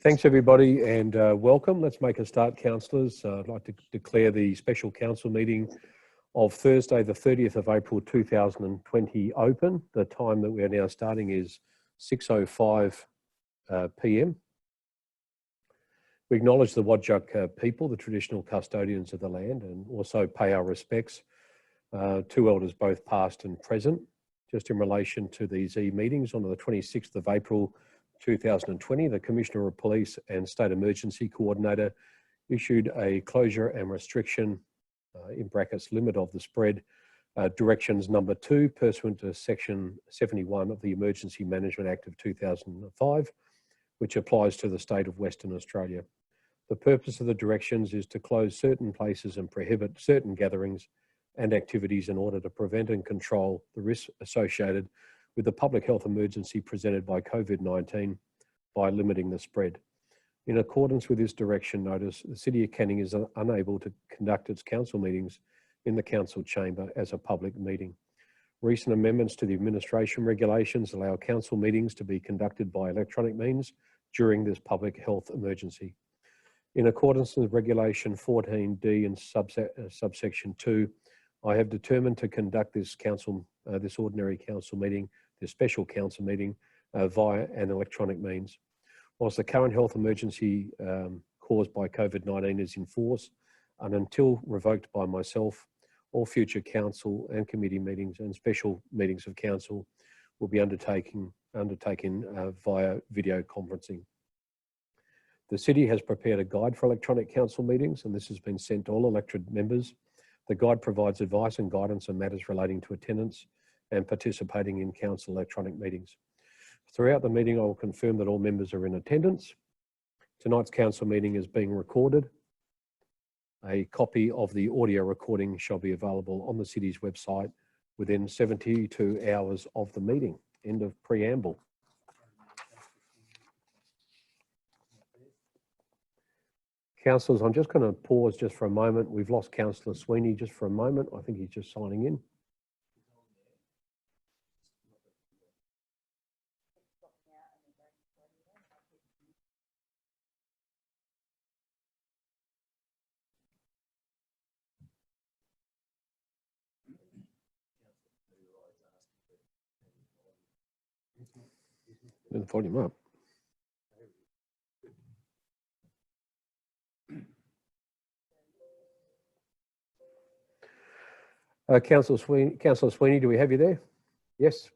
Thanks everybody and welcome. Let's make a start, councillors. I'd like to declare the special council meeting of Thursday the 30th of April 2020 open. The time that we are now starting is 6:05 p.m. We acknowledge the Whadjuk people, the traditional custodians of the land, and also pay our respects to elders both past and present. Just in relation to these e-meetings, on the 26th of April 2020, the Commissioner of Police and State Emergency Coordinator issued a closure and restriction, in brackets, limit of the spread, directions number 2, pursuant to section 71 of the Emergency Management Act of 2005, which applies to the state of Western Australia. The purpose of the directions is to close certain places and prohibit certain gatherings and activities in order to prevent and control the risks associated with the public health emergency presented by COVID-19 by limiting the spread. In accordance with this direction notice, the City of Canning is unable to conduct its council meetings in the council chamber as a public meeting. Recent amendments to the administration regulations allow council meetings to be conducted by electronic means during this public health emergency. In accordance with Regulation 14D and subsection 2, I have determined to conduct this ordinary council meeting, this special council meeting, via an electronic means. Whilst the current health emergency caused by COVID-19 is in force, and until revoked by myself, all future council and committee meetings and special meetings of council will be undertaken via video conferencing. The City has prepared a guide for electronic council meetings, and this has been sent to all elected members. The guide provides advice and guidance on matters relating to attendance and participating in council electronic meetings. Throughout the meeting, I will confirm that all members are in attendance. Tonight's council meeting is being recorded. A copy of the audio recording shall be available on the City's website within 72 hours of the meeting. End of preamble. Councillors, I'm just going to pause just for a moment. We've lost Councillor Sweeney just for a moment. I think he's just signing in. Turn the volume up. Councillor Sweeney, do we have you there? Yes.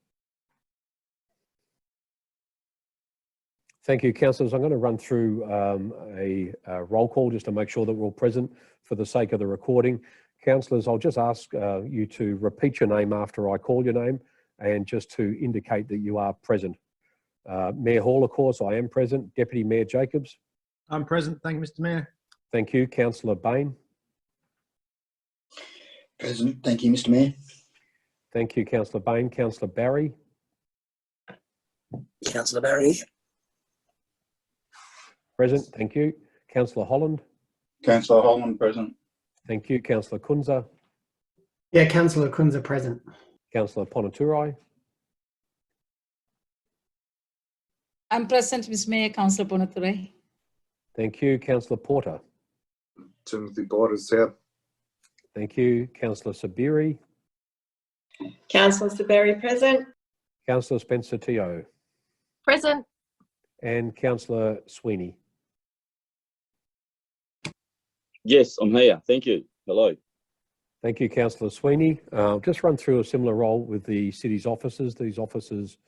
Thank you, councillors. I'm going to run through a roll call just to make sure that we're all present for the sake of the recording. Councillors, I'll just ask you to repeat your name after I call your name and just to indicate that you are present. Mayor Hall, of course, I am present. Deputy Mayor Jacobs? I'm present. Thank you, Mr. Mayor. Thank you. Councillor Bain? Present. Thank you, Mr. Mayor. Thank you, Councillor Bain. Councillor Barry? Councillor Barry. Present. Thank you. Councillor Holland? Councillor Holland, present. Thank you. Councillor Kunza? Yeah, Councillor Kunza, present. Councillor Ponaturai? I'm present, Mr. Mayor. Councillor Ponaturai. Thank you. Councillor Porter? Timothy Porter is here. Thank you. Councillor Sabiri? Councillor Saberi, present. Councillor Spencer Teo? Present. And Councillor Sweeney? Yes, I'm here. Thank you. Hello. Thank you, Councillor Sweeney. I'll just run through a similar role with the City's officers. These officers,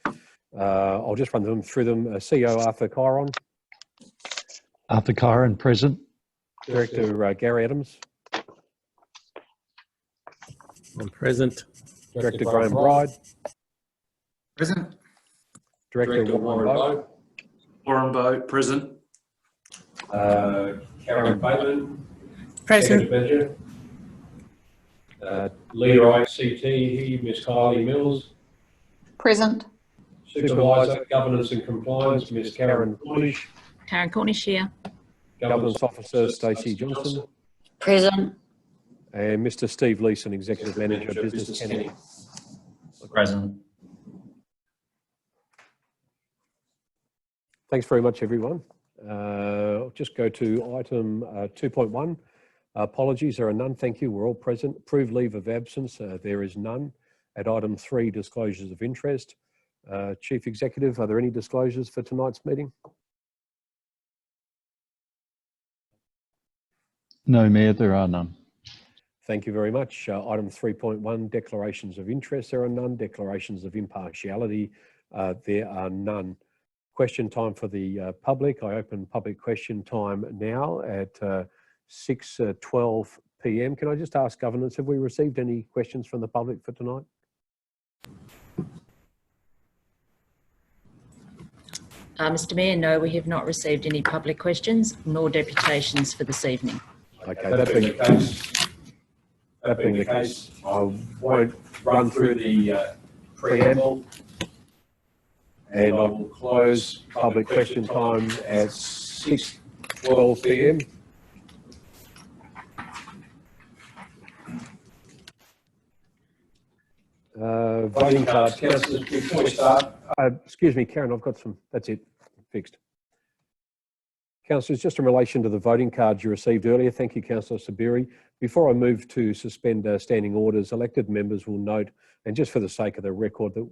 I'll just run through them. CEO Arthur Chiron. Arthur Chiron, present. Director Gary Adams. I'm present. Director Graham Bride. Present. Director Warren Bowe. Warren Bowe, present. Karen Bateman. Present. Leader ICT, Ms. Kylie Mills. Present. Supervisor, Governance and Compliance, Ms. Karen Cornish. Karen Cornish here. Governance Officer, Stacey Johnson. Present. And Mr. Steve Leeson, Executive Manager, Business Canning. Present. Thanks very much, everyone. Just go to item 2.1. Apologies, there are none. Thank you. We're all present. Approved leave of absence. There is none. At item 3, disclosures of interest. Chief Executive, are there any disclosures for tonight's meeting? No, Mayor, there are none. Thank you very much. Item 3.1, declarations of interest. There are none. Declarations of impartiality. There are none. Question time for the public. I open public question time now at 6:12 p.m. Can I just ask governance, have we received any questions from the public for tonight? Mr Mayor, no, we have not received any public questions nor deputations for this evening. Okay, that being the case, I won't run through the preamble, and I will close public question time at 6:12 p.m. Voting cards, councillors, before we start. Excuse me, Karen, I've got some, that's it, fixed. Councillors, just in relation to the voting cards you received earlier, thank you, Councillor Sabiri. Before I move to suspend standing orders, elected members will note, and just for the sake of the record, that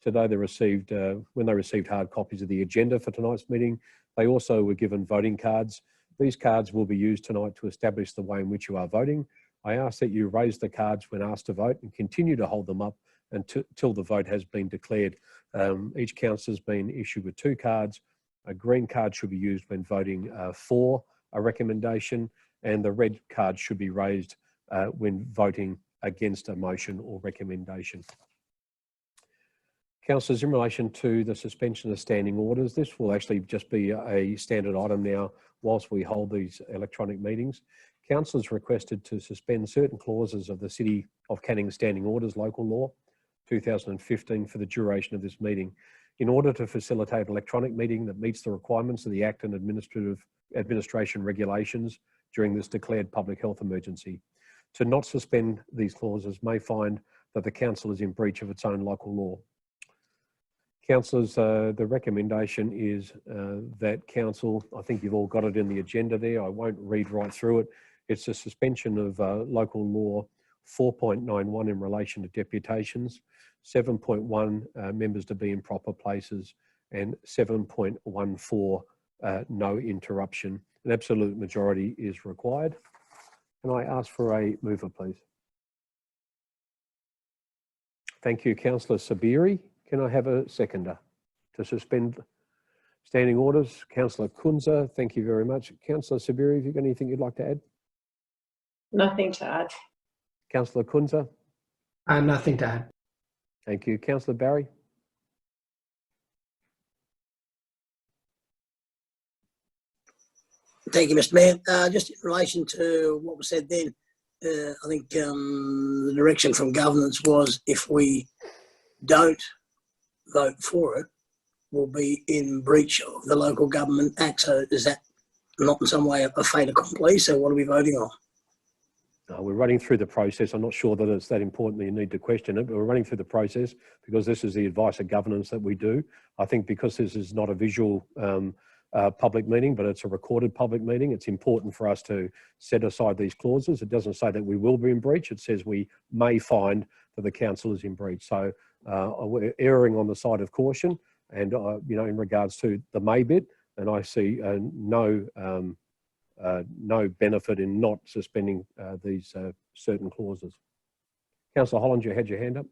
today they received, when they received hard copies of the agenda for tonight's meeting, they also were given voting cards. These cards will be used tonight to establish the way in which you are voting. I ask that you raise the cards when asked to vote and continue to hold them up until the vote has been declared. Each councillor has been issued with 2 cards. A green card should be used when voting for a recommendation, and the red card should be raised when voting against a motion or recommendation. Councillors, in relation to the suspension of standing orders, this will actually just be a standard item now whilst we hold these electronic meetings. Councillors requested to suspend certain clauses of the City of Canning Standing Orders Local Law 2015 for the duration of this meeting, in order to facilitate an electronic meeting that meets the requirements of the Act and administration regulations during this declared public health emergency. To not suspend these clauses may find that the council is in breach of its own local law. Councillors, the recommendation is that council, I think you've all got it in the agenda there, I won't read right through it. It's a suspension of local law 4.91 in relation to deputations, 7.1 members to be in proper places, and 7.14 no interruption. An absolute majority is required. Can I ask for a mover, please? Thank you, Councillor Sabiri. Can I have a seconder to suspend standing orders? Councillor Kunza, thank you very much. Councillor Sabiri, have you got anything you'd like to add? Nothing to add. Councillor Kunza? Nothing to add. Thank you. Councillor Barry? Thank you, Mr. Mayor. Just in relation to what was said then, I think the direction from governance was if we don't vote for it, we'll be in breach of the Local Government Act. So is that not in some way a fait accompli? So what are we voting on? We're running through the process. I'm not sure that it's that important that you need to question it, but we're running through the process because this is the advice of governance that we do. I think because this is not a visual public meeting, but it's a recorded public meeting, it's important for us to set aside these clauses. It doesn't say that we will be in breach. It says we may find that the council is in breach. So we're erring on the side of caution and, you know, in regards to the may bit, and I see no benefit in not suspending these certain clauses. Councillor Holland, you had your hand up.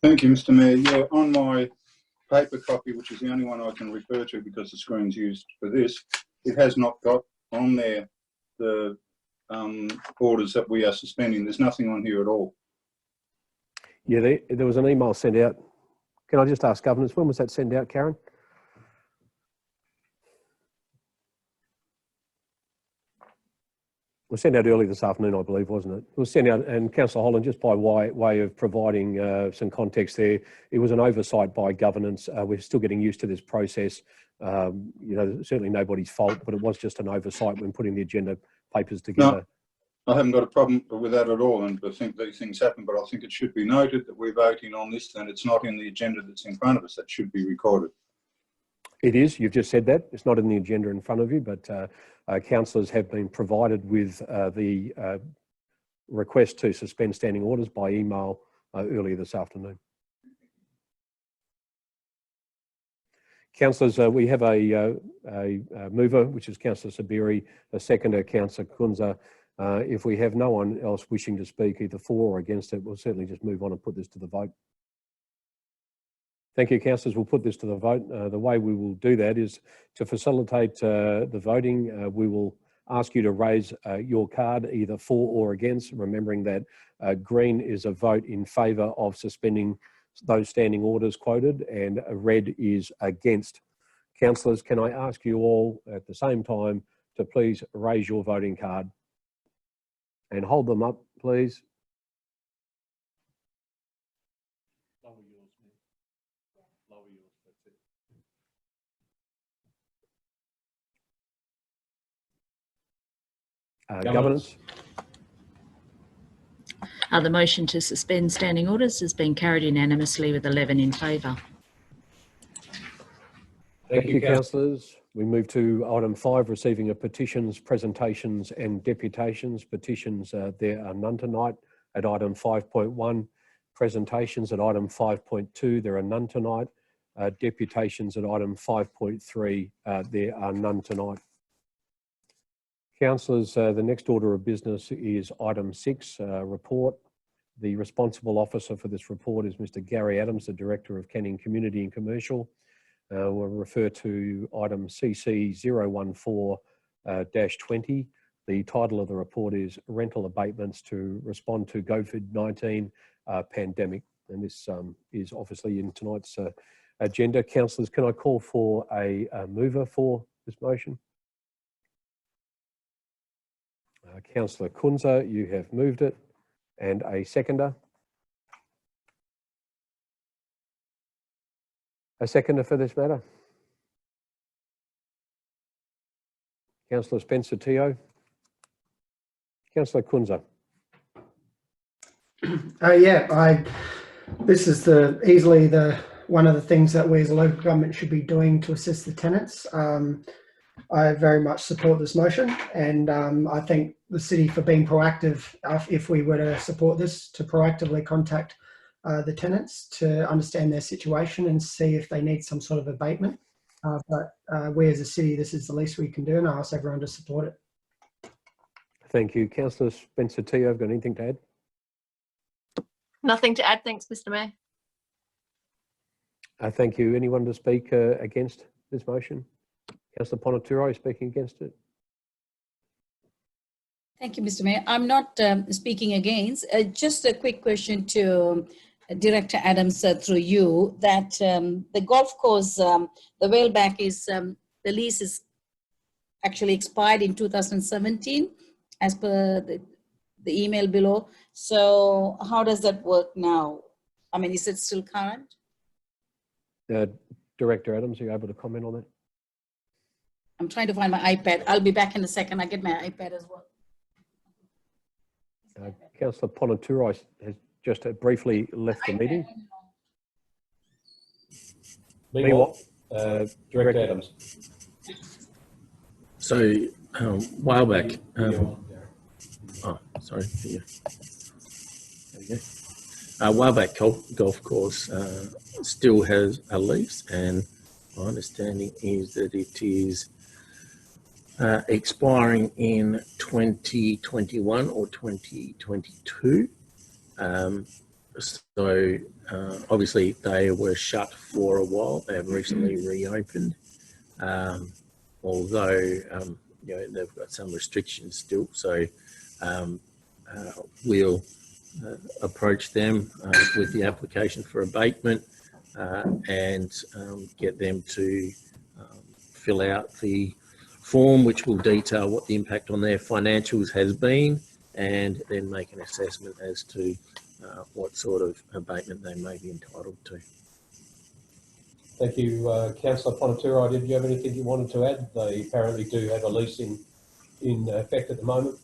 Thank you, Mr. Mayor. Yeah, on my paper copy, which is the only one I can refer to because the screen's used for this, it has not got on there the orders that we are suspending. There's nothing on here at all. Yeah, there was an email sent out. Can I just ask governance, when was that sent out, Karen? It was sent out early this afternoon, I believe, wasn't it? It was sent out, and Councillor Holland, just by way of providing some context there, it was an oversight by governance. We're still getting used to this process. You know, certainly nobody's fault, but it was just an oversight when putting the agenda papers together. No, I haven't got a problem with that at all, and I think these things happen, but I think it should be noted that we're voting on this and it's not in the agenda that's in front of us. That should be recorded. It is. You've just said that. It's not in the agenda in front of you, but councillors have been provided with the request to suspend standing orders by email earlier this afternoon. Councillors, we have a mover, which is Councillor Sabiri, a seconder, Councillor Kunza. If we have no one else wishing to speak either for or against it, we'll certainly just move on and put this to the vote. Thank you, councillors. We'll put this to the vote. The way we will do that is to facilitate the voting. We will ask you to raise your card either for or against, remembering that green is a vote in favour of suspending those standing orders quoted, and red is against. Councillors, can I ask you all at the same time to please raise your voting card and hold them up, please. Lower yours, lower yours, that's it. Governance. The motion to suspend standing orders has been carried unanimously with 11 in favour. Thank you, councillors. We move to item 5, receiving of petitions, presentations and deputations. Petitions, there are none tonight. At item 5.1, presentations at item 5.2, there are none tonight. Deputations at item 5.3, there are none tonight. Councillors, the next order of business is item 6, report. The responsible officer for this report is Mr. Gary Adams, the Director of Canning Community and Commercial. We'll refer to item CC 014-20. The title of the report is Rental Abatements to Respond to COVID-19 Pandemic. And this is obviously in tonight's agenda. Councillors, can I call for a mover for this motion? Councillor Kunza, you have moved it, and a seconder. A seconder for this matter. Councillor Spencer Teo. Councillor Kunza. This is easily one of the things that we as a local government should be doing to assist the tenants. I very much support this motion, and I thank the city for being proactive, if we were to support this, to proactively contact the tenants to understand their situation and see if they need some sort of abatement. But we as a city, this is the least we can do, and I ask everyone to support it. Thank you. Councillor Spencer Teo, got anything to add? Nothing to add, thanks, Mr. Mayor. Thank you. Anyone to speak against this motion? Councillor Ponaturo speaking against it. Thank you, Mr. Mayor. I'm not speaking against. Just a quick question to Director Adams through you, that the golf course, the Whaleback is, the lease is actually expired in 2017 as per the email below. So how does that work now? I mean, is it still current? Director Adams, are you able to comment on that? I'm trying to find my iPad. I'll be back in a second. I get my iPad as well. Councillor Ponaturo has just briefly left the meeting. Meanwhile, Director Adams. So, Whaleback. Sorry. Yeah. There we go. Whaleback Golf Course still has a lease, and my understanding is that it is expiring in 2021 or 2022. Obviously they were shut for a while. They have recently reopened, although they've got some restrictions still. So we'll approach them with the application for abatement and get them to fill out the form, which will detail what the impact on their financials has been, and then make an assessment as to what sort of abatement they may be entitled to. Thank you, Councillor Ponaturo. Did you have anything you wanted to add? They apparently do have a lease in effect at the moment.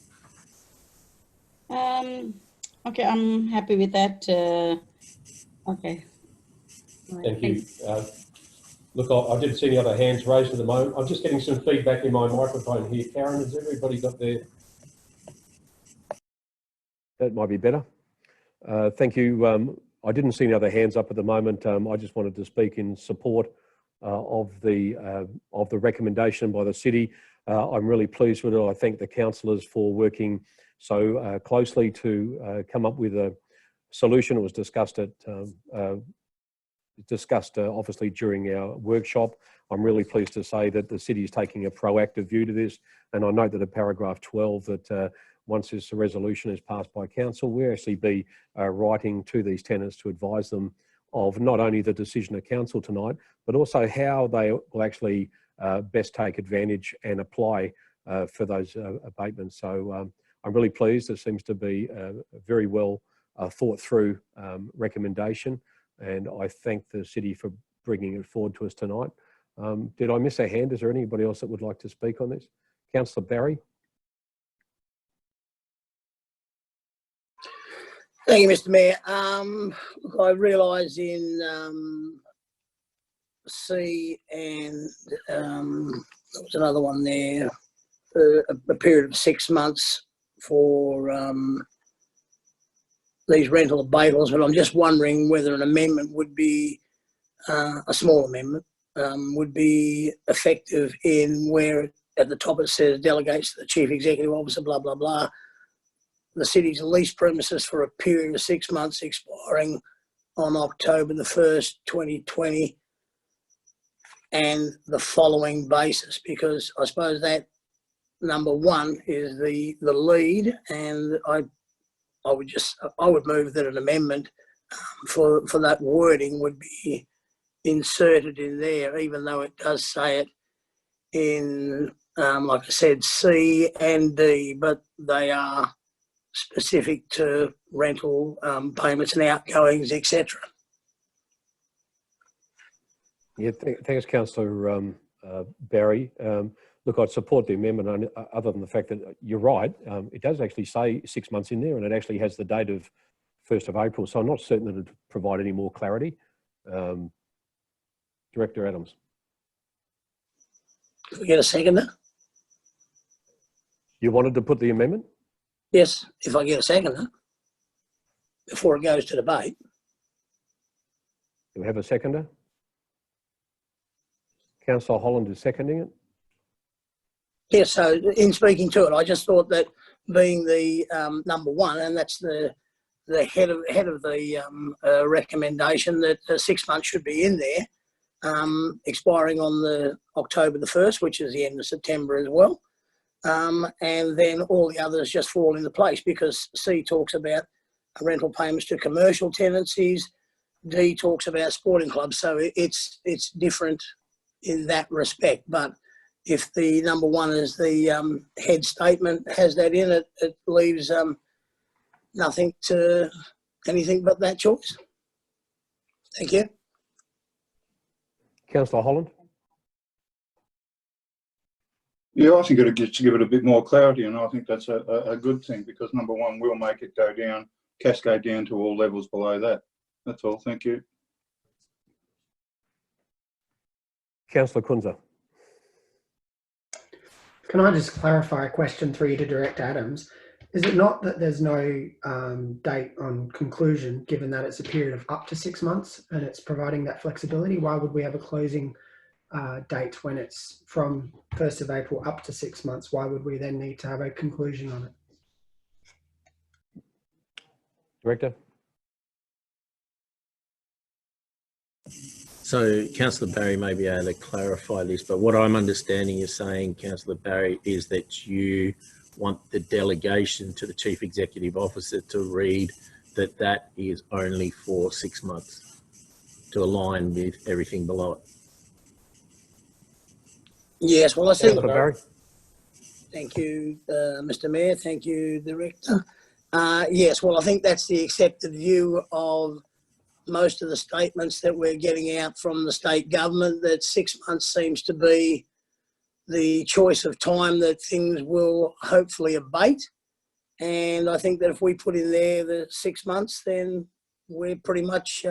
Okay, I'm happy with that. Okay. Thank you. Look, I didn't see any other hands raised at the moment. I'm just getting some feedback in my microphone here. Karen, has everybody got their... That might be better. Thank you. I didn't see any other hands up at the moment. I just wanted to speak in support of the recommendation by the city. I'm really pleased with it. I thank the councillors for working so closely to come up with a solution. It was discussed obviously during our workshop. I'm really pleased to say that the city is taking a proactive view to this, and I note that in paragraph 12 that once this resolution is passed by council, we'll actually be writing to these tenants to advise them of not only the decision of council tonight, but also how they will actually best take advantage and apply for those abatements. So I'm really pleased. It seems to be a very well thought through recommendation, and I thank the city for bringing it forward to us tonight. Did I miss a hand? Is there anybody else that would like to speak on this? Councillor Barry? Thank you, Mr. Mayor. Look, I realise in C and there was another one there, a period of 6 months for these rental abatements, but I'm just wondering whether an amendment would be, a small amendment, would be effective in where at the top it says delegates to the Chief Executive Officer, blah, blah, blah. The city's leased premises for a period of 6 months expiring on October the 1st, 2020, and the following basis, because I suppose that number one is the lead, and I would move that an amendment for that wording would be inserted in there, even though it does say it in, like I said, C and D, but they are specific to rental payments and outgoings, etc. Yeah, thanks, Councillor Barry. Look, I'd support the amendment other than the fact that you're right. It does actually say 6 months in there, and it actually has the date of 1st of April. So I'm not certain that it would provide any more clarity. Director Adams. Can we get a seconder? You wanted to put the amendment? Yes, if I get a seconder before it goes to debate. Do we have a seconder? Councillor Holland is seconding it. Yes, so in speaking to it, I just thought that being the number one, and that's the head of the recommendation, that 6 months should be in there, expiring on the October the 1st, which is the end of September as well. And then all the others just fall into place, because C talks about rental payments to commercial tenancies, D talks about sporting clubs, so it's different in that respect. But if the number one is the head statement has that in it, it leaves nothing to anything but that choice. Thank you. Councillor Holland. Yeah, I think it gets to give it a bit more clarity, and I think that's a good thing, because number one will make it go down, cascade down to all levels below that. That's all. Thank you. Councillor Kunza. Can I just clarify a question through you to Director Adams? Is it not that there's no date on conclusion, given that it's a period of up to 6 months and it's providing that flexibility? Why would we have a closing date when it's from 1st of April up to 6 months? Why would we then need to have a conclusion on it? Director. So Councillor Barry may be able to clarify this, but what I'm understanding you're saying, Councillor Barry, is that you want the delegation to the Chief Executive Officer to read that that is only for 6 months, to align with everything below it. Yes, well, I think. Barry. Thank you, Mr. Mayor. Thank you, Director. Yes, well, I think that's the accepted view of most of the statements that we're getting out from the state government, that 6 months seems to be the choice of time that things will hopefully abate. And I think that if we put in there the 6 months, then we're pretty much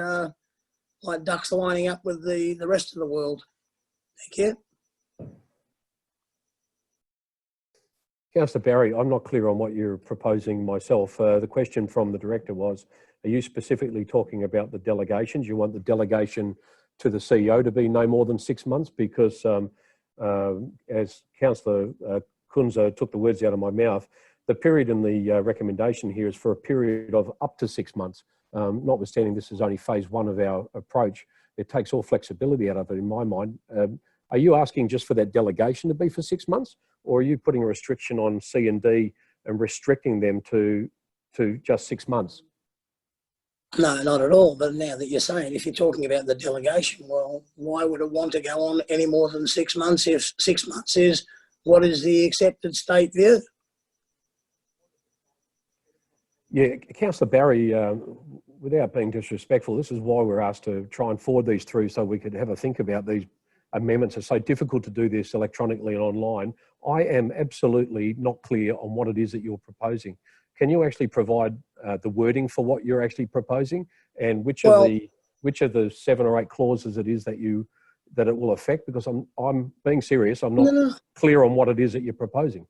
like ducks lining up with the rest of the world. Thank you. Councillor Barry, I'm not clear on what you're proposing myself. The question from the director was, are you specifically talking about the delegations? You want the delegation to the CEO to be no more than 6 months? Because as Councillor Kunza took the words out of my mouth, the period in the recommendation here is for a period of up to 6 months. Notwithstanding this is only phase one of our approach, it takes all flexibility out of it in my mind. Are you asking just for that delegation to be for 6 months, or are you putting a restriction on C and D and restricting them to just 6 months? No, not at all. But now that you're saying, if you're talking about the delegation, well, why would it want to go on any more than 6 months if 6 months is what is the accepted state view? Yeah, Councillor Barry, without being disrespectful, this is why we're asked to try and forward these through so we could have a think about these amendments. It's so difficult to do this electronically and online. I am absolutely not clear on what it is that you're proposing. Can you actually provide the wording for what you're actually proposing, and which of the 7 or 8 clauses it is that it will affect? Because I'm being serious. I'm not clear on what it is that you're proposing.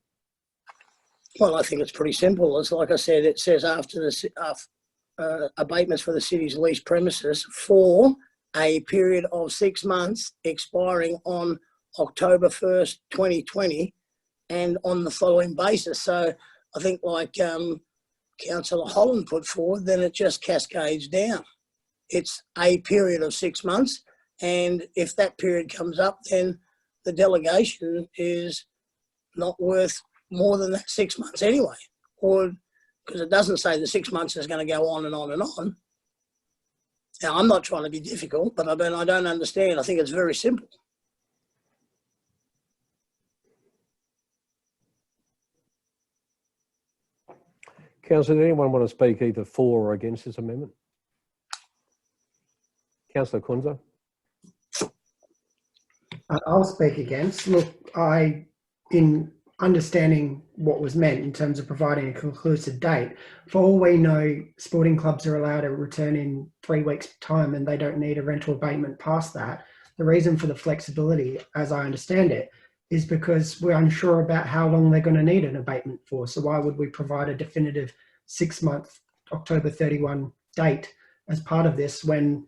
Well, I think it's pretty simple. It's like I said, it says after the abatements for the city's leased premises for a period of 6 months expiring on October 1st, 2020, and on the following basis. So I think like Councillor Holland put forward, then it just cascades down. It's a period of 6 months, and if that period comes up, then the delegation is not worth more than that 6 months anyway, or because it doesn't say the 6 months is going to go on and on and on. Now, I'm not trying to be difficult, but I don't understand. I think it's very simple. Councillor, does anyone want to speak either for or against this amendment? Councillor Kunza? I'll speak against. Look, in understanding what was meant in terms of providing a conclusive date, for all we know, sporting clubs are allowed to return in 3 weeks' time and they don't need a rental abatement past that. The reason for the flexibility, as I understand it, is because we're unsure about how long they're going to need an abatement for. So why would we provide a definitive 6 month October 31 date as part of this when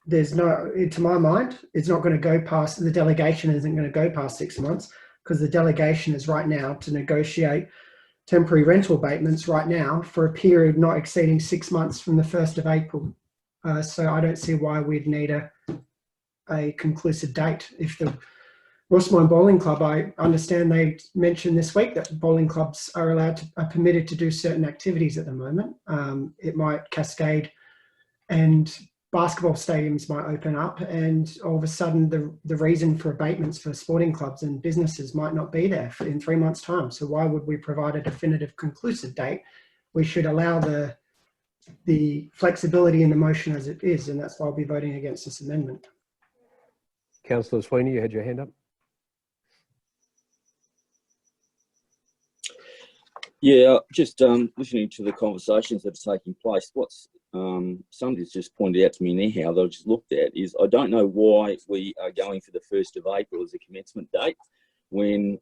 there's no, to my mind, it's not going to go past, the delegation isn't going to go past 6 months, because the delegation is right now to negotiate temporary rental abatements right now for a period not exceeding 6 months from the 1st of April. So I don't see why we'd need a conclusive date. If the Rossmine Bowling Club, I understand they mentioned this week that bowling clubs are permitted to do certain activities at the moment. It might cascade and basketball stadiums might open up, and all of a sudden the reason for abatements for sporting clubs and businesses might not be there in 3 months' time. So why would we provide a definitive conclusive date? We should allow the flexibility in the motion as it is, and that's why I'll be voting against this amendment. Councillor Sweeney, you had your hand up. Yeah, just listening to the conversations that are taking place, what's somebody's just pointed out to me now that I've just looked at is I don't know why we are going for the 1st of April as a commencement date when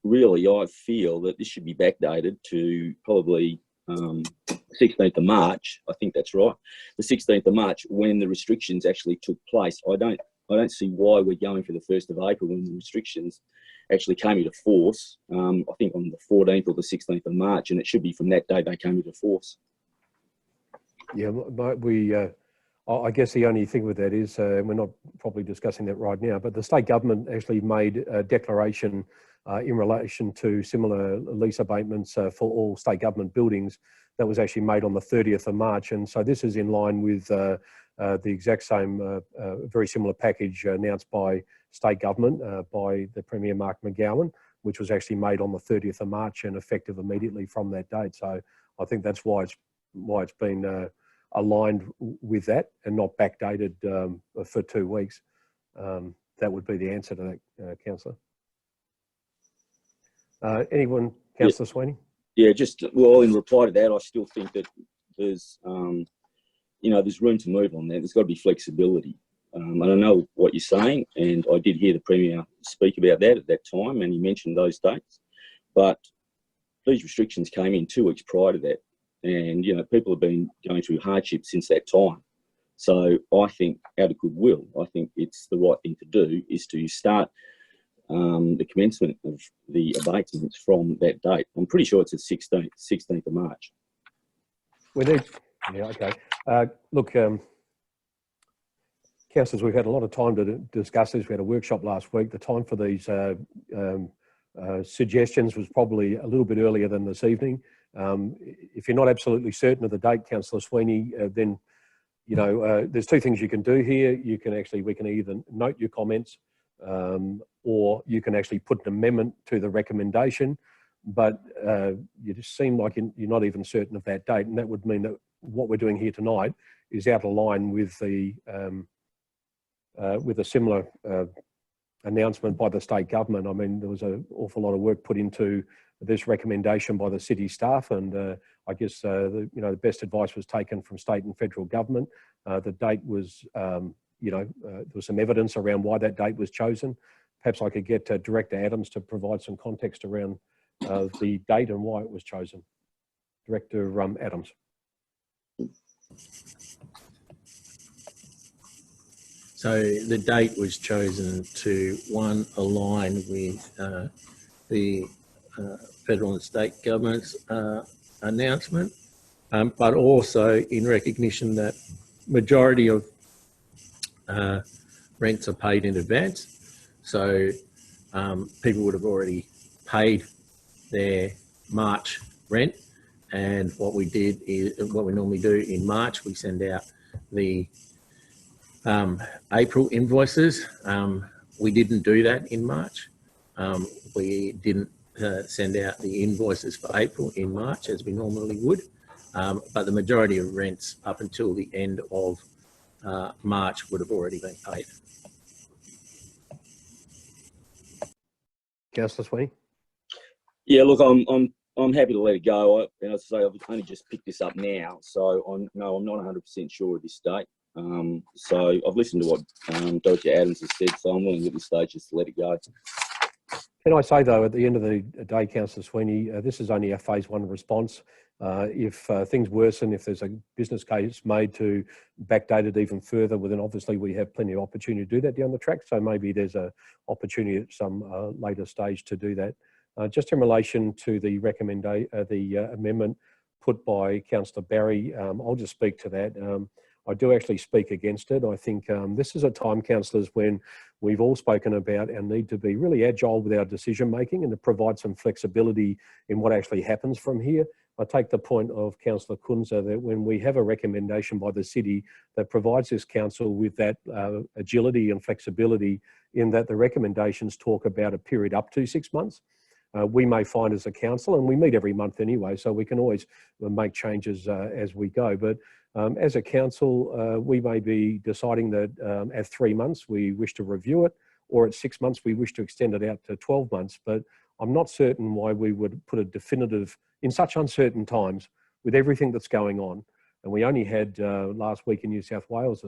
really I feel that this should be backdated to probably 16th of March. I think that's right. The 16th of March when the restrictions actually took place. I don't see why we're going for the 1st of April when the restrictions actually came into force, I think on the 14th or the 16th of March, and it should be from that day they came into force. Yeah, I guess the only thing with that is, we're not probably discussing that right now, but the state government actually made a declaration in relation to similar lease abatements for all state government buildings that was actually made on the 30th of March. And so this is in line with the exact same, very similar package announced by state government by the Premier Mark McGowan, which was actually made on the 30th of March and effective immediately from that date. So I think that's why it's been aligned with that and not backdated for 2 weeks. That would be the answer to that, Councillor. Anyone, Councillor Sweeney? Yeah, just, well, in reply to that, I still think that there's, there's room to move on there. There's got to be flexibility. And I know what you're saying, and I did hear the Premier speak about that at that time, and he mentioned those dates. But these restrictions came in 2 weeks prior to that, and people have been going through hardship since that time. So I think, out of goodwill, I think it's the right thing to do is to start the commencement of the abatements from that date. I'm pretty sure it's the 16th of March. We need, yeah, okay. Look, councillors, we've had a lot of time to discuss this. We had a workshop last week. The time for these suggestions was probably a little bit earlier than this evening. If you're not absolutely certain of the date, Councillor Sweeney, then there's 2 things you can do here. We can either note your comments, or you can actually put an amendment to the recommendation. But you just seem like you're not even certain of that date, and that would mean that what we're doing here tonight is out of line with the with a similar announcement by the state government. I mean, there was an awful lot of work put into this recommendation by the city staff, and I guess the best advice was taken from state and federal government. The date was, there was some evidence around why that date was chosen. Perhaps I could get Director Adams to provide some context around the date and why it was chosen. Director Adams. So the date was chosen to, one, align with the federal and state government's announcement, but also in recognition that majority of rents are paid in advance. So people would have already paid their March rent. And what we did is, what we normally do in March, we send out the April invoices. We didn't do that in March. We didn't send out the invoices for April in March as we normally would. But the majority of rents up until the end of March would have already been paid. Councillor Sweeney. Yeah, look, I'm happy to let it go. As I say, I've only just picked this up now, so I'm not 100% sure of this date. So I've listened to what Dr. Adams has said, so I'm willing at this stage just to let it go. Can I say, though, at the end of the day, Councillor Sweeney, this is only a phase 1 response. If things worsen, if there's a business case made to backdate it even further, well, then obviously we have plenty of opportunity to do that down the track. So maybe there's an opportunity at some later stage to do that. Just in relation to the amendment put by Councillor Barry, I'll just speak to that. I do actually speak against it. I think this is a time, councillors, when we've all spoken about our need to be really agile with our decision making and to provide some flexibility in what actually happens from here. I take the point of Councillor Kunza that when we have a recommendation by the city that provides this council with that agility and flexibility, in that the recommendations talk about a period up to 6 months, we may find as a council, and we meet every month anyway, so we can always make changes as we go. But as a council, we may be deciding that at 3 months we wish to review it, or at 6 months we wish to extend it out to 12 months. But I'm not certain why we would put a definitive, in such uncertain times, with everything that's going on. And we only had last week in New South Wales,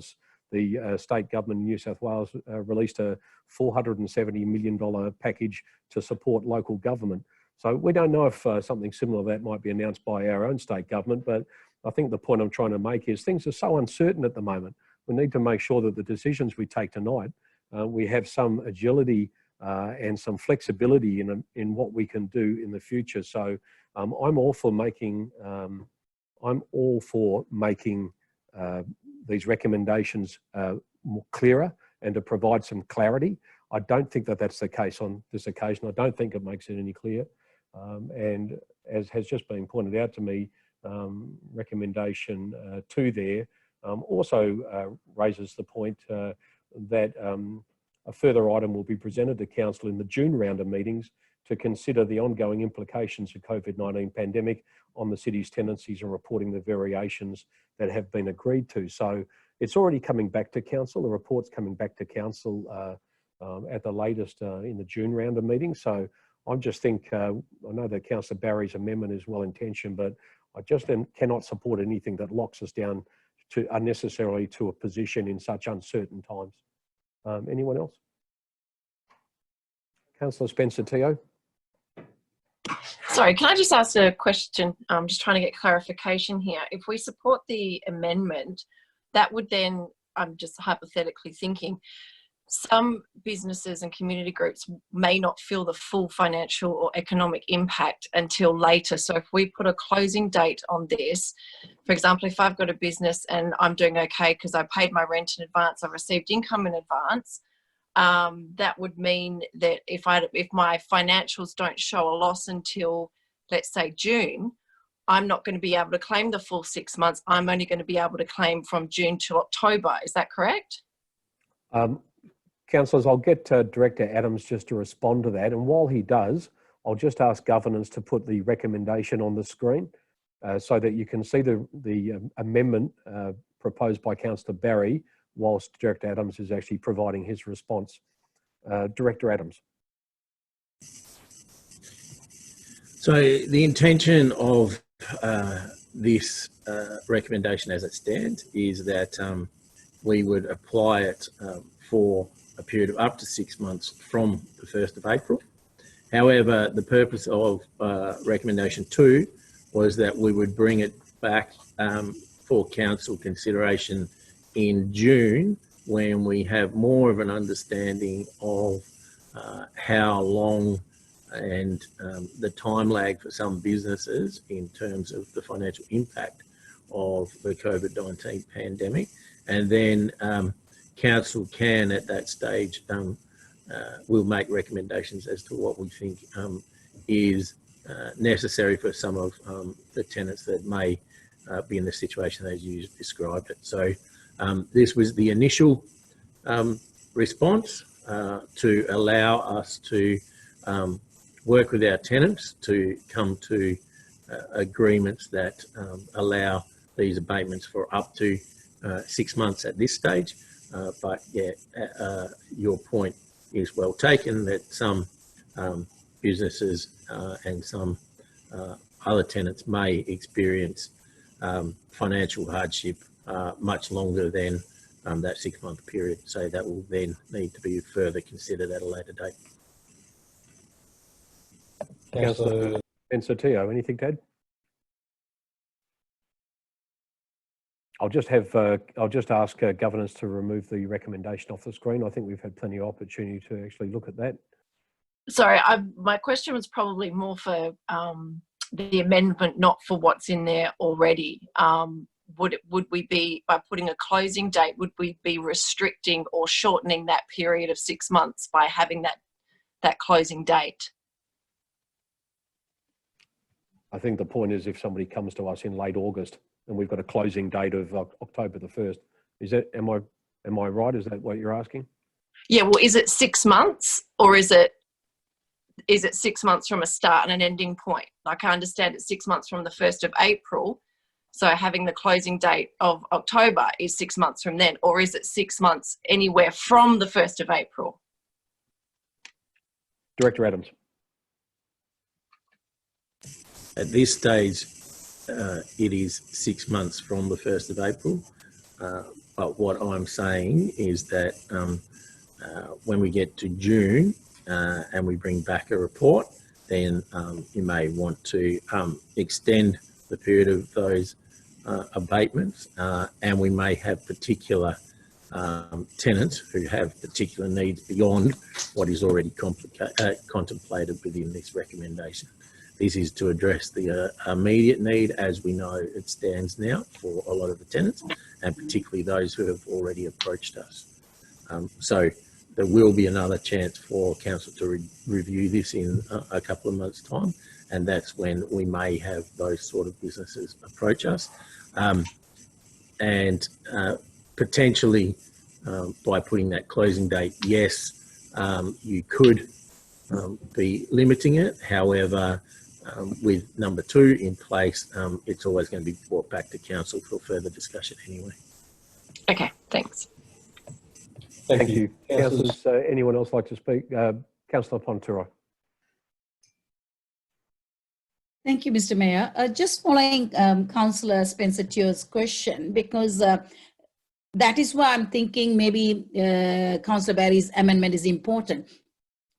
the state government in New South Wales released a $470 million package to support local government. So we don't know if something similar to that might be announced by our own state government, but I think the point I'm trying to make is things are so uncertain at the moment. We need to make sure that the decisions we take tonight, we have some agility and some flexibility in what we can do in the future. So I'm all for making these recommendations more clearer and to provide some clarity. I don't think that that's the case on this occasion. I don't think it makes it any clearer. And as has just been pointed out to me, recommendation 2 there also raises the point that a further item will be presented to Council in the June round of meetings to consider the ongoing implications of COVID-19 pandemic on the city's tenancies and reporting the variations that have been agreed to. So it's already coming back to Council. The report's coming back to Council at the latest in the June round of meetings. So I just think, I know that Councillor Barry's amendment is well intentioned, but I just cannot support anything that locks us down unnecessarily to a position in such uncertain times. Anyone else? Councillor Spencer-Teo. Sorry, can I just ask a question? I'm just trying to get clarification here. If we support the amendment, that would then, I'm just hypothetically thinking, some businesses and community groups may not feel the full financial or economic impact until later. So if we put a closing date on this, for example, if I've got a business and I'm doing okay because I paid my rent in advance, I've received income in advance, that would mean that if my financials don't show a loss until, let's say, June, I'm not going to be able to claim the full 6 months. I'm only going to be able to claim from June to October. Is that correct? Councillors, I'll get Director Adams just to respond to that. And while he does, I'll just ask governance to put the recommendation on the screen so that you can see the amendment proposed by Councillor Barry, whilst Director Adams is actually providing his response. Director Adams. So the intention of this recommendation as it stands is that we would apply it for a period of up to 6 months from the 1st of April. However, the purpose of recommendation 2 was that we would bring it back for council consideration in June, when we have more of an understanding of how long and the time lag for some businesses in terms of the financial impact of the COVID-19 pandemic. And then council can, at that stage, will make recommendations as to what we think is necessary for some of the tenants that may be in the situation as you described it. So this was the initial response to allow us to work with our tenants to come to agreements that allow these abatements for up to 6 months at this stage. But yeah, your point is well taken, that some businesses and some other tenants may experience financial hardship much longer than that 6 month period. So that will then need to be further considered at a later date. Councillor Spencer-Teo, anything to add? I'll just ask governance to remove the recommendation off the screen. I think we've had plenty of opportunity to actually look at that. Sorry, my question was probably more for the amendment, not for what's in there already. Would we be, by putting a closing date, would we be restricting or shortening that period of 6 months by having that closing date? I think the point is, if somebody comes to us in late August and we've got a closing date of October the 1st, is that, am I right? Is that what you're asking? Yeah, well, is it 6 months, or is it 6 months from a start and an ending point? Like, I understand it's 6 months from the 1st of April. So having the closing date of October is 6 months from then, or is it 6 months anywhere from the 1st of April? Director Adams. At this stage, it is 6 months from the 1st of April. But what I'm saying is that when we get to June and we bring back a report, then you may want to extend the period of those abatements, and we may have particular tenants who have particular needs beyond what is already contemplated within this recommendation. This is to address the immediate need as we know it stands now for a lot of the tenants, and particularly those who have already approached us. So there will be another chance for council to review this in a couple of months' time, and that's when we may have those sort of businesses approach us. And potentially by putting that closing date, yes, you could be limiting it. However, with number 2 in place, it's always going to be brought back to council for further discussion anyway. Okay, thanks. Thank you. Councillors, anyone else like to speak? Councillor Ponturo. Thank you, Mr. Mayor. Just following Councillor Spencer Teo's question, because that is why I'm thinking maybe Councillor Barry's amendment is important,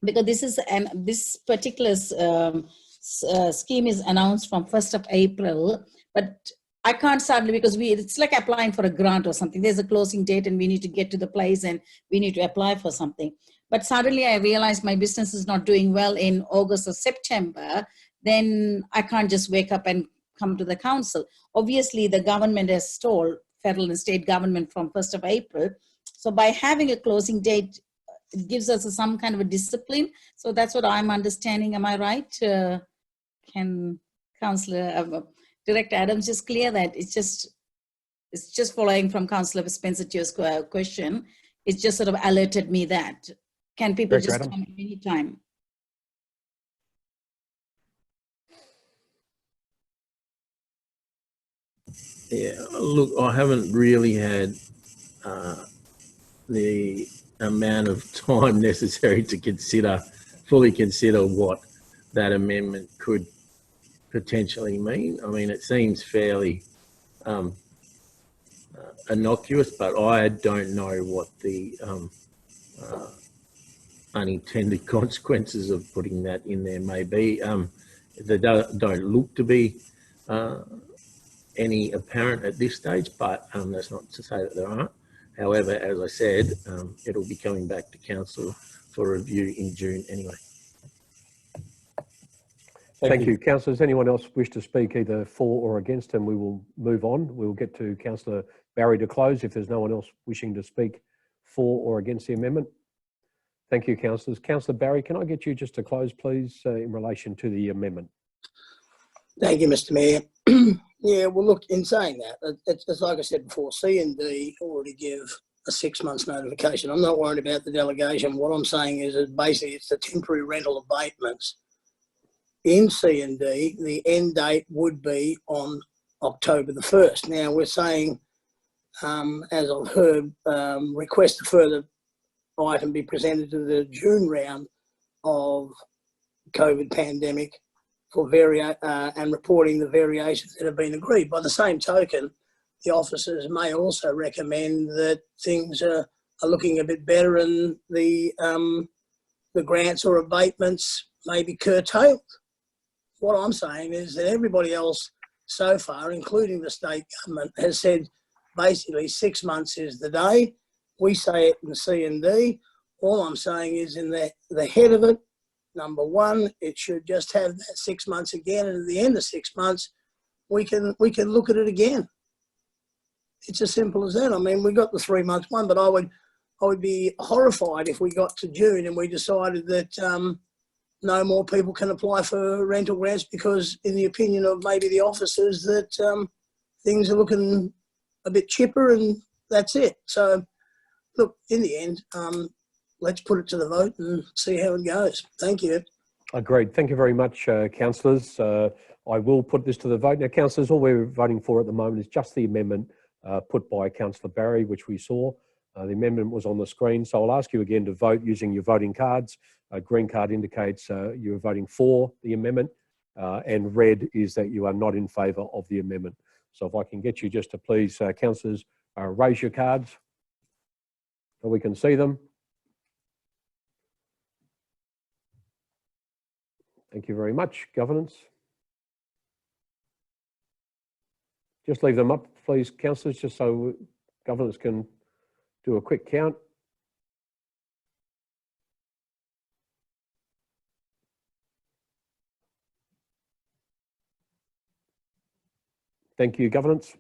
because this particular scheme is announced from 1st of April, but I can't suddenly, because it's like applying for a grant or something. There's a closing date and we need to get to the place and we need to apply for something. But suddenly I realize my business is not doing well in August or September, then I can't just wake up and come to the council. Obviously, the government has told, federal and state government, from 1st of April. So by having a closing date, it gives us some kind of a discipline. So that's what I'm understanding. Am I right? Can Councillor Director Adams just clear that? It's just following from Councillor Spencer Teo's question. It just sort of alerted me that. Can people Director just Adams? come at any time? Yeah, look, I haven't really had the amount of time necessary to fully consider what that amendment could potentially mean. I mean, it seems fairly innocuous, but I don't know what the unintended consequences of putting that in there may be. They don't look to be any apparent at this stage, but that's not to say that there aren't. However, as I said, it'll be coming back to council for review in June anyway. Thank you. Councillors, anyone else wish to speak either for or against, and we will move on. We'll get to Councillor Barry to close if there's no one else wishing to speak for or against the amendment. Thank you, councillors. Councillor Barry, can I get you just to close, please, in relation to the amendment? Thank you, Mr. Mayor. Yeah, well, look, in saying that, it's like I said before, C&D already give a 6 months notification. I'm not worried about the delegation. What I'm saying is that basically it's the temporary rental abatements. In C&D, the end date would be on October the 1st. Now, we're saying, as I've heard, request a further item be presented to the June round of COVID pandemic for and reporting the variations that have been agreed. By the same token, the officers may also recommend that things are looking a bit better and the grants or abatements may be curtailed. What I'm saying is that everybody else so far, including the state government, has said basically 6 months is the day. We say it in C&D. All I'm saying is in the head of it, number one, it should just have that 6 months again, and at the end of 6 months, we can look at it again. It's as simple as that. I mean, we got the 3 month one, but I would be horrified if we got to June and we decided that no more people can apply for rental grants because, in the opinion of maybe the officers, that things are looking a bit chipper and that's it. So, look, in the end, let's put it to the vote and see how it goes. Thank you. Agreed. Thank you very much, councillors. I will put this to the vote. Now, councillors, all we're voting for at the moment is just the amendment put by Councillor Barry, which we saw. The amendment was on the screen, so I'll ask you again to vote using your voting cards. A green card indicates you're voting for the amendment, and red is that you are not in favour of the amendment. So if I can get you just to please, councillors, raise your cards so we can see them. Thank you very much. Governance. Just leave them up, please, councillors, just so governance can do a quick count. Thank you, governance.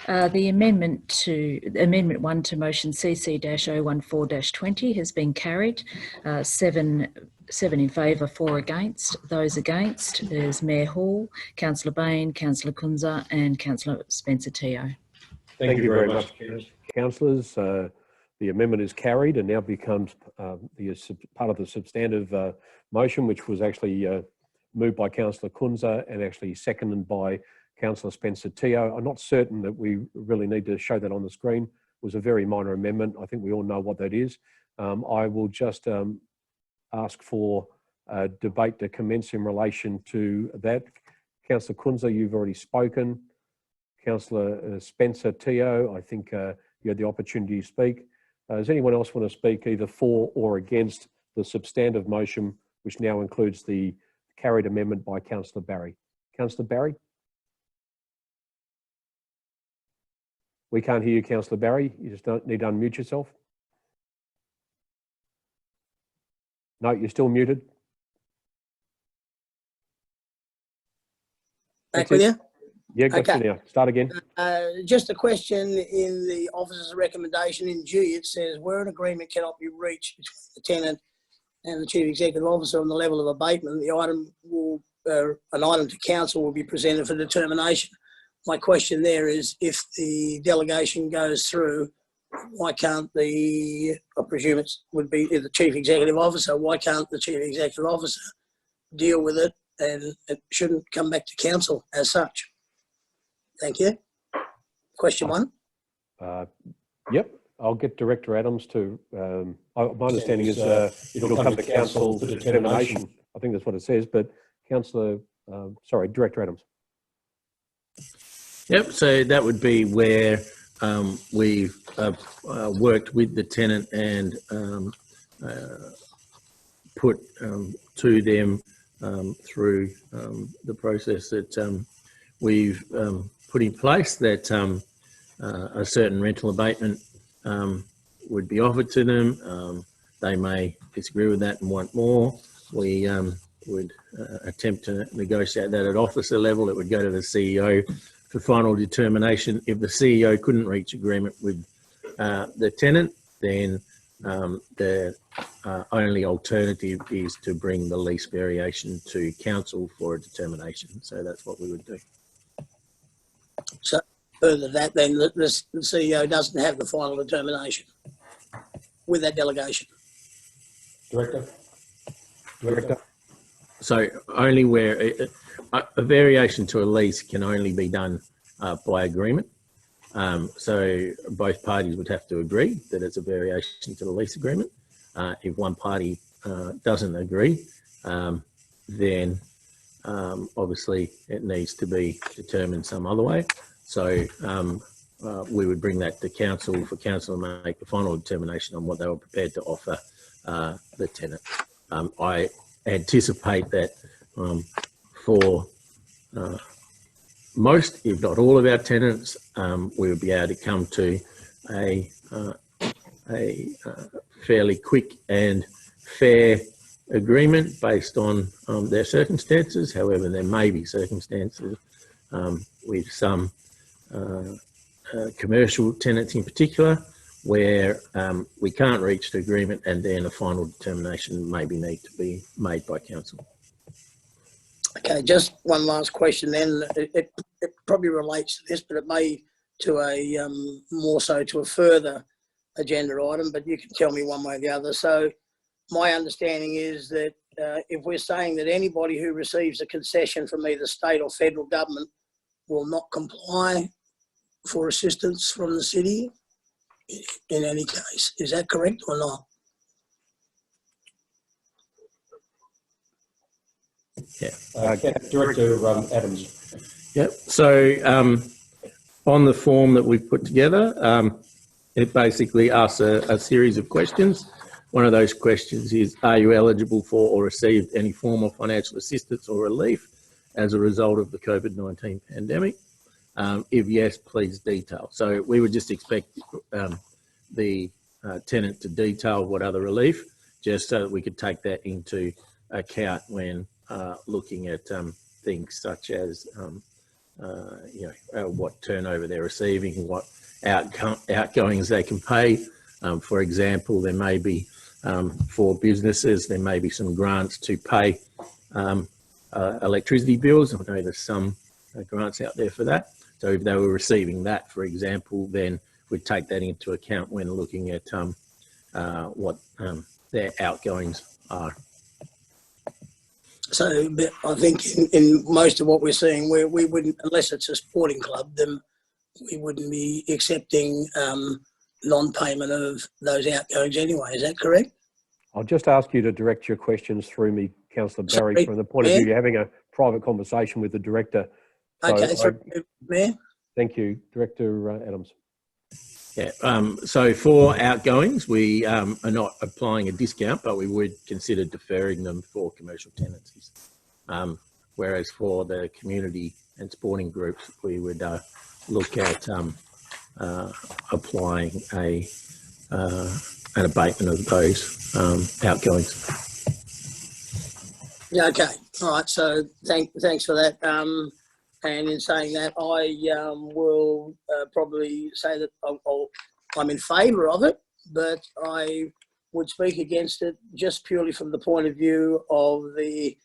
The amendment 1 to motion CC-014-20 has been carried. 7 in favour, 4 against. Those against, there's Mayor Hall, Councillor Bain, Councillor Kunza and Councillor Spencer Teo. Thank you very much, councillors. The amendment is carried and now becomes part of the substantive motion, which was actually moved by Councillor Kunza and actually seconded by Councillor Spencer Teo. I'm not certain that we really need to show that on the screen. It was a very minor amendment. I think we all know what that is. I will just ask for debate to commence in relation to that. Councillor Kunza, you've already spoken. Councillor Spencer Teo, I think you had the opportunity to speak. Does anyone else want to speak either for or against the substantive motion, which now includes the carried amendment by Councillor Barry? Councillor Barry? We can't hear you, Councillor Barry. You just need to unmute yourself. No, you're still muted. Back with you? Yeah, got Okay. you now. Start again. Just a question in the officer's recommendation in G, it says where an agreement cannot be reached between the tenant and the chief executive officer on the level of abatement, the item will, an item to council will be presented for determination. My question there is, if the delegation goes through, why can't I presume it would be the chief executive officer, why can't the chief executive officer deal with it, and it shouldn't come back to council as such? Thank you. Question one. Yep, I'll get Director Adams to, my understanding is it'll come to council for determination. I think that's what it says, but Councillor, sorry, Director Adams. Yep, so that would be where we've worked with the tenant and put to them through the process that we've put in place, that a certain rental abatement would be offered to them. They may disagree with that and want more. We would attempt to negotiate that at officer level. It would go to the CEO for final determination. If the CEO couldn't reach agreement with the tenant, then the only alternative is to bring the lease variation to council for a determination. So that's what we would do. So further that, then the CEO doesn't have the final determination with that delegation. Director. So only where a variation to a lease can only be done by agreement. So both parties would have to agree that it's a variation to the lease agreement. If one party doesn't agree, then obviously it needs to be determined some other way. So we would bring that to council for council to make the final determination on what they were prepared to offer the tenant. I anticipate that for most, if not all of our tenants, we would be able to come to a fairly quick and fair agreement based on their circumstances. However, there may be circumstances with some commercial tenants in particular where we can't reach the agreement, and then a final determination maybe need to be made by council. Okay, just one last question then. It probably relates to this, but it may to a more so to a further agenda item, but you can tell me one way or the other. So my understanding is that if we're saying that anybody who receives a concession from either state or federal government will not comply for assistance from the city in any case, is that correct or not? Yeah. Director Adams. Yep. So on the form that we've put together, it basically asks a series of questions. One of those questions is, are you eligible for or received any form of financial assistance or relief as a result of the COVID-19 pandemic? If yes, please detail. So we would just expect the tenant to detail what other relief, just so that we could take that into account when looking at things such as what turnover they're receiving, what outgoings they can pay. For example, there may be for businesses, there may be some grants to pay electricity bills. I know there's some grants out there for that. So if they were receiving that, for example, then we'd take that into account when looking at what their outgoings are. So I think in most of what we're seeing, we wouldn't, unless it's a sporting club, then we wouldn't be accepting non-payment of those outgoings anyway. Is that correct? I'll just ask you to direct your questions through me, Councillor Barry, Sorry, from the point of view Mayor. you're having a private conversation with the director. So Okay, sorry, Mayor. thank you, Director Adams. Yeah, so for outgoings, we are not applying a discount, but we would consider deferring them for commercial tenancies. Whereas for the community and sporting groups, we would look at applying an abatement of those outgoings. Yeah, okay. All right. So thanks for that. And in saying that, I will probably say that I'm in favour of it, but I would speak against it just purely from the point of view of the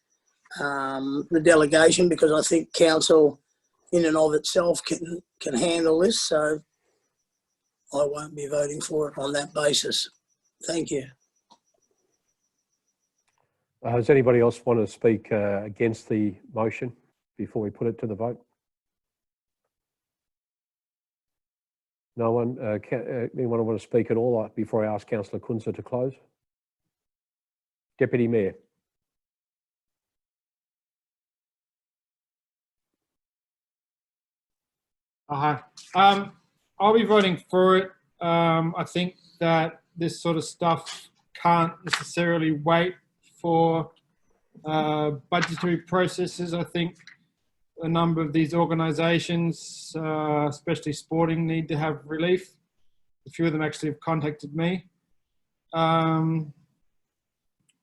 delegation, because I think council in and of itself can handle this. So I won't be voting for it on that basis. Thank you. Does anybody else want to speak against the motion before we put it to the vote? No one? Anyone want to speak at all before I ask Councillor Kunza to close? Deputy Mayor. Hi. I'll be voting for it. I think that this sort of stuff can't necessarily wait for budgetary processes. I think a number of these organisations, especially sporting, need to have relief. A few of them actually have contacted me. I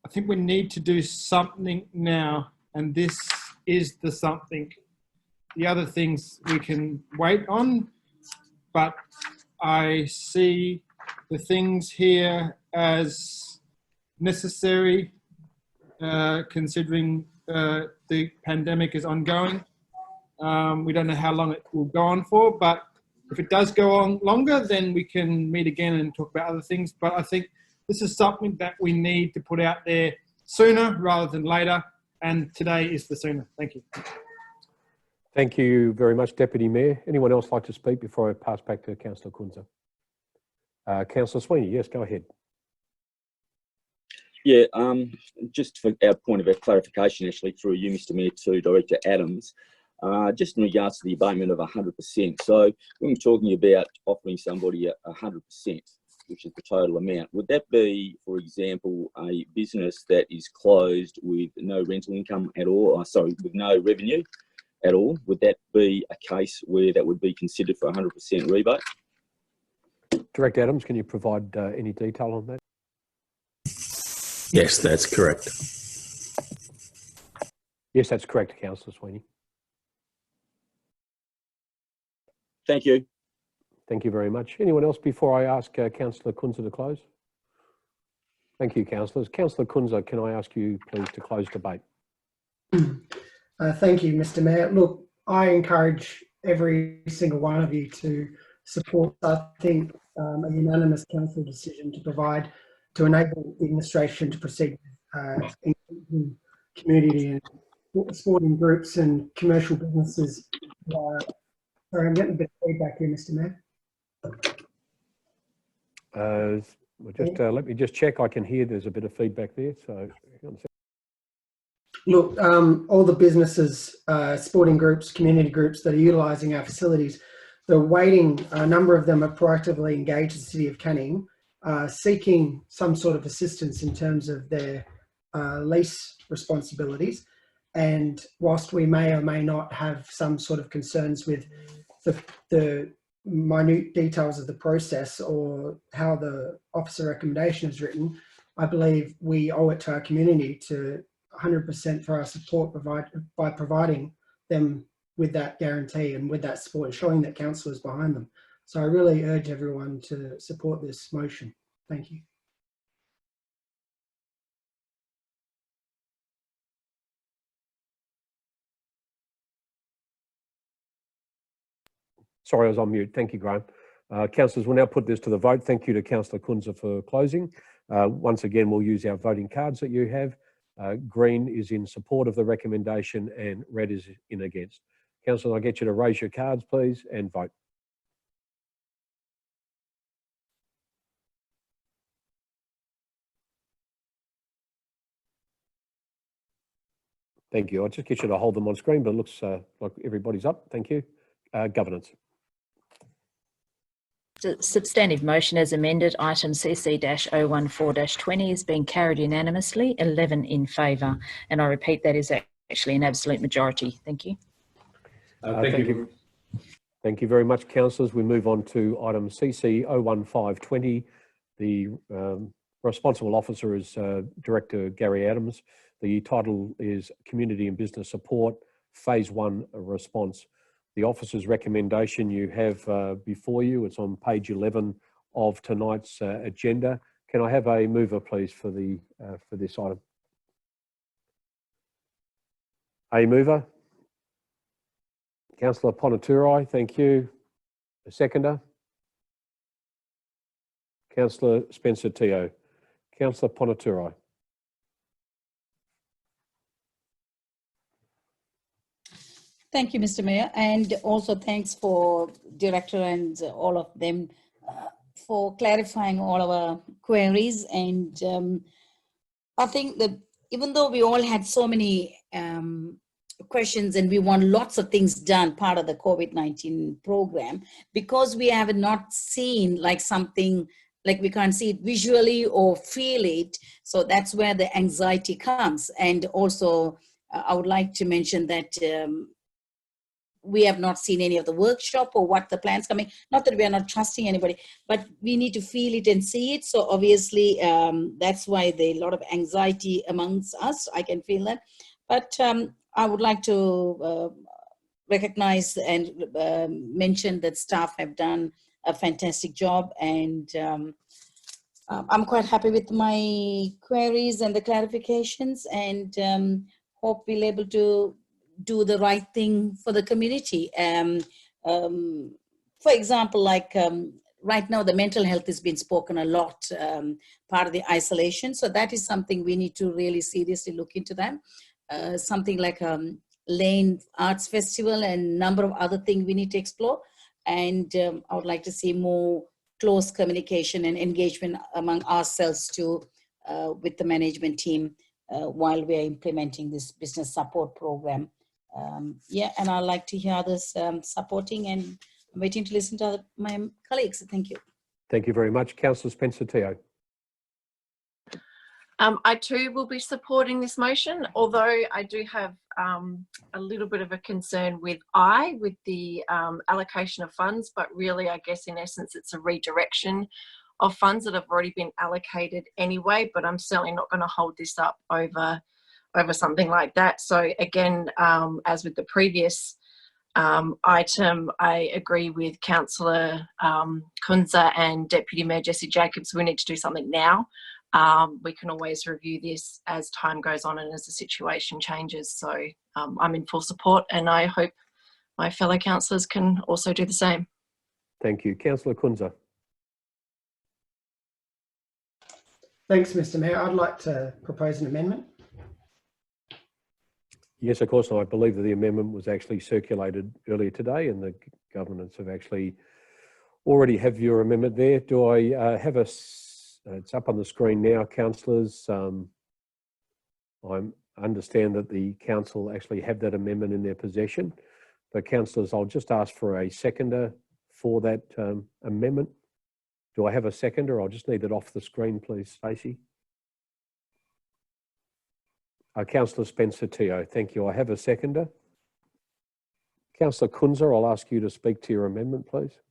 think we need to do something now, and this is the something. The other things we can wait on, but I see the things here as necessary, considering the pandemic is ongoing. We don't know how long it will go on for, but if it does go on longer, then we can meet again and talk about other things. But I think this is something that we need to put out there sooner rather than later, and today is the sooner. Thank you. Thank you very much, Deputy Mayor. Anyone else like to speak before I pass back to Councillor Kunza? Councillor Sweeney, yes, go ahead. Yeah, just for our point of our clarification, actually, through you, Mr. Mayor, to Director Adams, just in regards to the abatement of 100%. So when we're talking about offering somebody 100%, which is the total amount, would that be, for example, a business that is closed with no rental income at all, with no revenue at all? Would that be a case where that would be considered for 100% rebate? Director Adams, can you provide any detail on that? Yes, that's correct. Yes, that's correct, Councillor Sweeney. Thank you. Thank you very much. Anyone else before I ask Councillor Kunza to close? Thank you, councillors. Councillor Kunza, can I ask you please to close debate? Thank you, Mr. Mayor. Look, I encourage every single one of you to support, I think, a unanimous council decision to enable the administration to proceed in community and sporting groups and commercial businesses. Sorry, I'm getting a bit of feedback here, Mr. Mayor. Let me just check. I can hear there's a bit of feedback there. So, look, all the businesses, sporting groups, community groups that are utilising our facilities, they're waiting. A number of them are proactively engaged the City of Canning, seeking some sort of assistance in terms of their lease responsibilities. And whilst we may or may not have some sort of concerns with the minute details of the process or how the officer recommendation is written, I believe we owe it to our community to 100% for our support by providing them with that guarantee and with that support, showing that council is behind them. So I really urge everyone to support this motion. Thank you. sorry, I was on mute. Thank you, Graham. Councillors, we'll now put this to the vote. Thank you to Councillor Kunza for closing. Once again, we'll use our voting cards that you have. Green is in support of the recommendation and red is in against. Councillors, I'll get you to raise your cards, please, and vote. Thank you. I'll just get you to hold them on screen, but it looks like everybody's up. Thank you. Governance. Substantive motion as amended, item CC-014-20 is being carried unanimously, 11 in favour. And I repeat, that is actually an absolute majority. Thank you. Thank you. Thank you very much, councillors. We move on to item CC-015-20. The responsible officer is Director Gary Adams. The title is Community and Business Support, Phase 1 Response. The officer's recommendation you have before you, it's on page 11 of tonight's agenda. Can I have a mover, please, for this item? A mover? Councillor Ponaturai, thank you. A seconder? Councillor Spencer-Teo. Councillor Ponaturai. Thank you, Mr. Mayor, and also thanks for Director and all of them for clarifying all our queries. And I think that even though we all had so many questions and we want lots of things done, part of the COVID-19 program, because we have not seen like something, like we can't see it visually or feel it. So that's where the anxiety comes. And also I would like to mention that we have not seen any of the workshop or what the plans coming. Not that we are not trusting anybody, but we need to feel it and see it. So obviously that's why there's a lot of anxiety amongst us. I can feel that. But I would like to recognize and mention that staff have done a fantastic job, and I'm quite happy with my queries and the clarifications, and hope we'll be able to do the right thing for the community. For example, like right now, the mental health has been spoken a lot, part of the isolation. So that is something we need to really seriously look into that. Something like Lane Arts Festival and number of other things we need to explore. And I would like to see more close communication and engagement among ourselves too, with the management team while we are implementing this business support program. Yeah, and I'd like to hear others supporting, and I'm waiting to listen to my colleagues. Thank you. Thank you very much. Councillor Spencer-Teo. I too will be supporting this motion, although I do have a little bit of a concern with the allocation of funds, but really I guess in essence it's a redirection of funds that have already been allocated anyway, but I'm certainly not going to hold this up over something like that. So again, as with the previous item, I agree with Councillor Kunza and Deputy Mayor Jessie Jacobs. We need to do something now. We can always review this as time goes on and as the situation changes. So I'm in full support, and I hope my fellow councillors can also do the same. Thank you. Councillor Kunza. Thanks, Mr. Mayor. I'd like to propose an amendment. Yes, of course. I believe that the amendment was actually circulated earlier today, and the governments have actually already have your amendment there. Do I have a... it's up on the screen now, councillors. I understand that the council actually have that amendment in their possession. But councillors, I'll just ask for a seconder for that amendment. Do I have a seconder? I'll just need it off the screen, please, Stacey. Councillor Spencer-Teo, thank you. I have a seconder. Councillor Kunza, I'll ask you to speak to your amendment, please.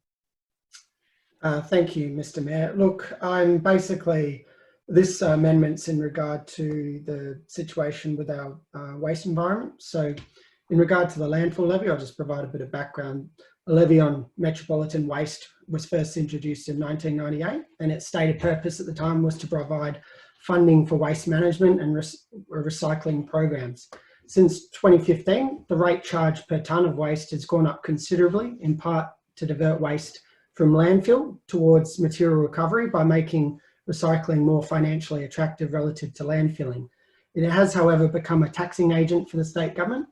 Thank you, Mr. Mayor. Look, I'm basically, this amendment's in regard to the situation with our waste environment. So in regard to the landfill levy, I'll just provide a bit of background. The levy on metropolitan waste was first introduced in 1998, and its stated purpose at the time was to provide funding for waste management and recycling programs. Since 2015, the rate charged per tonne of waste has gone up considerably, in part to divert waste from landfill towards material recovery by making recycling more financially attractive relative to landfilling. It has, however, become a taxing agent for the state government.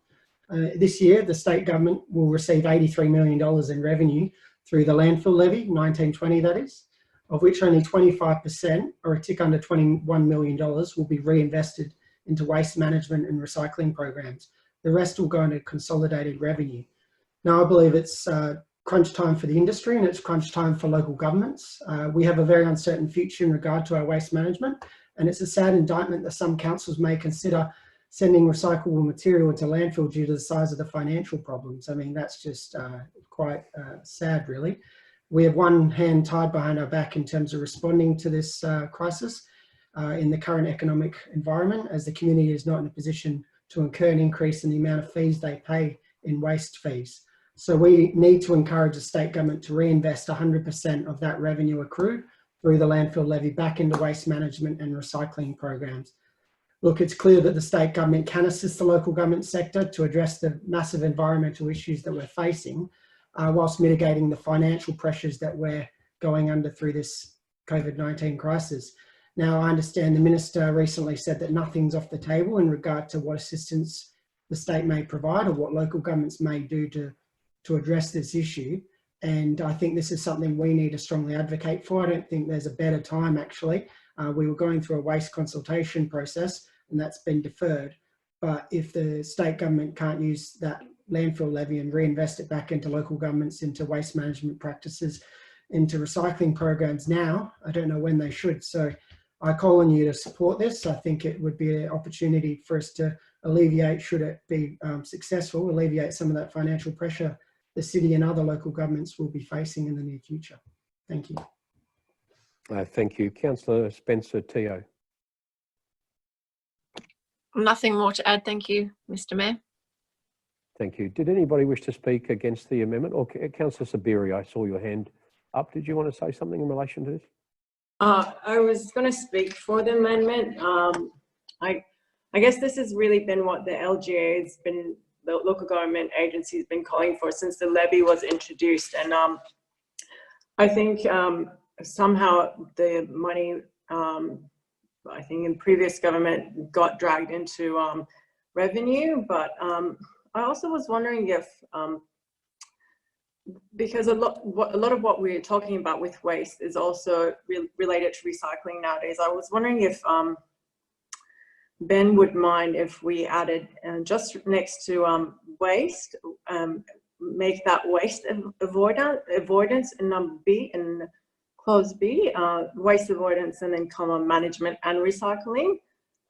This year, the state government will receive $83 million in revenue through the landfill levy, 1920 that is, of which only 25%, or a tick under $21 million, will be reinvested into waste management and recycling programs. The rest will go into consolidated revenue. Now, I believe it's crunch time for the industry and it's crunch time for local governments. We have a very uncertain future in regard to our waste management, and it's a sad indictment that some councils may consider sending recyclable material into landfill due to the size of the financial problems. I mean, that's just quite sad, really. We have one hand tied behind our back in terms of responding to this crisis in the current economic environment, as the community is not in a position to incur an increase in the amount of fees they pay in waste fees. So we need to encourage the state government to reinvest 100% of that revenue accrued through the landfill levy back into waste management and recycling programs. Look, it's clear that the state government can assist the local government sector to address the massive environmental issues that we're facing, whilst mitigating the financial pressures that we're going under through this COVID-19 crisis. Now, I understand the Minister recently said that nothing's off the table in regard to what assistance the state may provide or what local governments may do to address this issue. And I think this is something we need to strongly advocate for. I don't think there's a better time, actually. We were going through a waste consultation process and that's been deferred. But if the state government can't use that landfill levy and reinvest it back into local governments, into waste management practices, into recycling programs now, I don't know when they should. So I call on you to support this. I think it would be an opportunity for us to alleviate, should it be successful, alleviate some of that financial pressure the city and other local governments will be facing in the near future. Thank you. Thank you. Councillor Spencer Teo. Nothing more to add. Thank you, Mr. Mayor. Thank you. Did anybody wish to speak against the amendment? Or Councillor Sabiri, I saw your hand up. Did you want to say something in relation to this? I was going to speak for the amendment. I guess this has really been what the LGA has been, the local government agency has been calling for since the levy was introduced. And I think somehow the money, I think in previous government got dragged into revenue, but I also was wondering if, because a lot of what we're talking about with waste is also related to recycling nowadays. I was wondering if Ben would mind if we added just next to waste, make that waste avoidance in number B, in clause B, waste avoidance, and then comma management and recycling.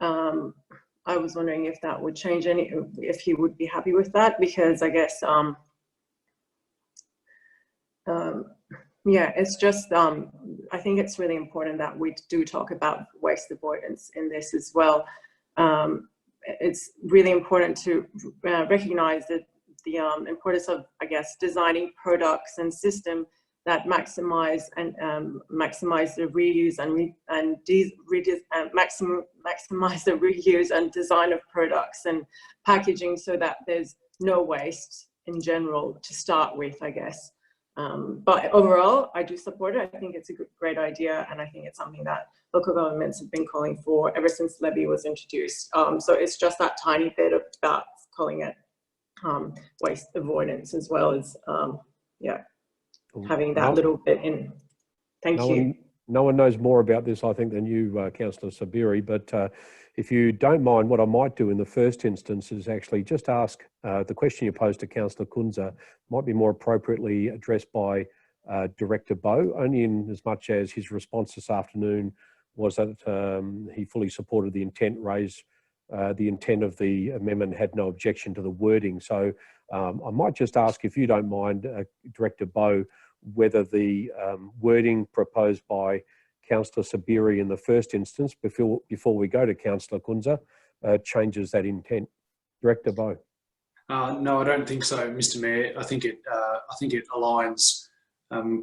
I was wondering if that would change if he would be happy with that, because I guess yeah, it's just I think it's really important that we do talk about waste avoidance in this as well. It's really important to recognize that the importance of, I guess, designing products and systems that maximize the reuse and maximize the reuse and design of products and packaging, so that there's no waste in general to start with, I guess. But overall, I do support it. I think it's a great idea, and I think it's something that local governments have been calling for ever since levy was introduced. So it's just that tiny bit about calling it waste avoidance, as well as yeah, having that little bit in. Thank you. No one knows more about this, I think, than you, Councillor Sabiri, but if you don't mind, what I might do in the first instance is actually just ask the question you posed to Councillor Kunza might be more appropriately addressed by Director Bowe, only in as much as his response this afternoon was that he fully supported the intent raised. The intent of the amendment, had no objection to the wording. So I might just ask, if you don't mind, Director Bowe, whether the wording proposed by Councillor Sabiri in the first instance, before we go to Councillor Kunza, changes that intent. Director Bowe. No, I don't think so, Mr. Mayor. I think it aligns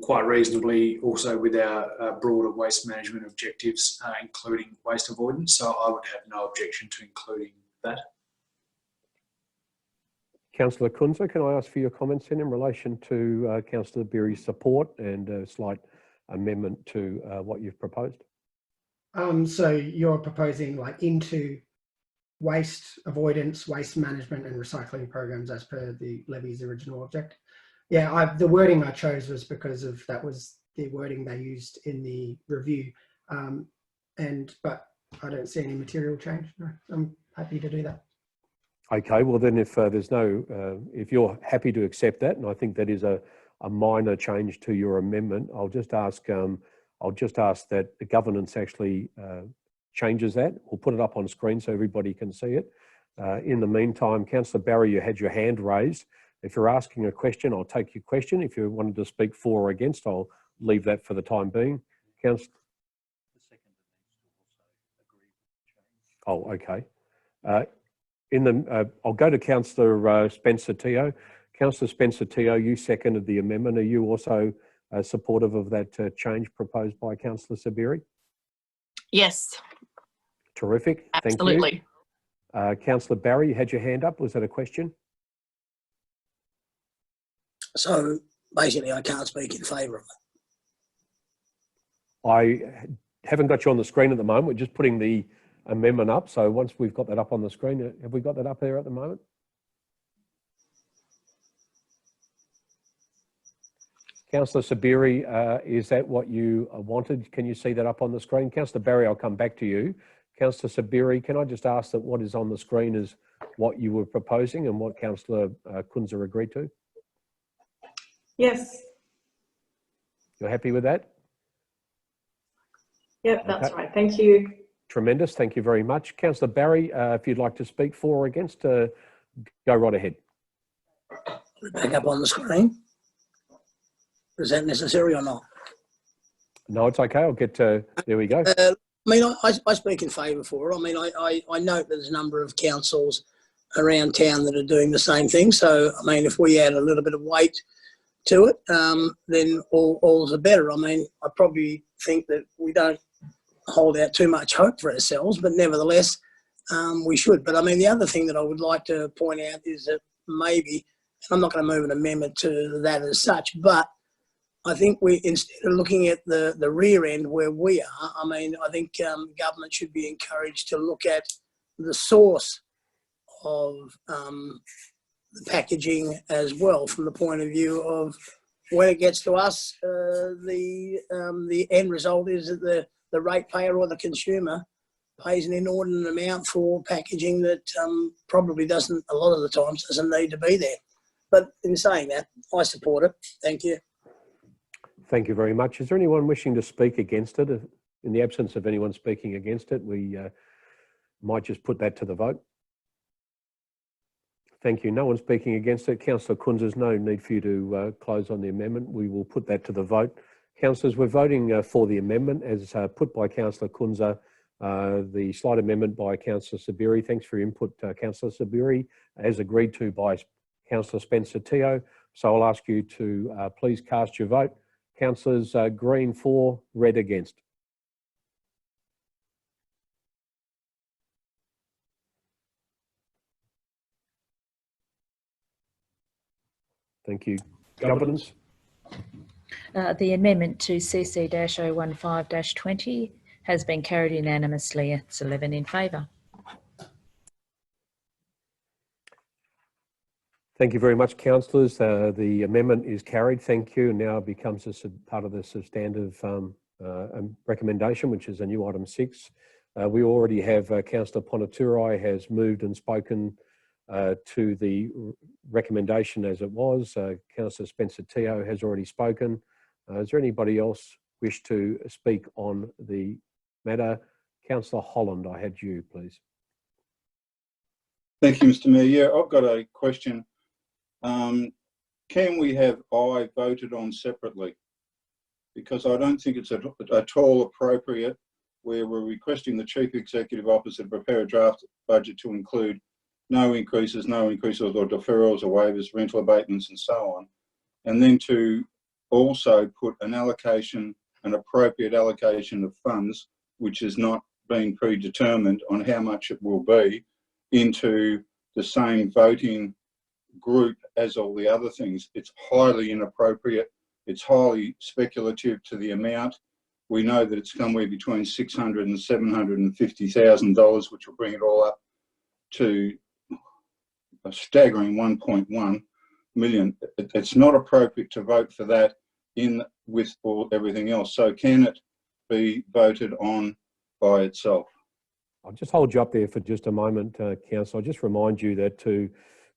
quite reasonably also with our broader waste management objectives, including waste avoidance. So I would have no objection to including that. Councillor Kunza, can I ask for your comments in relation to Councillor Sabiri's support and a slight amendment to what you've proposed? So you're proposing like into waste avoidance, waste management and recycling programs as per the levy's original object. Yeah, the wording I chose was because of that was the wording they used in the review. But I don't see any material change. No, I'm happy to do that. Okay, well then if there's no, if you're happy to accept that, and I think that is a minor change to your amendment, I'll just ask that the governance actually changes that. We'll put it up on screen so everybody can see it. In the meantime, Councillor Barry, you had your hand raised. If you're asking a question, I'll take your question. If you wanted to speak for or against, I'll leave that for the time being. Councillor. Oh, okay. I'll go to Councillor Spencer Teo. Councillor Spencer Teo, you seconded the amendment. Are you also supportive of that change proposed by Councillor Sabiri? Yes. Terrific. Absolutely. Thank you. Councillor Barry, you had your hand up. Was that a question? So basically, I can't speak in favour of it. I haven't got you on the screen at the moment. We're just putting the amendment up. So once we've got that up on the screen, have we got that up there at the moment? Councillor Sabiri, is that what you wanted? Can you see that up on the screen? Councillor Barry, I'll come back to you. Councillor Sabiri, can I just ask that what is on the screen is what you were proposing and what Councillor Kunza agreed to? Yes. You're happy with that? Yep, that's Okay. right. Thank you. Tremendous. Thank you very much. Councillor Barry, if you'd like to speak for or against, go right ahead. Back up on the screen. Is that necessary or not? No, it's okay. I'll get to, there we go. I mean, I speak in favour for it. I mean, I note that there's a number of councils around town that are doing the same thing. So, I mean, if we add a little bit of weight to it, then all the better. I mean, I probably think that we don't hold out too much hope for ourselves, but nevertheless, we should. But I mean, the other thing that I would like to point out is that maybe, and I'm not going to move an amendment to that as such, but I think we, instead of looking at the rear end where we are, I mean, I think government should be encouraged to look at the source of the packaging as well, from the point of view of when it gets to us, the end result is that the ratepayer or the consumer pays an inordinate amount for packaging that probably doesn't, a lot of the times, doesn't need to be there. But in saying that, I support it. Thank you. Thank you very much. Is there anyone wishing to speak against it? In the absence of anyone speaking against it, we might just put that to the vote. Thank you. No one speaking against it. Councillor Kunz, there's no need for you to close on the amendment. We will put that to the vote. Councillors, we're voting for the amendment as put by Councillor Kunza, the slight amendment by Councillor Sabiri. Thanks for your input, Councillor Sabiri, as agreed to by Councillor Spencer Teo. So I'll ask you to please cast your vote. Councillors, green for, red against. Thank you. Governance. The amendment to CC-015-20 has been carried unanimously. It's 11 in favour. Thank you very much, councillors. The amendment is carried. Thank you. Now it becomes a part of the substantive recommendation, which is a new item 6. We already have Councillor Ponaturai has moved and spoken to the recommendation as it was. Councillor Spencer Teo has already spoken. Is there anybody else wish to speak on the matter? Councillor Holland, I had you, please. Thank you, Mr. Mayor. Yeah, I've got a question. Can we have I voted on separately? Because I don't think it's at all appropriate where we're requesting the Chief Executive Officer to prepare a draft budget to include no increases or deferrals or waivers, rental abatements and so on, and then to also put an allocation, an appropriate allocation of funds, which has not been predetermined on how much it will be, into the same voting group as all the other things. It's highly inappropriate. It's highly speculative to the amount. We know that it's somewhere between $600,000 and $750,000, which will bring it all up to a staggering 1.1 million. It's not appropriate to vote for that in with everything else. So can it be voted on by itself? I'll just hold you up there for just a moment, Councillor. I'll just remind you that to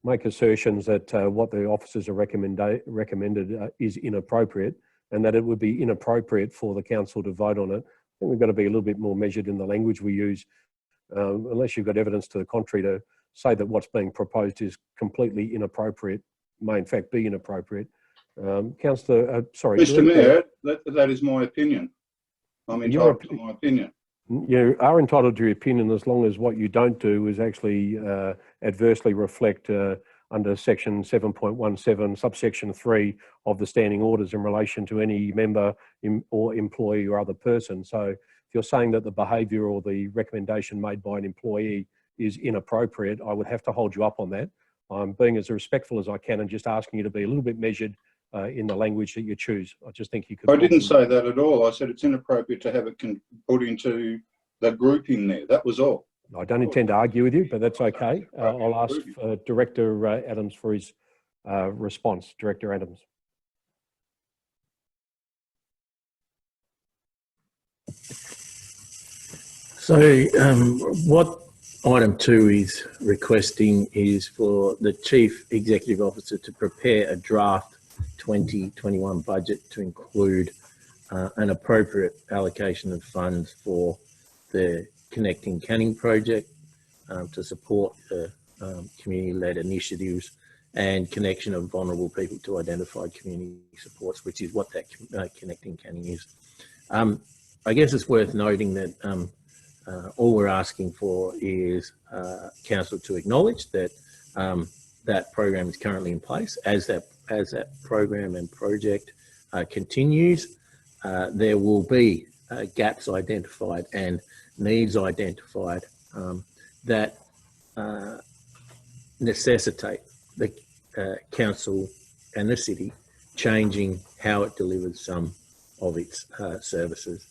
make assertions that what the officers are recommended is inappropriate, and that it would be inappropriate for the council to vote on it. I think we've got to be a little bit more measured in the language we use, unless you've got evidence to the contrary to say that what's being proposed is completely inappropriate, may in fact be inappropriate. Councillor, sorry. Mr. Mayor, that is my opinion. I'm entitled to my opinion. You are entitled to your opinion as long as what you don't do is actually adversely reflect under section 7.17 subsection 3 of the standing orders in relation to any member or employee or other person. So if you're saying that the behaviour or the recommendation made by an employee is inappropriate, I would have to hold you up on that. I'm being as respectful as I can and just asking you to be a little bit measured in the language that you choose. I just think you could... I didn't say that at all. I said it's inappropriate to have it put into the grouping there. That was all. I don't intend to argue with you, but that's okay. I'll ask Director Adams for his response. Director Adams. So what item 2 is requesting is for the Chief Executive Officer to prepare a draft 2021 budget to include an appropriate allocation of funds for the Connecting Canning project to support the community-led initiatives and connection of vulnerable people to identified community supports, which is what that Connecting Canning is. I guess it's worth noting that all we're asking for is Council to acknowledge that that program is currently in place. As that program and project continues, there will be gaps identified and needs identified that necessitate the council and the city changing how it delivers some of its services.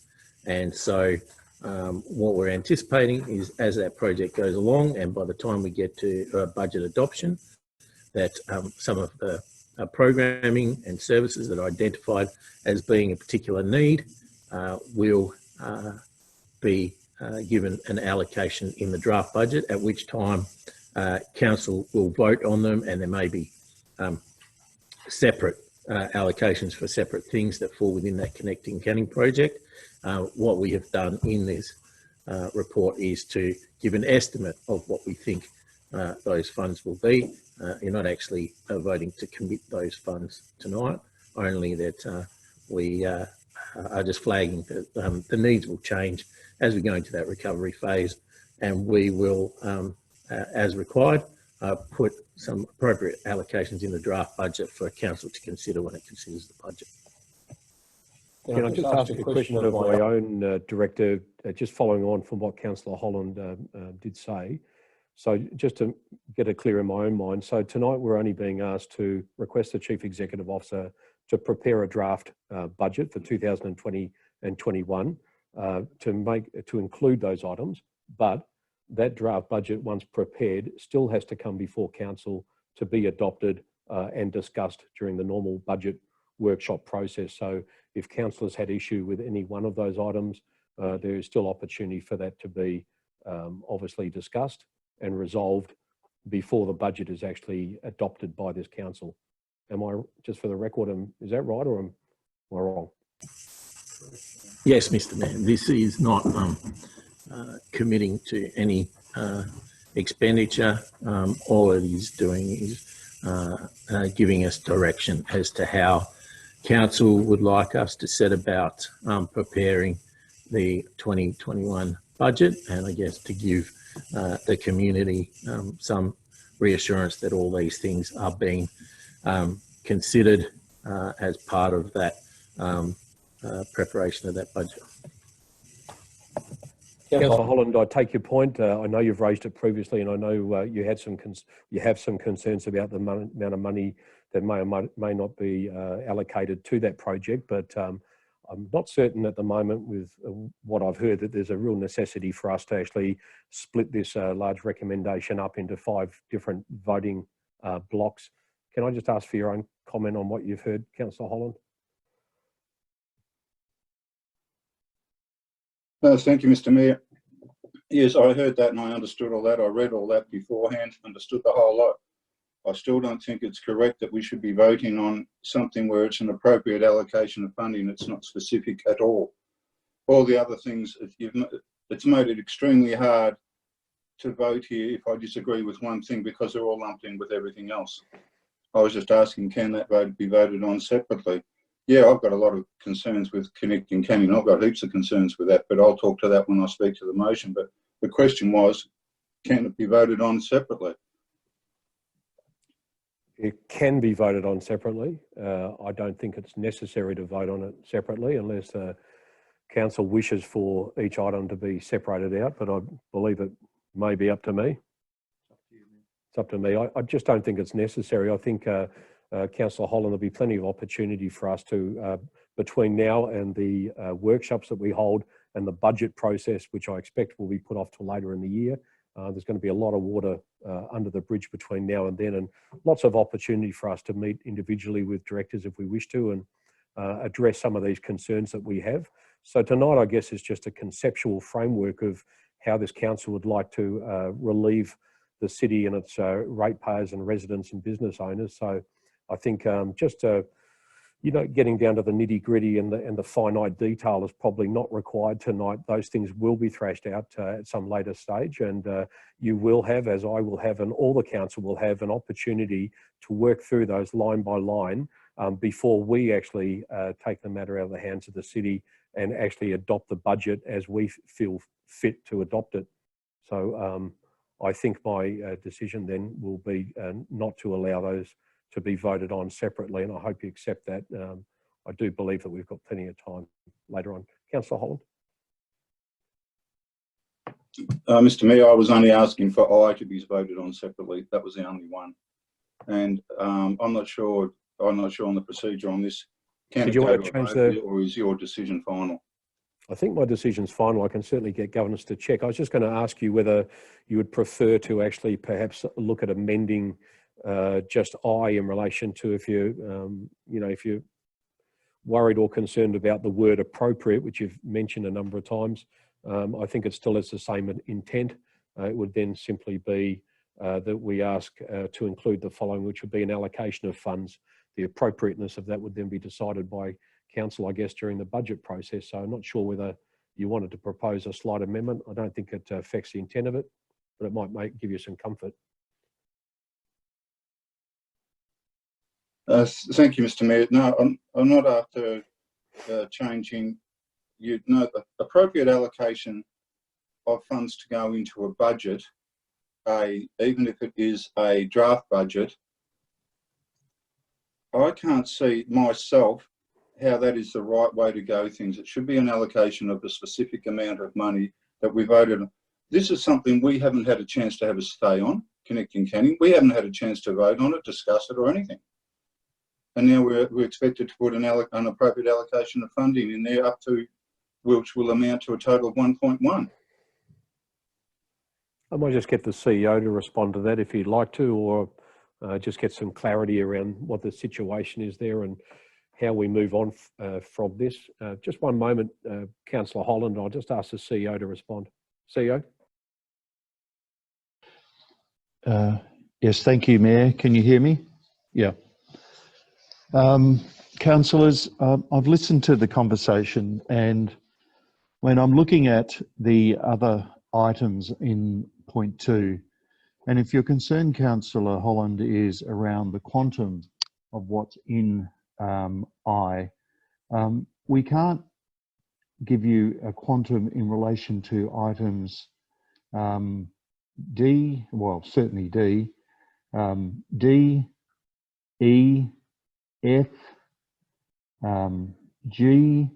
And so what we're anticipating is, as that project goes along and by the time we get to budget adoption, that some of the programming and services that are identified as being a particular need will be given an allocation in the draft budget, at which time council will vote on them, and there may be separate allocations for separate things that fall within that Connecting Canning project. What we have done in this report is to give an estimate of what we think those funds will be. You're not actually voting to commit those funds tonight, only that we are just flagging that the needs will change as we go into that recovery phase, and we will, as required, put some appropriate allocations in the draft budget for council to consider when it considers the budget. Can I just ask a question of my own director, just following on from what Councillor Holland did say. So just to get it clear in my own mind, so tonight we're only being asked to request the Chief Executive Officer to prepare a draft budget for 2020 and 21 to include those items, but that draft budget, once prepared, still has to come before council to be adopted and discussed during the normal budget workshop process. So if councillors had issue with any one of those items, there is still opportunity for that to be obviously discussed and resolved before the budget is actually adopted by this council. Am I, just for the record, is that right, or am I wrong? Yes, Mr. Mayor, this is not committing to any expenditure. All it is doing is giving us direction as to how council would like us to set about preparing the 2021 budget, and I guess to give the community some reassurance that all these things are being considered as part of that preparation of that budget. Councillor Holland, I take your point. I know you've raised it previously, and I know you have some concerns about the amount of money that may or may not be allocated to that project. But I'm not certain at the moment, with what I've heard, that there's a real necessity for us to actually split this large recommendation up into 5 different voting blocks. Can I just ask for your own comment on what you've heard, Councillor Holland? Thank you, Mr. Mayor. Yes, I heard that and I understood all that. I read all that beforehand, understood the whole lot. I still don't think it's correct that we should be voting on something where it's an appropriate allocation of funding. It's not specific at all. All the other things, it's made it extremely hard to vote here if I disagree with one thing because they're all lumped in with everything else. I was just asking, can that vote be voted on separately? Yeah, I've got a lot of concerns with Connecting Canning. I've got heaps of concerns with that, but I'll talk to that when I speak to the motion. But the question was, can it be voted on separately? It can be voted on separately. I don't think it's necessary to vote on it separately unless council wishes for each item to be separated out, but I believe it may be up to me. It's up to me. I just don't think it's necessary. I think Councillor Holland, there'll be plenty of opportunity for us to, between now and the workshops that we hold and the budget process, which I expect will be put off till later in the year. There's going to be a lot of water under the bridge between now and then, and lots of opportunity for us to meet individually with directors if we wish to and address some of these concerns that we have. So tonight, I guess, is just a conceptual framework of how this council would like to relieve the city and its ratepayers and residents and business owners. So I think getting down to the nitty gritty and the finite detail is probably not required tonight. Those things will be thrashed out at some later stage, and you will have, as I will have, and all the council will have, an opportunity to work through those line by line before we actually take the matter out of the hands of the city and actually adopt the budget as we feel fit to adopt it. So I think my decision then will be not to allow those to be voted on separately, and I hope you accept that. I do believe that we've got plenty of time later on. Councillor Holland. Mr. Mayor, I was only asking for I to be voted on separately. That was the only one, and I'm not sure on the procedure on this. Can Did it you go want to to a change vote, the? or is your decision final? I think my decision's final. I can certainly get governance to check. I was just going to ask you whether you would prefer to actually perhaps look at amending just I in relation to if you, if you're worried or concerned about the word appropriate, which you've mentioned a number of times. I think it still has the same intent. It would then simply be that we ask to include the following, which would be an allocation of funds. The appropriateness of that would then be decided by council, I guess, during the budget process. So I'm not sure whether you wanted to propose a slight amendment. I don't think it affects the intent of it, but it might give you some comfort. Thank you, Mr. Mayor. No, I'm not after changing. The appropriate allocation of funds to go into a budget, even if it is a draft budget, I can't see myself how that is the right way to go things. It should be an allocation of a specific amount of money that we voted on. This is something we haven't had a chance to have a say on, Connecting Canning. We haven't had a chance to vote on it, discuss it or anything. And now we're expected to put an appropriate allocation of funding in there up to, which will amount to a total of 1.1. I might just get the CEO to respond to that if you'd like to, or just get some clarity around what the situation is there and how we move on from this. Just one moment, Councillor Holland, I'll just ask the CEO to respond. CEO? Yes, thank you, Mayor. Can you hear me? Yeah. Councillors, I've listened to the conversation, and when I'm looking at the other items in point 2, and if your concern, Councillor Holland, is around the quantum of what's in we can't give you a quantum in relation to items D, well, certainly D, D, E, F, G,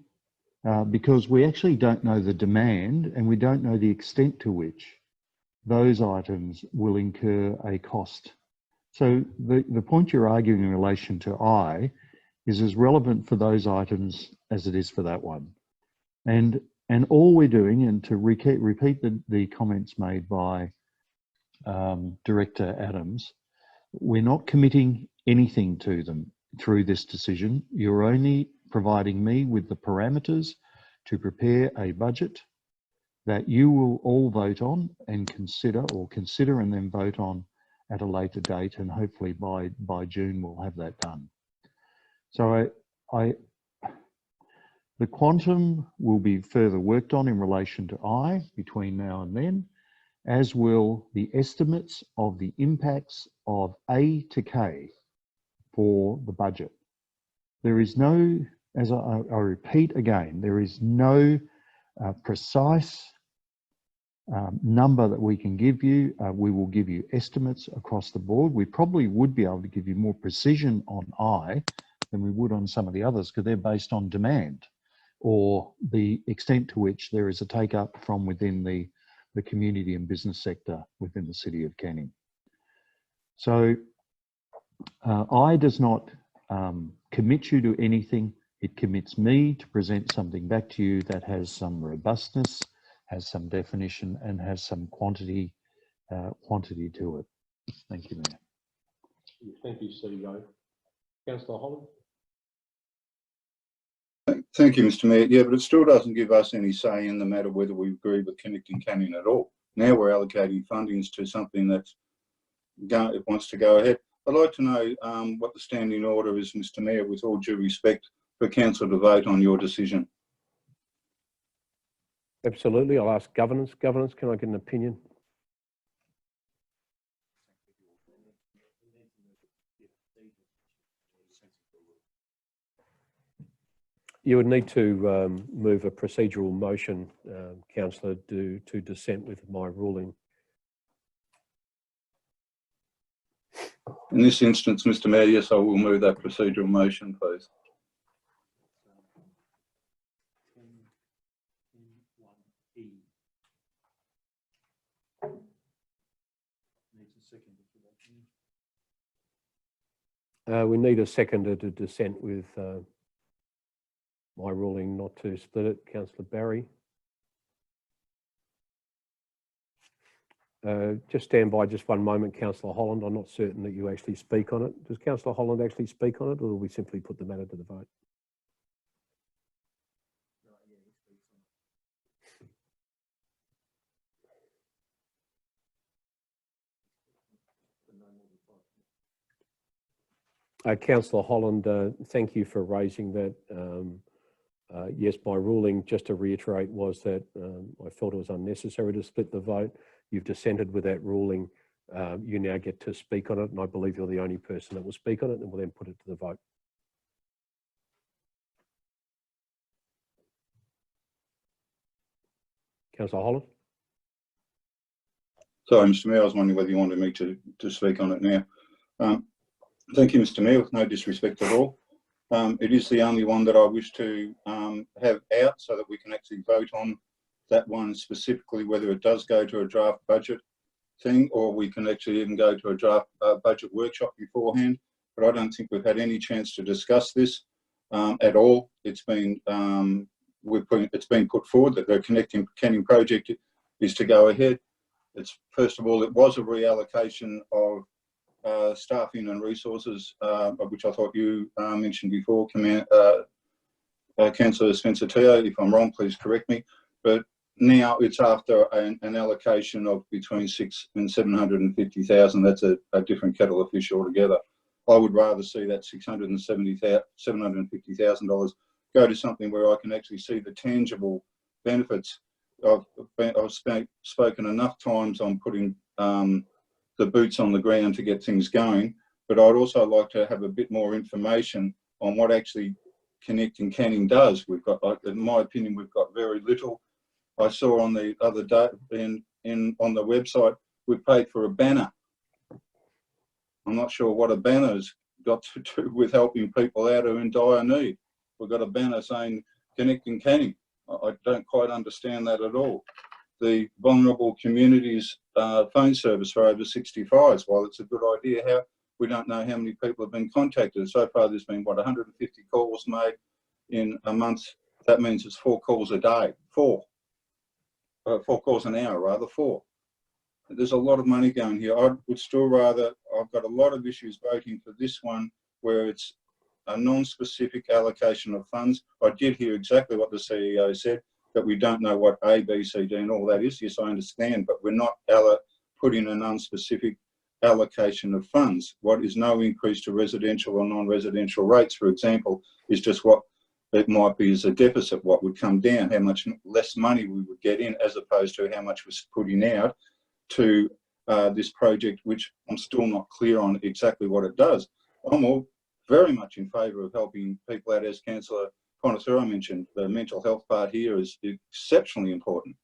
because we actually don't know the demand and we don't know the extent to which those items will incur a cost. So the point you're arguing in relation to I is as relevant for those items as it is for that one. And all we're doing, and to repeat the comments made by Director Adams, we're not committing anything to them through this decision. You're only providing me with the parameters to prepare a budget that you will all vote on and consider and then vote on at a later date, and hopefully by June we'll have that done. So the quantum will be further worked on in relation to I between now and then, as will the estimates of the impacts of A to K for the budget. There is no, as I repeat again, there is no precise number that we can give you. We will give you estimates across the board. We probably would be able to give you more precision on I than we would on some of the others, because they're based on demand or the extent to which there is a take up from within the community and business sector within the City of Canning. So I does not commit you to anything. It commits me to present something back to you that has some robustness, has some definition, and has some quantity to it. Thank you, Mayor. Thank you, CEO. Councillor Holland. Thank you, Mr. Mayor. Yeah, but it still doesn't give us any say in the matter whether we agree with Connecting Canning at all. Now we're allocating fundings to something that wants to go ahead. I'd like to know what the standing order is, Mr. Mayor, with all due respect, for Council to vote on your decision. Absolutely. I'll ask governance. Governance, can I get an opinion? You would need to move a procedural motion, Councillor, to dissent with my ruling. In this instance, Mr. Mayor, yes, I will move that procedural motion, please. We need a seconder to dissent with my ruling not to split it. Councillor Barry. Just stand by just one moment, Councillor Holland. I'm not certain that you actually speak on it. Does Councillor Holland actually speak on it, or will we simply put the matter to the vote? Councillor Holland, thank you for raising that. Yes, my ruling, just to reiterate, was that I felt it was unnecessary to split the vote. You've dissented with that ruling. You now get to speak on it, and I believe you're the only person that will speak on it, and we'll then put it to the vote. Councillor Holland. Sorry, Mr. Mayor, I was wondering whether you wanted me to speak on it now. Thank you, Mr. Mayor, with no disrespect at all. It is the only one that I wish to have out so that we can actually vote on that one specifically, whether it does go to a draft budget thing or we can actually even go to a draft budget workshop beforehand. But I don't think we've had any chance to discuss this at all. It's been put forward that the Connecting Canning project is to go ahead. It's first of all, it was a reallocation of staffing and resources, which I thought you mentioned before, Councillor Spencer-Teo. If I'm wrong, please correct me. But now it's after an allocation of between $600,000 and $750,000. That's a different kettle of fish altogether. I would rather see that $750,000 go to something where I can actually see the tangible benefits. I've spoken enough times on putting the boots on the ground to get things going, but I'd also like to have a bit more information on what actually Connecting Canning does. We've got, in my opinion, we've got very little. I saw on the other day on the website, we paid for a banner. I'm not sure what a banner's got to do with helping people out who are in dire need. We've got a banner saying Connecting Canning. I don't quite understand that at all. The vulnerable communities phone service for over 65s, while it's a good idea, how we don't know how many people have been contacted. So far there's been, what, 150 calls made in a month. That means it's 4 calls a day. 4 calls an hour, rather, 4. There's a lot of money going here. I would still rather, I've got a lot of issues voting for this one where it's a non-specific allocation of funds. I did hear exactly what the CEO said, that we don't know what A, B, C, D and all that is. Yes, I understand, but we're not putting an unspecific allocation of funds. What is no increase to residential or non-residential rates, for example, is just what it might be as a deficit, what would come down, how much less money we would get in, as opposed to how much was putting out to this project, which I'm still not clear on exactly what it does. I'm all very much in favour of helping people out, as Councillor Ponaturo mentioned. The mental health part here is exceptionally important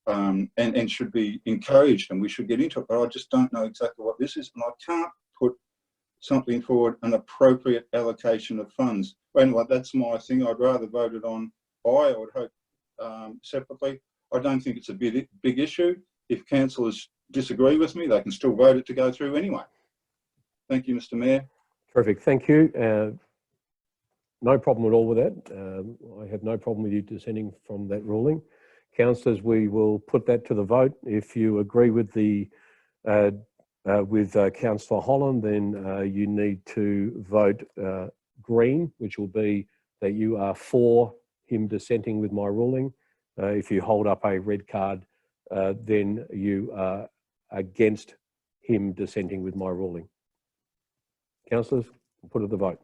and should be encouraged, and we should get into it, but I just don't know exactly what this is, and I can't put something forward, an appropriate allocation of funds. Anyway, that's my thing. I'd rather vote it on I would hope separately. I don't think it's a big issue. If councillors disagree with me, they can still vote it to go through anyway. Thank you, Mr. Mayor. Terrific, thank you. No problem at all with that. I have no problem with you dissenting from that ruling. Councillors, we will put that to the vote. If you agree with the Councillor Holland, then you need to vote green, which will be that you are for him dissenting with my ruling. If you hold up a red card, then you are against him dissenting with my ruling. Councillors, put it to the vote.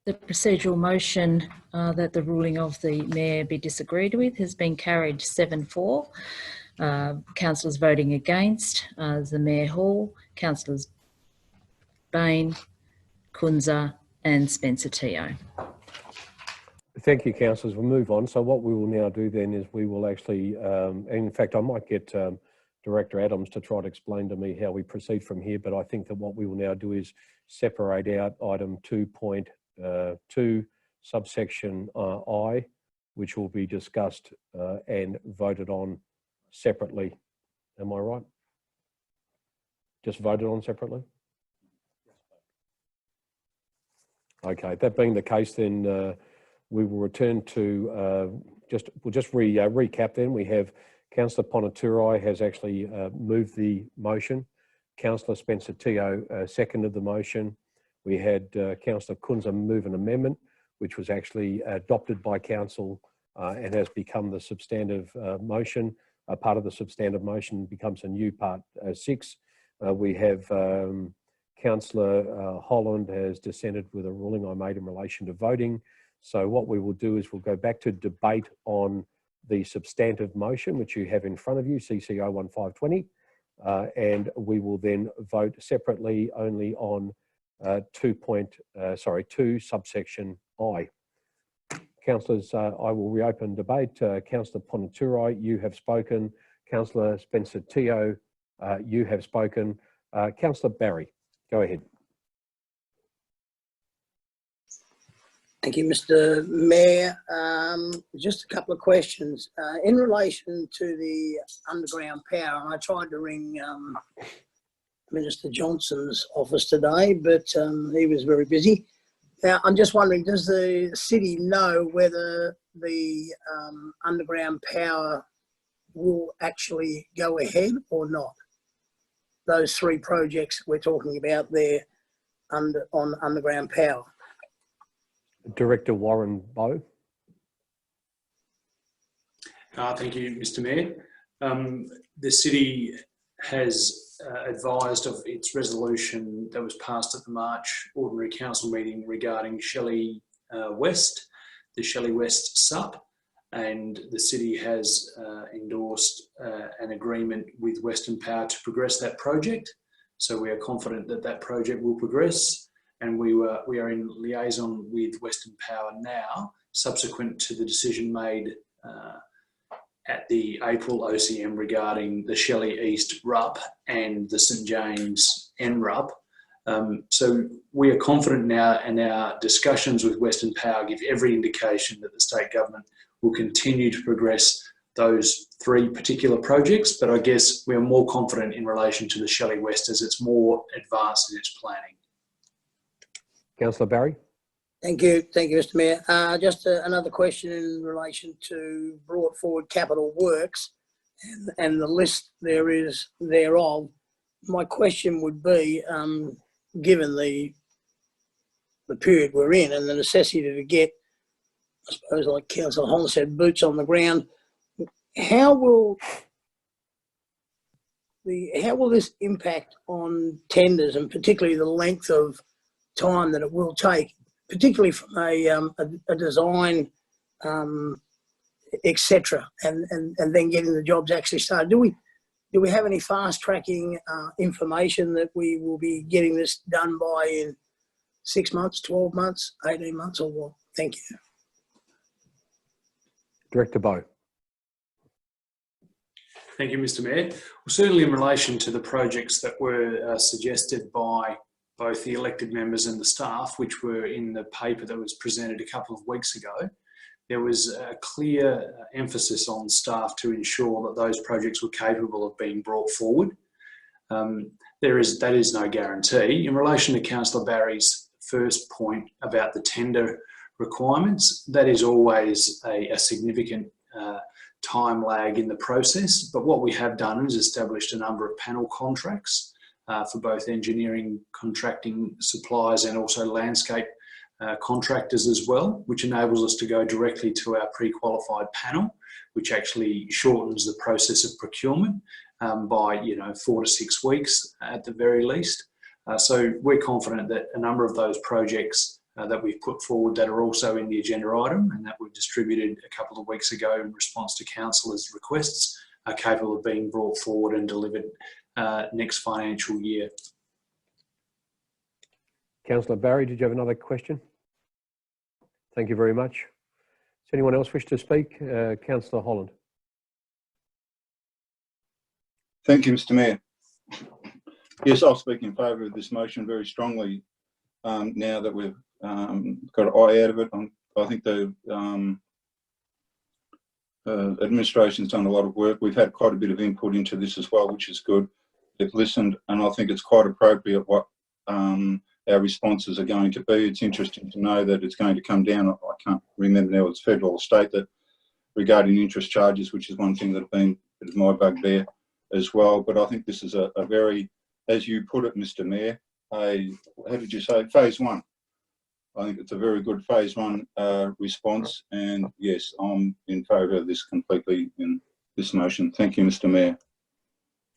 The procedural motion that the ruling of the Mayor be disagreed with has been carried 7-4. Councillors voting against the Mayor Hall, Councillors Bain, Kunza and Spencer Teo. Thank you, councillors. We'll move on. So what we will now do then is we will actually, in fact, I might get Director Adams to try to explain to me how we proceed from here, but I think that what we will now do is separate out item 2.2 subsection I, which will be discussed and voted on separately. Am I right? Just voted on separately? Okay, that being the case, then we will return to we'll just recap then. We have Councillor Ponaturo has actually moved the motion. Councillor Spencer Teo seconded the motion. We had Councillor Kunza move an amendment, which was actually adopted by Council and has become the substantive motion. Part of the substantive motion becomes a new part 6. We have Councillor Holland has dissented with a ruling I made in relation to voting. So what we will do is we'll go back to debate on the substantive motion, which you have in front of you, CCO 1520, and we will then vote separately only on 2 subsection I. Councillors, I will reopen debate. Councillor Ponaturo, you have spoken. Councillor Spencer Teo, you have spoken. Councillor Barry, go ahead. Thank you, Mr. Mayor. Just a couple of questions. In relation to the underground power, and I tried to ring Minister Johnson's office today, but he was very busy. Now, I'm just wondering, does the city know whether the underground power will actually go ahead or not? Those 3 projects we're talking about there on underground power. Director Warren Bowe. Thank you, Mr. Mayor. The city has advised of its resolution that was passed at the March Ordinary Council meeting regarding Shelley West, the Shelley West SUP, and the city has endorsed an agreement with Western Power to progress that project. So we are confident that that project will progress, and we are in liaison with Western Power now, subsequent to the decision made at the April OCM regarding the Shelley East RUP and the St James NRUP. So we are confident now, and our discussions with Western Power give every indication that the state government will continue to progress those 3 particular projects. But I guess we are more confident in relation to the Shelley West as it's more advanced in its planning. Councillor Barry? Thank you, Mr. Mayor. Just another question in relation to brought forward capital works and the list there is thereof. My question would be, given the period we're in and the necessity to get, I suppose, like Councillor Holland said, boots on the ground, how will this impact on tenders, and particularly the length of time that it will take, particularly from a design, etc., and then getting the jobs actually started? Do we have any fast tracking information that we will be getting this done by in 6 months, 12 months, 18 months, or what? Thank you. Director Bowe. Thank you, Mr. Mayor. Well, certainly in relation to the projects that were suggested by both the elected members and the staff, which were in the paper that was presented a couple of weeks ago, there was a clear emphasis on staff to ensure that those projects were capable of being brought forward. That is no guarantee. In relation to Councillor Barry's first point about the tender requirements, that is always a significant time lag in the process. But what we have done is established a number of panel contracts for both engineering contracting suppliers and also landscape contractors as well, which enables us to go directly to our pre-qualified panel, which actually shortens the process of procurement by 4 to 6 weeks at the very least. So we're confident that a number of those projects that we've put forward that are also in the agenda item and that were distributed a couple of weeks ago in response to councillors' requests are capable of being brought forward and delivered next financial year. Councillor Barry, did you have another question? Thank you very much. Does anyone else wish to speak? Councillor Holland. Thank you, Mr. Mayor. Yes, I'll speak in favour of this motion very strongly now that we've got an eye out of it. I think the administration's done a lot of work. We've had quite a bit of input into this as well, which is good. They've listened, and I think it's quite appropriate what our responses are going to be. It's interesting to know that it's going to come down. I can't remember now, it's federal or state, that regarding interest charges, which is one thing that have been a bit of my bugbear as well. But I think this is a very, as you put it, Mr. Mayor, how did you say, phase 1. I think it's a very good phase 1 response, and yes, I'm in favour of this completely in this motion. Thank you, Mr. Mayor.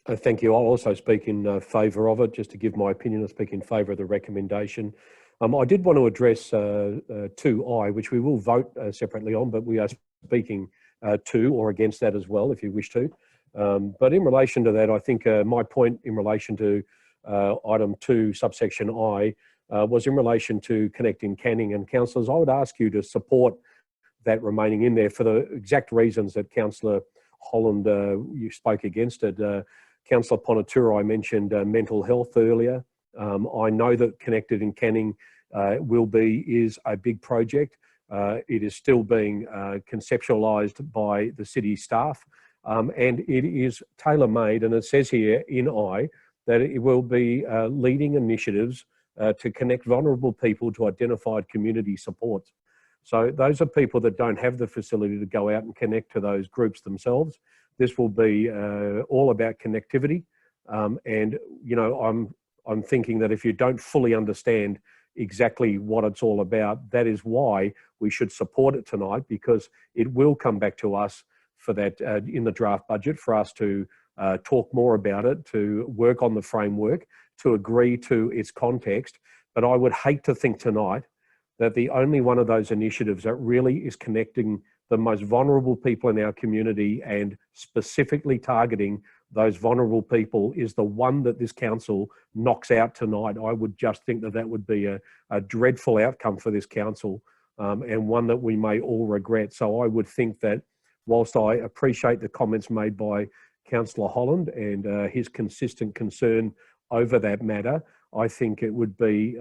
Thank you. I'll also speak in favour of it. Just to give my opinion, I speak in favour of the recommendation. I did want to address 2I, which we will vote separately on, but we are speaking to or against that as well, if you wish to. But in relation to that, I think my point in relation to item 2, subsection I, was in relation to connecting Canning, and councillors, I would ask you to support that remaining in there for the exact reasons that Councillor Holland, you spoke against it. Councillor Ponaturo, I mentioned mental health earlier. I know that Connected in Canning is a big project. It is still being conceptualised by the city staff, and it is tailor-made, and it says here in I that it will be leading initiatives to connect vulnerable people to identified community supports. So those are people that don't have the facility to go out and connect to those groups themselves. This will be all about connectivity. And, you know, I'm thinking that if you don't fully understand exactly what it's all about, that is why we should support it tonight, because it will come back to us for that in the draft budget for us to talk more about it, to work on the framework, to agree to its context. But I would hate to think tonight that the only one of those initiatives that really is connecting the most vulnerable people in our community and specifically targeting those vulnerable people is the one that this council knocks out tonight. I would just think that that would be a dreadful outcome for this council, and one that we may all regret. So I would think that whilst I appreciate the comments made by Councillor Holland and his consistent concern over that matter, I think it would be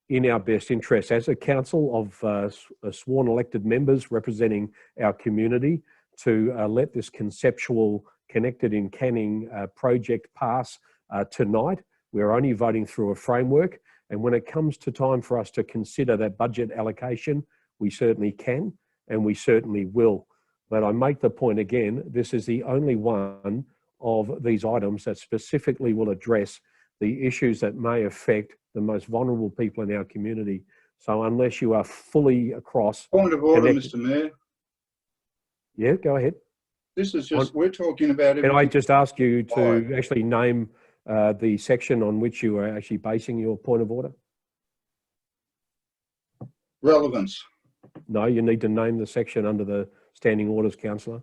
in our best interest as a council of sworn elected members representing our community to let this conceptual Connected in Canning project pass tonight. We're only voting through a framework, and when it comes to time for us to consider that budget allocation, we certainly can and we certainly will. But I make the point again, this is the only one of these items that specifically will address the issues that may affect the most vulnerable people in our community. So unless you are fully across... Point of order, Mr. Mayor. Yeah, go ahead. This is just, we're talking about... Can I just ask you to actually name the section on which you are actually basing your point of order? Relevance. No, you need to name the section under the standing orders, councillor.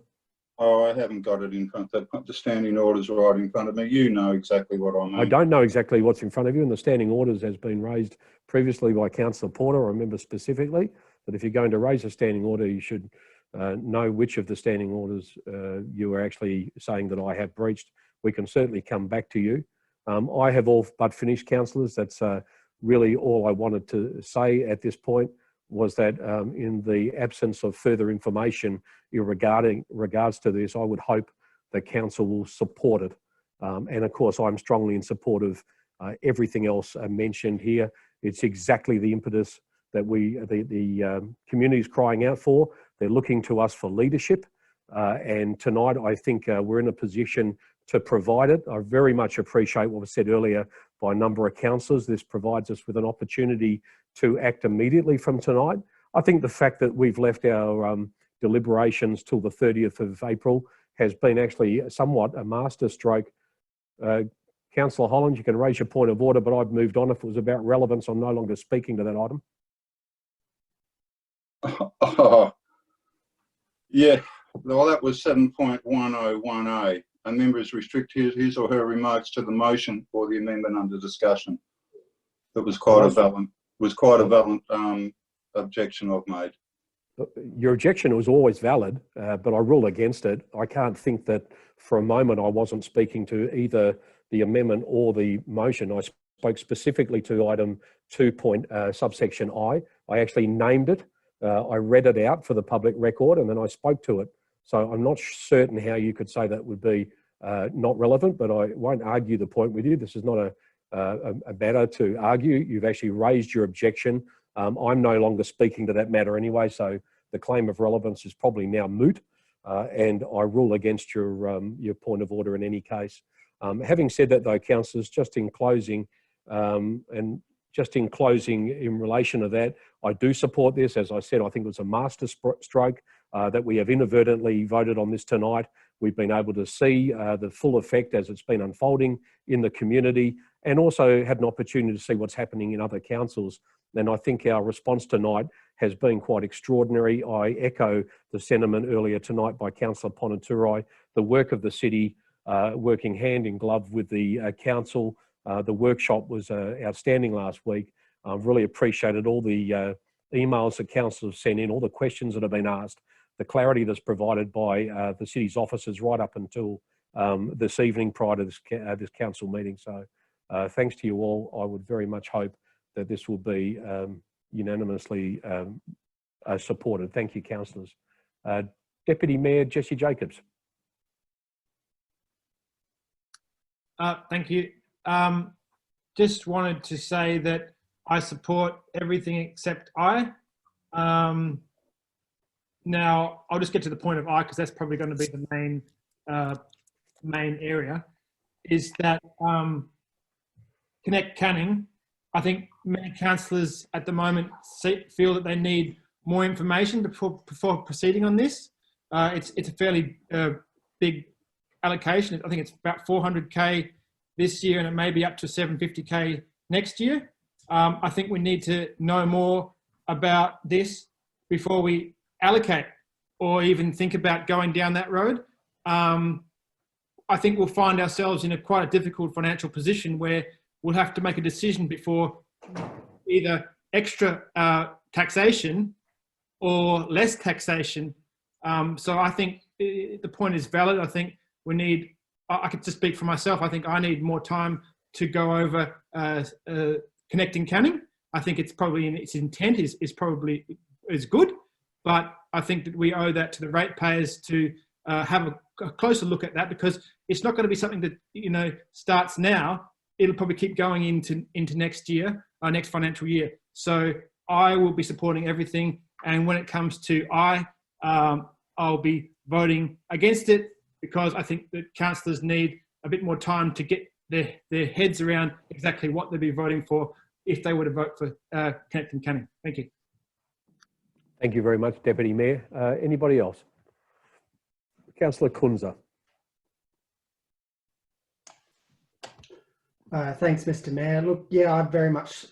Oh, I haven't got it in front of the standing orders right in front of me. You know exactly what I mean. I don't know exactly what's in front of you, and the standing orders has been raised previously by Councillor Porter. I remember specifically that if you're going to raise a standing order, you should know which of the standing orders you are actually saying that I have breached. We can certainly come back to you. I have all but finished, councillors. That's really all I wanted to say at this point, was that in the absence of further information regards to this, I would hope that council will support it. And of course, I'm strongly in support of everything else mentioned here. It's exactly the impetus that the community is crying out for. They're looking to us for leadership. And tonight, I think we're in a position to provide it. I very much appreciate what was said earlier by a number of councillors. This provides us with an opportunity to act immediately from tonight. I think the fact that we've left our deliberations till the 30th of April has been actually somewhat a masterstroke. Councillor Holland, you can raise your point of order, but I've moved on. If it was about relevance, I'm no longer speaking to that item. Oh, yeah, well, that was 7.10(1)(a). A member is restricted his or her remarks to the motion or the amendment under discussion. That was quite a valid objection I've made. Your objection was always valid, but I rule against it. I can't think that for a moment I wasn't speaking to either the amendment or the motion. I spoke specifically to item 2. Subsection I. I actually named it. I read it out for the public record, and then I spoke to it. So I'm not certain how you could say that would be not relevant, but I won't argue the point with you. This is not a matter to argue. You've actually raised your objection. I'm no longer speaking to that matter anyway, so the claim of relevance is probably now moot, and I rule against your point of order in any case. Having said that though, councillors, just in closing, in relation to that, I do support this. As I said, I think it was a master stroke that we have inadvertently voted on this tonight. We've been able to see the full effect as it's been unfolding in the community, and also had an opportunity to see what's happening in other councils. And I think our response tonight has been quite extraordinary. I echo the sentiment earlier tonight by Councillor Ponaturai. The work of the city, working hand in glove with the council. The workshop was outstanding last week. I've really appreciated all the emails that councillors have sent in, all the questions that have been asked, the clarity that's provided by the city's officers right up until this evening prior to this council meeting. So thanks to you all. I would very much hope that this will be unanimously supported. Thank you, councillors. Deputy Mayor Jesse Jacobs. Thank you. Just wanted to say that I support everything except I. Now, I'll just get to the point of I, because that's probably going to be the main area, is that Connect Canning, I think many councillors at the moment feel that they need more information before proceeding on this. It's a fairly big allocation. I think it's about 400K this year, and it may be up to 750K next year. I think we need to know more about this before we allocate or even think about going down that road. I think we'll find ourselves in quite a difficult financial position where we'll have to make a decision before either extra taxation or less taxation. So I think the point is valid. I think we need, I could just speak for myself, I think I need more time to go over Connecting Canning. I think it's probably in its intent is probably good, but I think that we owe that to the ratepayers to have a closer look at that, because it's not going to be something that, you know, starts now. It'll probably keep going into next year, next financial year. So I will be supporting everything. And when it comes to I'll be voting against it, because I think that councillors need a bit more time to get their heads around exactly what they'll be voting for if they were to vote for Connecting Canning. Thank you. Thank you very much, Deputy Mayor. Anybody else? Councillor Kunza. Thanks, Mr. Mayor. Look, yeah, I'd very much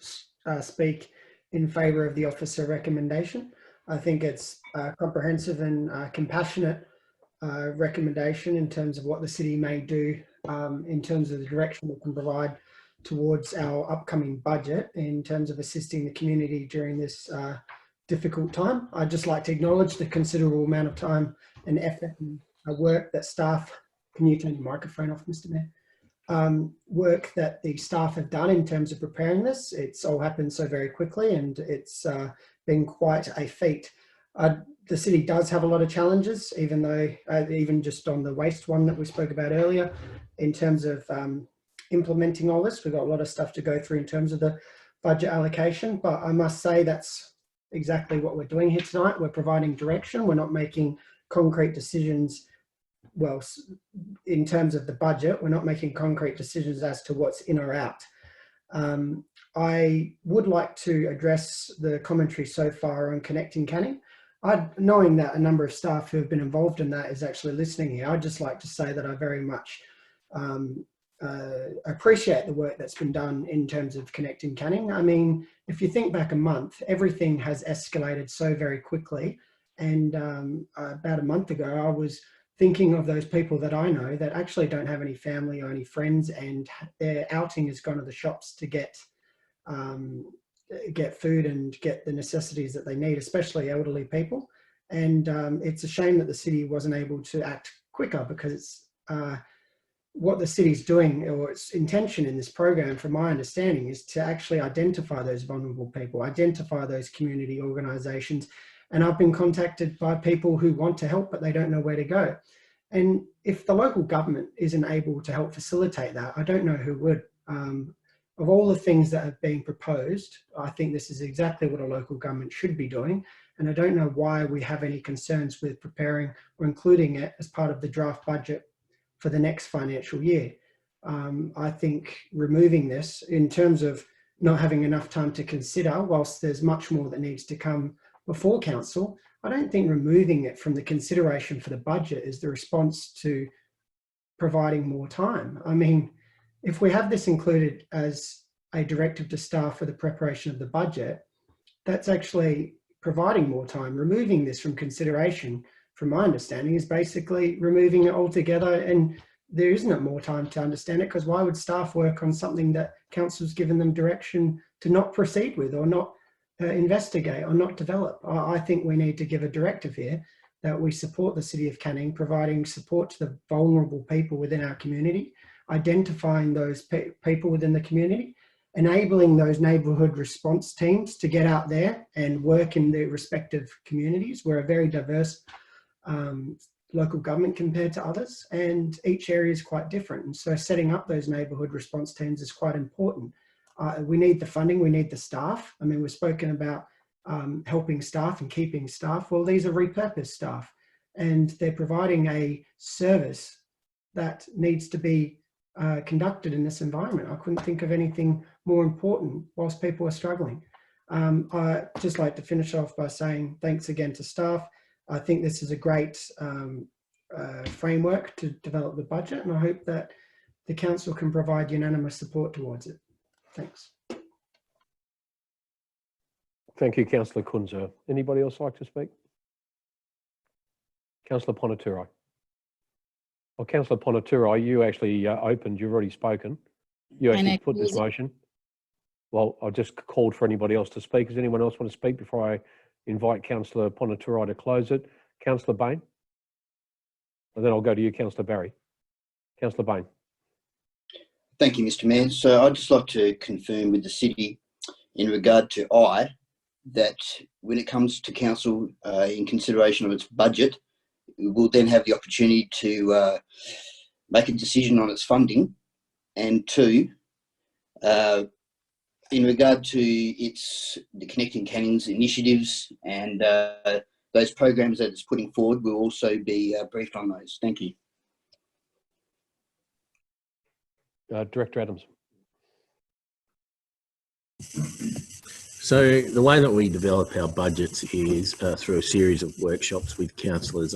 speak in favour of the officer recommendation. I think it's a comprehensive and compassionate recommendation in terms of what the city may do in terms of the direction we can provide towards our upcoming budget in terms of assisting the community during this difficult time. I'd just like to acknowledge the considerable amount of time and effort and work that staff, can you turn your microphone off, Mr. Mayor? Work that the staff have done in terms of preparing this. It's all happened so very quickly, and it's been quite a feat. The city does have a lot of challenges, even though, even just on the waste one that we spoke about earlier, in terms of implementing all this, we've got a lot of stuff to go through in terms of the budget allocation. But I must say that's exactly what we're doing here tonight. We're providing direction. We're not making concrete decisions. Well, in terms of the budget, we're not making concrete decisions as to what's in or out. I would like to address the commentary so far on Connecting Canning. Knowing that a number of staff who have been involved in that is actually listening here, I'd just like to say that I very much appreciate the work that's been done in terms of Connecting Canning. I mean, if you think back a month, everything has escalated so very quickly. And about a month ago, I was thinking of those people that I know that actually don't have any family or any friends, and their outing has gone to the shops to get food and get the necessities that they need, especially elderly people. And it's a shame that the city wasn't able to act quicker, because it's what the city's doing, or its intention in this program, from my understanding, is to actually identify those vulnerable people, identify those community organisations. And I've been contacted by people who want to help, but they don't know where to go. And if the local government isn't able to help facilitate that, I don't know who would. Of all the things that have been proposed, I think this is exactly what a local government should be doing. And I don't know why we have any concerns with preparing or including it as part of the draft budget for the next financial year. I think removing this in terms of not having enough time to consider, whilst there's much more that needs to come before council, I don't think removing it from the consideration for the budget is the response to providing more time. I mean, if we have this included as a directive to staff for the preparation of the budget, that's actually providing more time. Removing this from consideration, from my understanding, is basically removing it altogether, and there isn't more time to understand it, because why would staff work on something that council's given them direction to not proceed with, or not investigate, or not develop? I think we need to give a directive here that we support the City of Canning, providing support to the vulnerable people within our community, identifying those people within the community, enabling those neighbourhood response teams to get out there and work in their respective communities. We're a very diverse local government compared to others, and each area is quite different. And so setting up those neighbourhood response teams is quite important. We need the funding, we need the staff. I mean, we've spoken about helping staff and keeping staff. Well, these are repurposed staff, and they're providing a service that needs to be conducted in this environment. I couldn't think of anything more important whilst people are struggling. I'd just like to finish off by saying thanks again to staff. I think this is a great framework to develop the budget, and I hope that the council can provide unanimous support towards it. Thanks. Thank you, Councillor Kunza. Anybody else like to speak? Councillor Ponaturai. Well, Councillor Ponaturai, you actually opened, you've already spoken. You actually put this motion. Well, I just called for anybody else to speak. Does anyone else want to speak before I invite Councillor Ponaturai to close it? Councillor Bain? And then I'll go to you, Councillor Barry. Councillor Bain. Thank you, Mr. Mayor. So I'd just like to confirm with the city in regard to that when it comes to council in consideration of its budget, we will then have the opportunity to make a decision on its funding. And two, in regard to the Connecting Canning's initiatives and those programs that it's putting forward, we'll also be briefed on those. Thank you. Director Adams. So the way that we develop our budgets is through a series of workshops with councillors.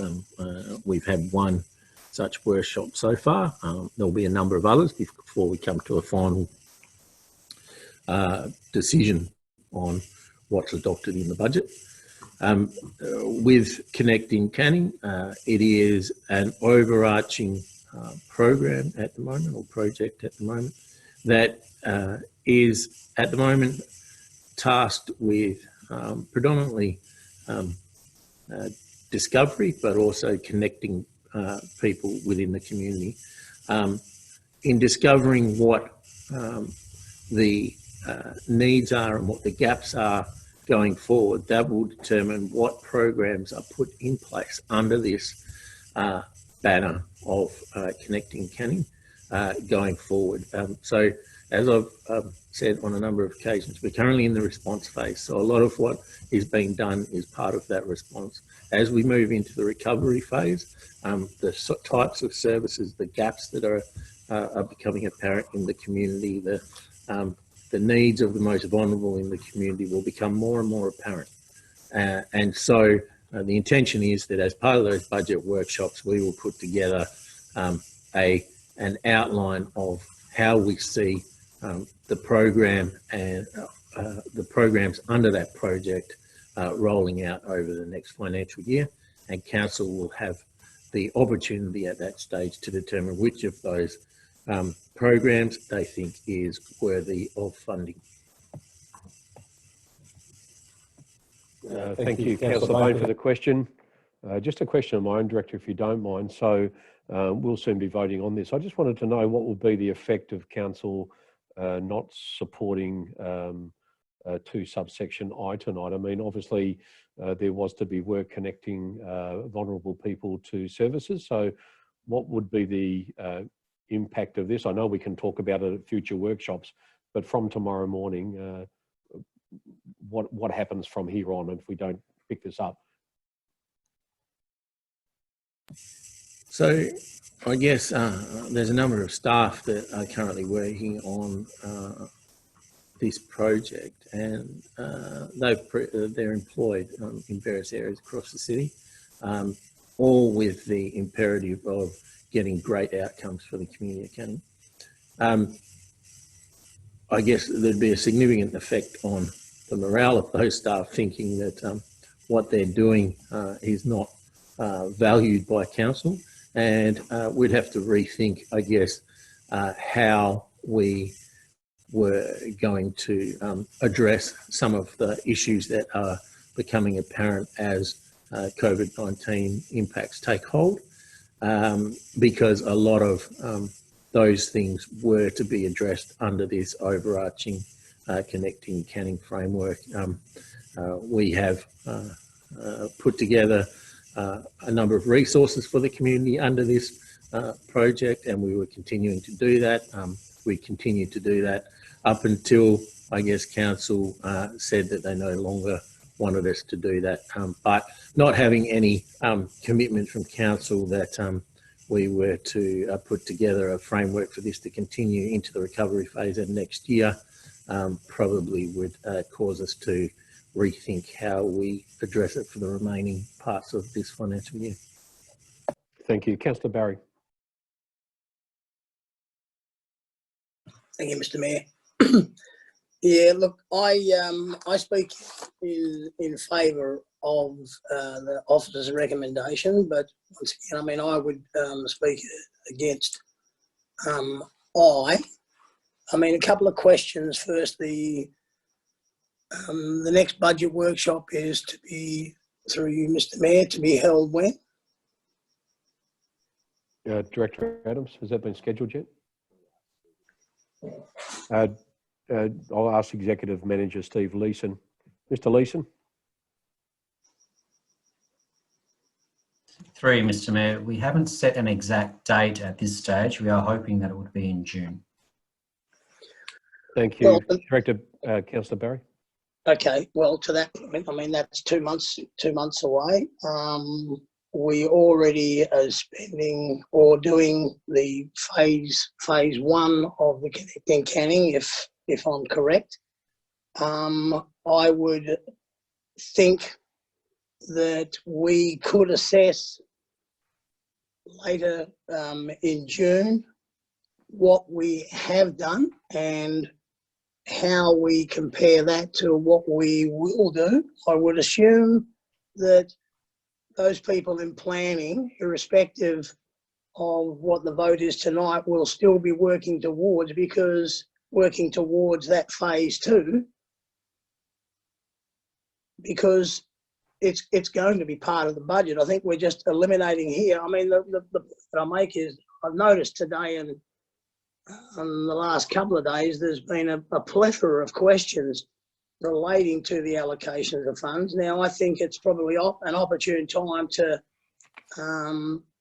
We've had one such workshop so far. There'll be a number of others before we come to a final decision on what's adopted in the budget. With Connecting Canning, it is an overarching program at the moment, or project at the moment, that is at the moment tasked with predominantly discovery, but also connecting people within the community. In discovering what the needs are and what the gaps are going forward, that will determine what programs are put in place under this banner of Connecting Canning going forward. So as I've said on a number of occasions, we're currently in the response phase. So a lot of what is being done is part of that response. As we move into the recovery phase, the types of services, the gaps that are becoming apparent in the community, the needs of the most vulnerable in the community will become more and more apparent. And so the intention is that as part of those budget workshops, we will put together an outline of how we see the program and the programs under that project rolling out over the next financial year, and council will have the opportunity at that stage to determine which of those programs they think is worthy of funding. Thank you, Councillor Bain, for the question. Just a question of my own, Director, if you don't mind. So we'll soon be voting on this. I just wanted to know what will be the effect of council not supporting 2 subsection I tonight. I mean, obviously there was to be work connecting vulnerable people to services. So what would be the impact of this? I know we can talk about it at future workshops, but from tomorrow morning, what happens from here on if we don't pick this up? So I guess there's a number of staff that are currently working on this project, and they're employed in various areas across the city, all with the imperative of getting great outcomes for the community of Canning. I guess there'd be a significant effect on the morale of those staff, thinking that what they're doing is not valued by council, and we'd have to rethink, I guess, how we were going to address some of the issues that are becoming apparent as COVID-19 impacts take hold, because a lot of those things were to be addressed under this overarching Connecting Canning framework. We have put together a number of resources for the community under this project, and we were continuing to do that. We continued to do that up until, I guess, council said that they no longer wanted us to do that. But not having any commitment from council that we were to put together a framework for this to continue into the recovery phase of next year probably would cause us to rethink how we address it for the remaining parts of this financial year. Thank you. Councillor Barry. Thank you, Mr. Mayor. Yeah, look, I speak in favour of the officer's recommendation, but once again, I mean, I would speak against I mean, a couple of questions. First, the next budget workshop is to be, through you, Mr. Mayor, to be held when? Director Adams, has that been scheduled yet? I'll ask Executive Manager Steve Leeson. Mr. Leeson? Through you, Mr. Mayor, we haven't set an exact date at this stage. We are hoping that it would be in June. Thank you. Well, Director, Councillor Barry? Okay, well, to that point, I mean, that's 2 months away. We already are spending or doing the phase one of the Connecting Canning, if I'm correct. I would think that we could assess later in June what we have done and how we compare that to what we will do. I would assume that those people in planning, irrespective of what the vote is tonight, will still be working towards that phase two, because it's going to be part of the budget. I think we're just eliminating here. I mean, the point I make is I've noticed today and in the last couple of days, there's been a plethora of questions relating to the allocation of funds. Now, I think it's probably an opportune time to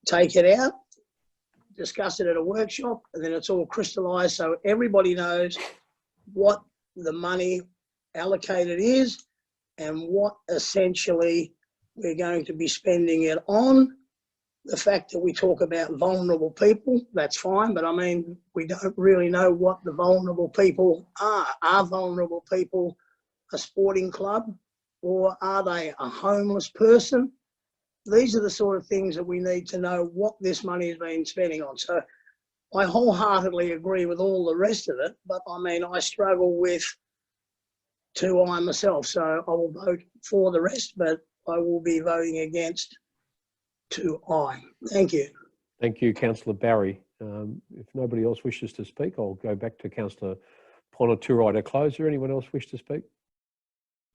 take it out, discuss it at a workshop, and then it's all crystallised so everybody knows what the money allocated is and what essentially we're going to be spending it on. The fact that we talk about vulnerable people, that's fine, but I mean, we don't really know what the vulnerable people are. Are vulnerable people a sporting club, or are they a homeless person? These are the sort of things that we need to know what this money is being spending on. So I wholeheartedly agree with all the rest of it, but I mean, I struggle with 2I myself, so I will vote for the rest, but I will be voting against 2I. Thank you. Thank you, Councillor Barry. If nobody else wishes to speak, I'll go back to Councillor Ponaturai to close. Is there anyone else wish to speak?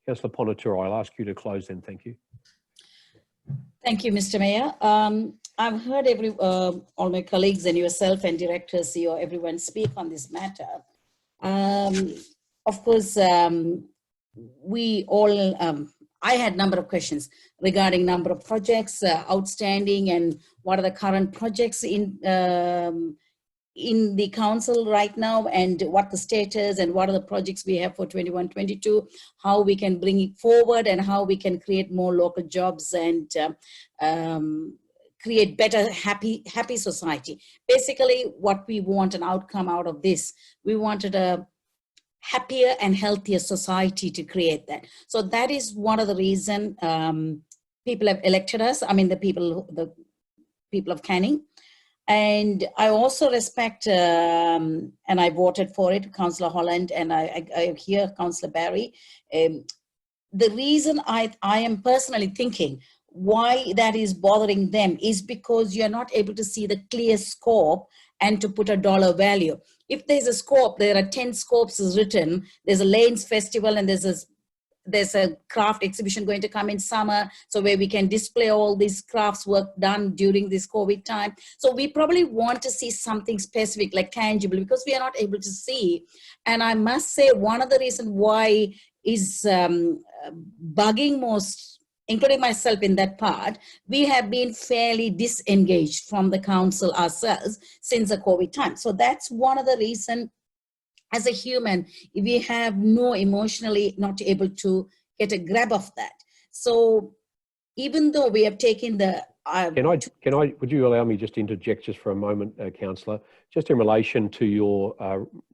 Councillor Ponaturai, I'll ask you to close then. Thank you. Thank you, Mr. Mayor. I've heard all my colleagues and yourself and Director CEO, everyone speak on this matter. Of course, we all, I had a number of questions regarding number of projects outstanding and what are the current projects in the council right now, and what the status and what are the projects we have for 21-22, how we can bring it forward and how we can create more local jobs and create better, happy society. Basically, what we want an outcome out of this, we wanted a happier and healthier society to create that. So that is one of the reasons people have elected us. I mean, the people of Canning. And I also respect, and I voted for it, Councillor Holland, and I hear Councillor Barry. The reason I am personally thinking why that is bothering them is because you're not able to see the clear scope and to put a dollar value. If there's a scope, there are 10 scopes is written, there's a Lanes Festival and there's a craft exhibition going to come in summer, so where we can display all these crafts work done during this COVID time. So we probably want to see something specific, like tangible, because we are not able to see. And I must say, one of the reasons why is bugging most, including myself in that part, we have been fairly disengaged from the council ourselves since the COVID time. So that's one of the reasons. As a human, we have no emotionally not able to get a grab of that. So even though we have taken the... would you allow me just to interject just for a moment, Councillor, just in relation to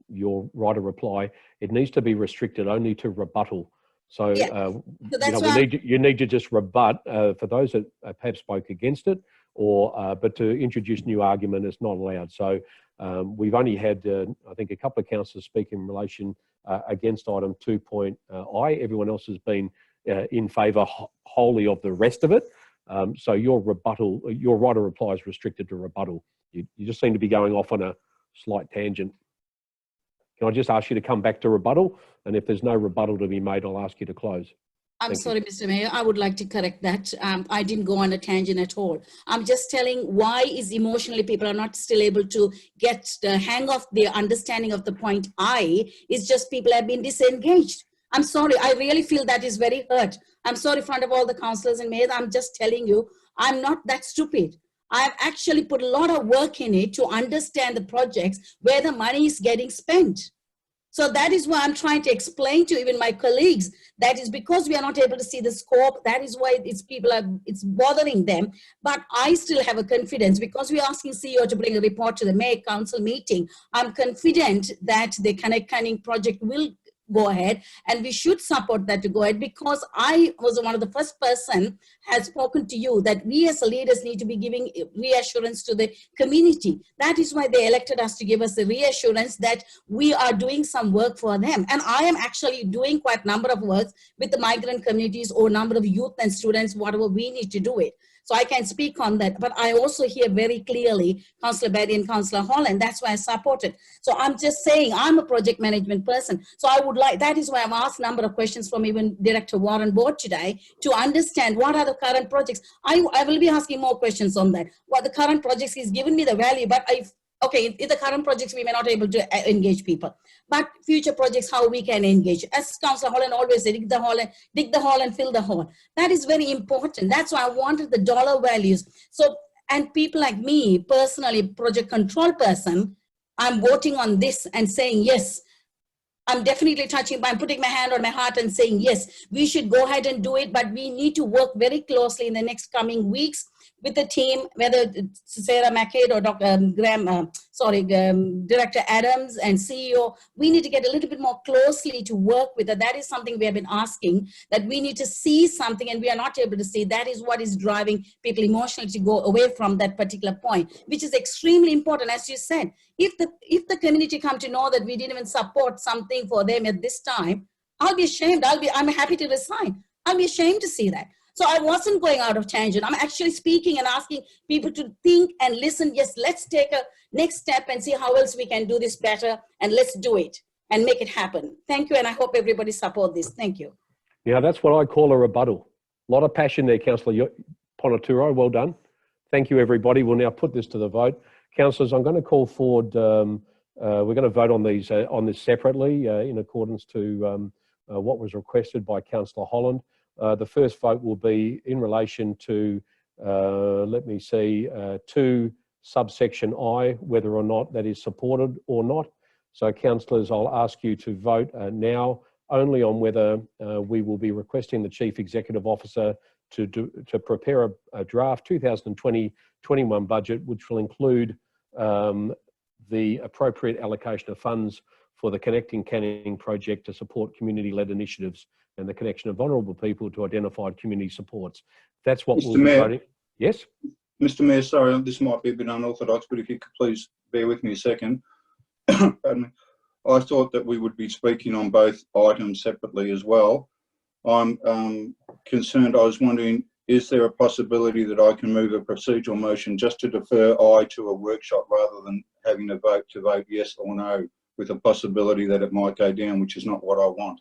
your right of reply, it needs to be restricted only to rebuttal. So, yeah. So you need to just rebut for those that perhaps spoke against it, or but to introduce new argument is not allowed. So we've only had, I think, a couple of councillors speak in relation against item 2.I. Everyone else has been in favour wholly of the rest of it. So your rebuttal, your right of reply is restricted to rebuttal. You just seem to be going off on a slight tangent. Can I just ask you to come back to rebuttal? And if there's no rebuttal to be made, I'll ask you to close. I'm Thank you. sorry, Mr. Mayor, I would like to correct that. I didn't go on a tangent at all. I'm just telling why is emotionally people are not still able to get the hang of the understanding of the point I, is just people have been disengaged. I'm sorry, I really feel that is very hurt. I'm sorry in front of all the councillors and mayors, I'm just telling you, I'm not that stupid. I've actually put a lot of work in it to understand the projects where the money is getting spent. So that is why I'm trying to explain to even my colleagues, that is because we are not able to see the scope. That is why it's bothering them. But I still have a confidence because we're asking CEO to bring a report to the Mayor Council meeting. I'm confident that the Connect Canning project will go ahead and we should support that to go ahead, because I was one of the first person has spoken to you that we as leaders need to be giving reassurance to the community. That is why they elected us, to give us the reassurance that we are doing some work for them. And I am actually doing quite a number of works with the migrant communities or number of youth and students, whatever we need to do it. So I can speak on that, but I also hear very clearly Councillor Berry and Councillor Holland. That's why I support it. So I'm just saying I'm a project management person. So I would like, that is why I've asked a number of questions from even Director Warren Board today to understand what are the current projects. I will be asking more questions on that. What the current projects is giving me the value, but okay, in the current projects, we may not be able to engage people, but future projects, how we can engage. As Councillor Holland always said, dig the hole and fill the hole. That is very important. That's why I wanted the dollar values. So, and people like me, personally, project control person, I'm voting on this and saying, yes, I'm definitely I'm putting my hand on my heart and saying, yes, we should go ahead and do it, but we need to work very closely in the next coming weeks with the team, whether it's Sarah McCabe or Dr. Director Adams and CEO. We need to get a little bit more closely to work with it. That is something we have been asking, that we need to see something and we are not able to see. That is what is driving people emotionally to go away from that particular point, which is extremely important. As you said, if the community come to know that we didn't even support something for them at this time, I'll be ashamed. I'm happy to resign. I'll be ashamed to see that. So I wasn't going out of tangent. I'm actually speaking and asking people to think and listen. Yes, let's take a next step and see how else we can do this better, and let's do it and make it happen. Thank you, and I hope everybody support this. Thank you. Yeah, that's what I call a rebuttal. A lot of passion there, Councillor Ponaturo. Well done. Thank you, everybody. We'll now put this to the vote. Councillors, I'm going to call forward. We're going to vote on these on this separately in accordance to what was requested by Councillor Holland. The first vote will be in relation to, let me see, 2 subsection I, whether or not that is supported or not. So councillors, I'll ask you to vote now only on whether we will be requesting the Chief Executive Officer to prepare a draft 2020-21 budget, which will include the appropriate allocation of funds for the Connecting Canning project to support community-led initiatives and the connection of vulnerable people to identified community supports. That's what we'll be voting. Yes? Mr. Mayor, sorry, this might be a bit unorthodox, but if you could please bear with me a second. Pardon me. I thought that we would be speaking on both items separately as well. I'm concerned, I was wondering, is there a possibility that I can move a procedural motion just to defer I to a workshop rather than having a vote to vote yes or no, with a possibility that it might go down, which is not what I want?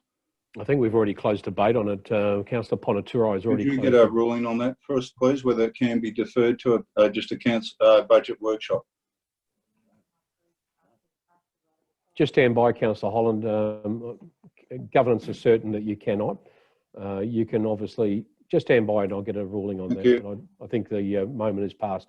I think we've already closed debate on it. Councillor Ponaturo has already. Could you get a ruling on that for us, please, whether it can be deferred to just a budget workshop? Just stand by, Councillor Holland. Governance is certain that you cannot. You can obviously just stand by and I'll get a ruling on that. I think the moment is past.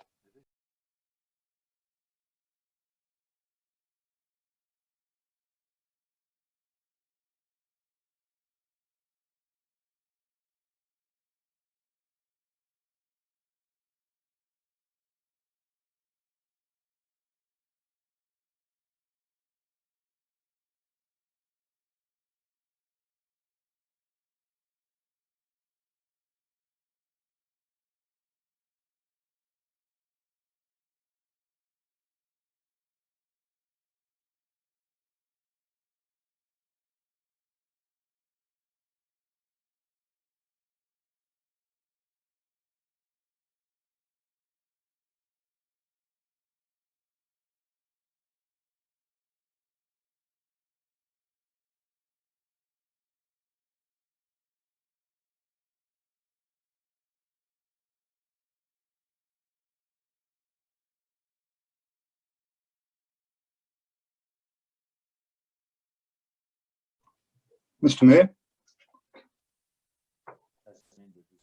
Mr Mayor,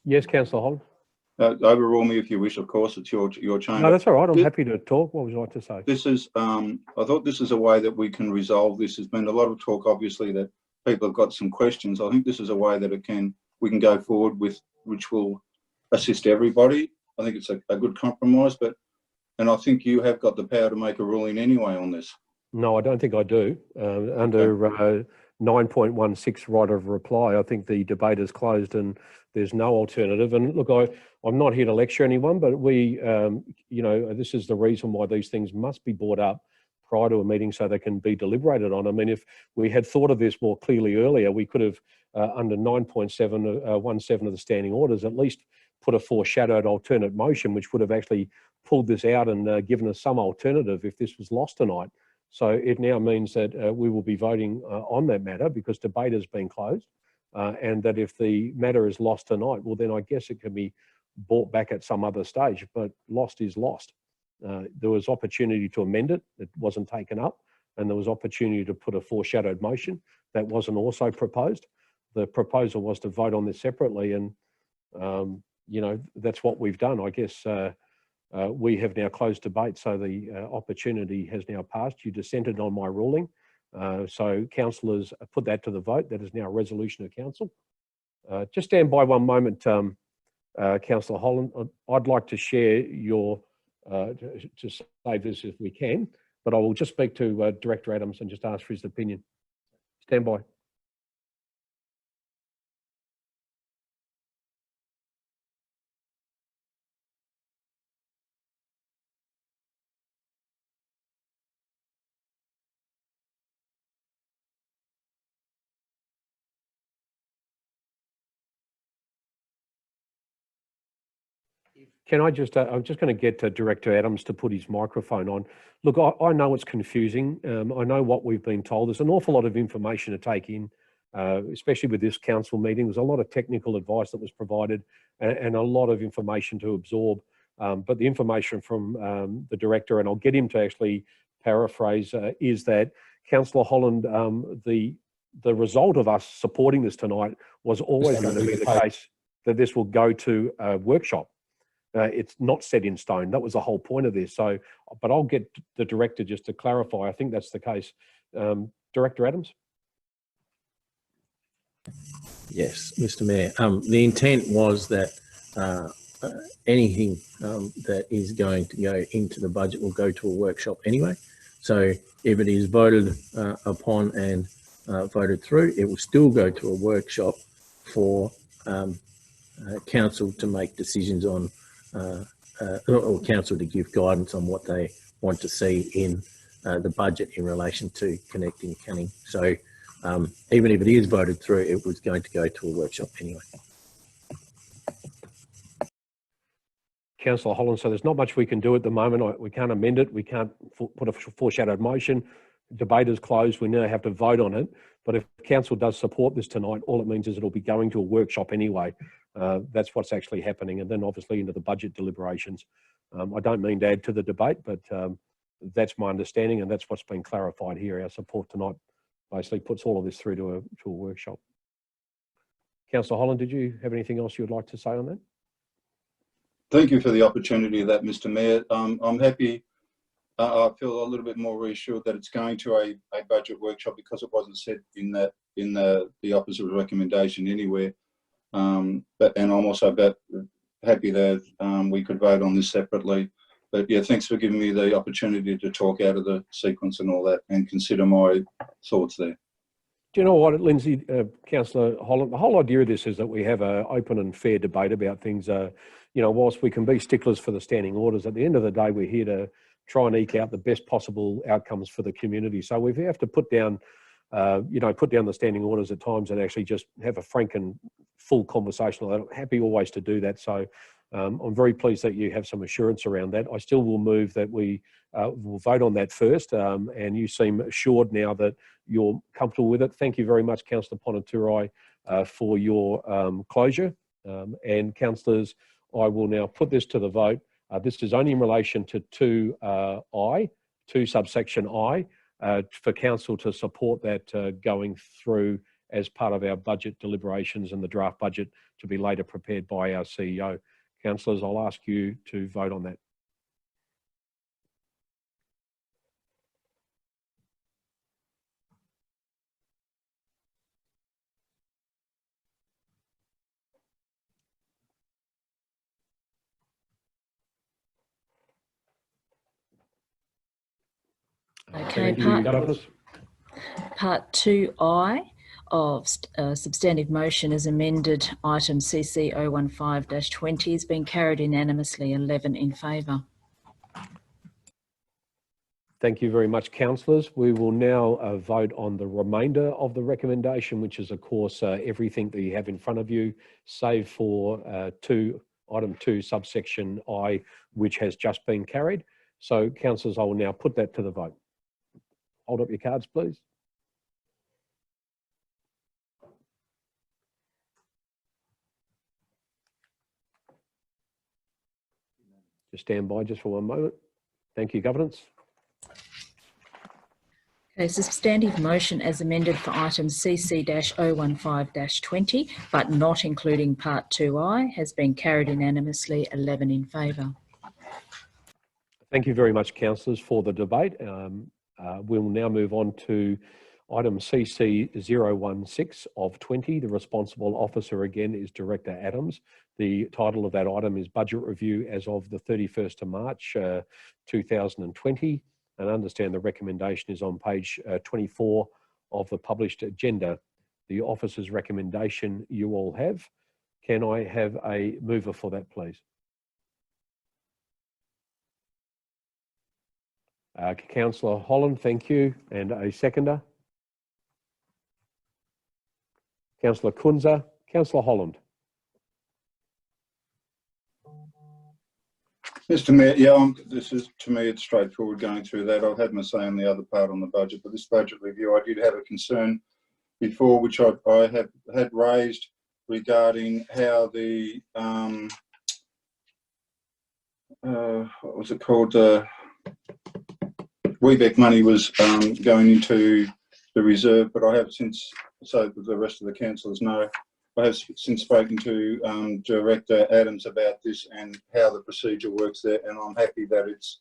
Yes, Councillor Holland. overrule me if you wish, of course, it's your chamber. No, that's all right. I'm Thi- happy to talk. What would you like to say? This is, I thought this is a way that we can resolve this. There's been a lot of talk, obviously, that people have got some questions. I think this is a way that we can go forward with, which will assist everybody. I think it's a good compromise, and I think you have got the power to make a ruling anyway on this. No, I don't think I do. Under 9.16 right of reply, I think the debate is closed and there's no alternative. And look, I'm not here to lecture anyone, but we, you know, this is the reason why these things must be brought up prior to a meeting so they can be deliberated on. I mean, if we had thought of this more clearly earlier, we could have, under 9.17 of the standing orders, at least put a foreshadowed alternate motion, which would have actually pulled this out and given us some alternative if this was lost tonight. So it now means that we will be voting on that matter because debate has been closed, and that if the matter is lost tonight, well, then I guess it can be brought back at some other stage, but lost is lost. There was opportunity to amend it. It wasn't taken up, and there was opportunity to put a foreshadowed motion that wasn't also proposed. The proposal was to vote on this separately, and you know, that's what we've done. I guess we have now closed debate, so the opportunity has now passed. You dissented on my ruling, so councillors put that to the vote. That is now a resolution of council. Just stand by one moment, Councillor Holland. I'd like to share your, to save this if we can, but I will just speak to Director Adams and just ask for his opinion. Stand by. Can I just, I'm just going to get Director Adams to put his microphone on. Look, I know it's confusing. I know what we've been told. There's an awful lot of information to take in, especially with this council meeting. There's a lot of technical advice that was provided and a lot of information to absorb. But the information from the Director, and I'll get him to actually paraphrase, is that Councillor Holland, the result of us supporting this tonight was always going to be the case that this will go to a workshop. It's not set in stone. That was the whole point of this. So, but I'll get the Director just to clarify. I think that's the case. Director Adams? Yes, Mr Mayor. The intent was that anything that is going to go into the budget will go to a workshop anyway. So if it is voted upon and voted through, it will still go to a workshop for council to make decisions on, or council to give guidance on what they want to see in the budget in relation to connecting Canning. So even if it is voted through, it was going to go to a workshop anyway. Councillor Holland, so there's not much we can do at the moment. We can't amend it. We can't put a foreshadowed motion. Debate is closed. We now have to vote on it. But if council does support this tonight, all it means is it'll be going to a workshop anyway. That's what's actually happening. And then obviously into the budget deliberations. I don't mean to add to the debate, but that's my understanding and that's what's been clarified here. Our support tonight basically puts all of this through to a workshop. Councillor Holland, did you have anything else you would like to say on that? Thank you for the opportunity of that, Mr Mayor. I'm happy. I feel a little bit more reassured that it's going to a budget workshop because it wasn't said in the opposite recommendation anywhere. And I'm also happy that we could vote on this separately. But yeah, thanks for giving me the opportunity to talk out of the sequence and all that and consider my thoughts there. Do you know what, Lindsay, Councillor Holland, the whole idea of this is that we have an open and fair debate about things. You know, whilst we can be sticklers for the standing orders, at the end of the day, we're here to try and eke out the best possible outcomes for the community. So we have to put down, you know, put down the standing orders at times and actually just have a frank and full conversation. I'm happy always to do that. So I'm very pleased that you have some assurance around that. I still will move that we will vote on that first. And you seem assured now that you're comfortable with it. Thank you very much, Councillor Ponaturai, for your closure. And councillors, I will now put this to the vote. This is only in relation to 2 subsection I, for council to support that going through as part of our budget deliberations and the draft budget to be later prepared by our CEO. Councillors, I'll ask you to vote on that. Okay, Thank you, Governors. Part 2I of substantive motion as amended item CC 015-20 has been carried unanimously, 11 in favour. Thank you very much, councillors. We will now vote on the remainder of the recommendation, which is, of course, everything that you have in front of you, save for item 2, subsection I, which has just been carried. So, councillors, I will now put that to the vote. Hold up your cards, please. Just stand by just for one moment. Thank you, Governance. Okay, substantive motion as amended for item CC-015-20, but not including part 2I, has been carried unanimously, 11 in favour. Thank you very much, councillors, for the debate. We'll now move on to item CC-016 of 20. The responsible officer again is Director Adams. The title of that item is Budget Review as of the 31st of March 2020. And I understand the recommendation is on page 24 of the published agenda. The officer's recommendation you all have. Can I have a mover for that, please? Councillor Holland, thank you. And a seconder? Councillor Kunza. Councillor Holland. Mr. Mayor, yeah, this is, to me, it's straightforward going through that. I've had my say on the other part on the budget, but this budget review, I did have a concern before, which I had raised regarding how the, what was it called, WEBEC money was going into the reserve, but I have since, so the rest of the councillors know, I have since spoken to Director Adams about this and how the procedure works there, and I'm happy that it's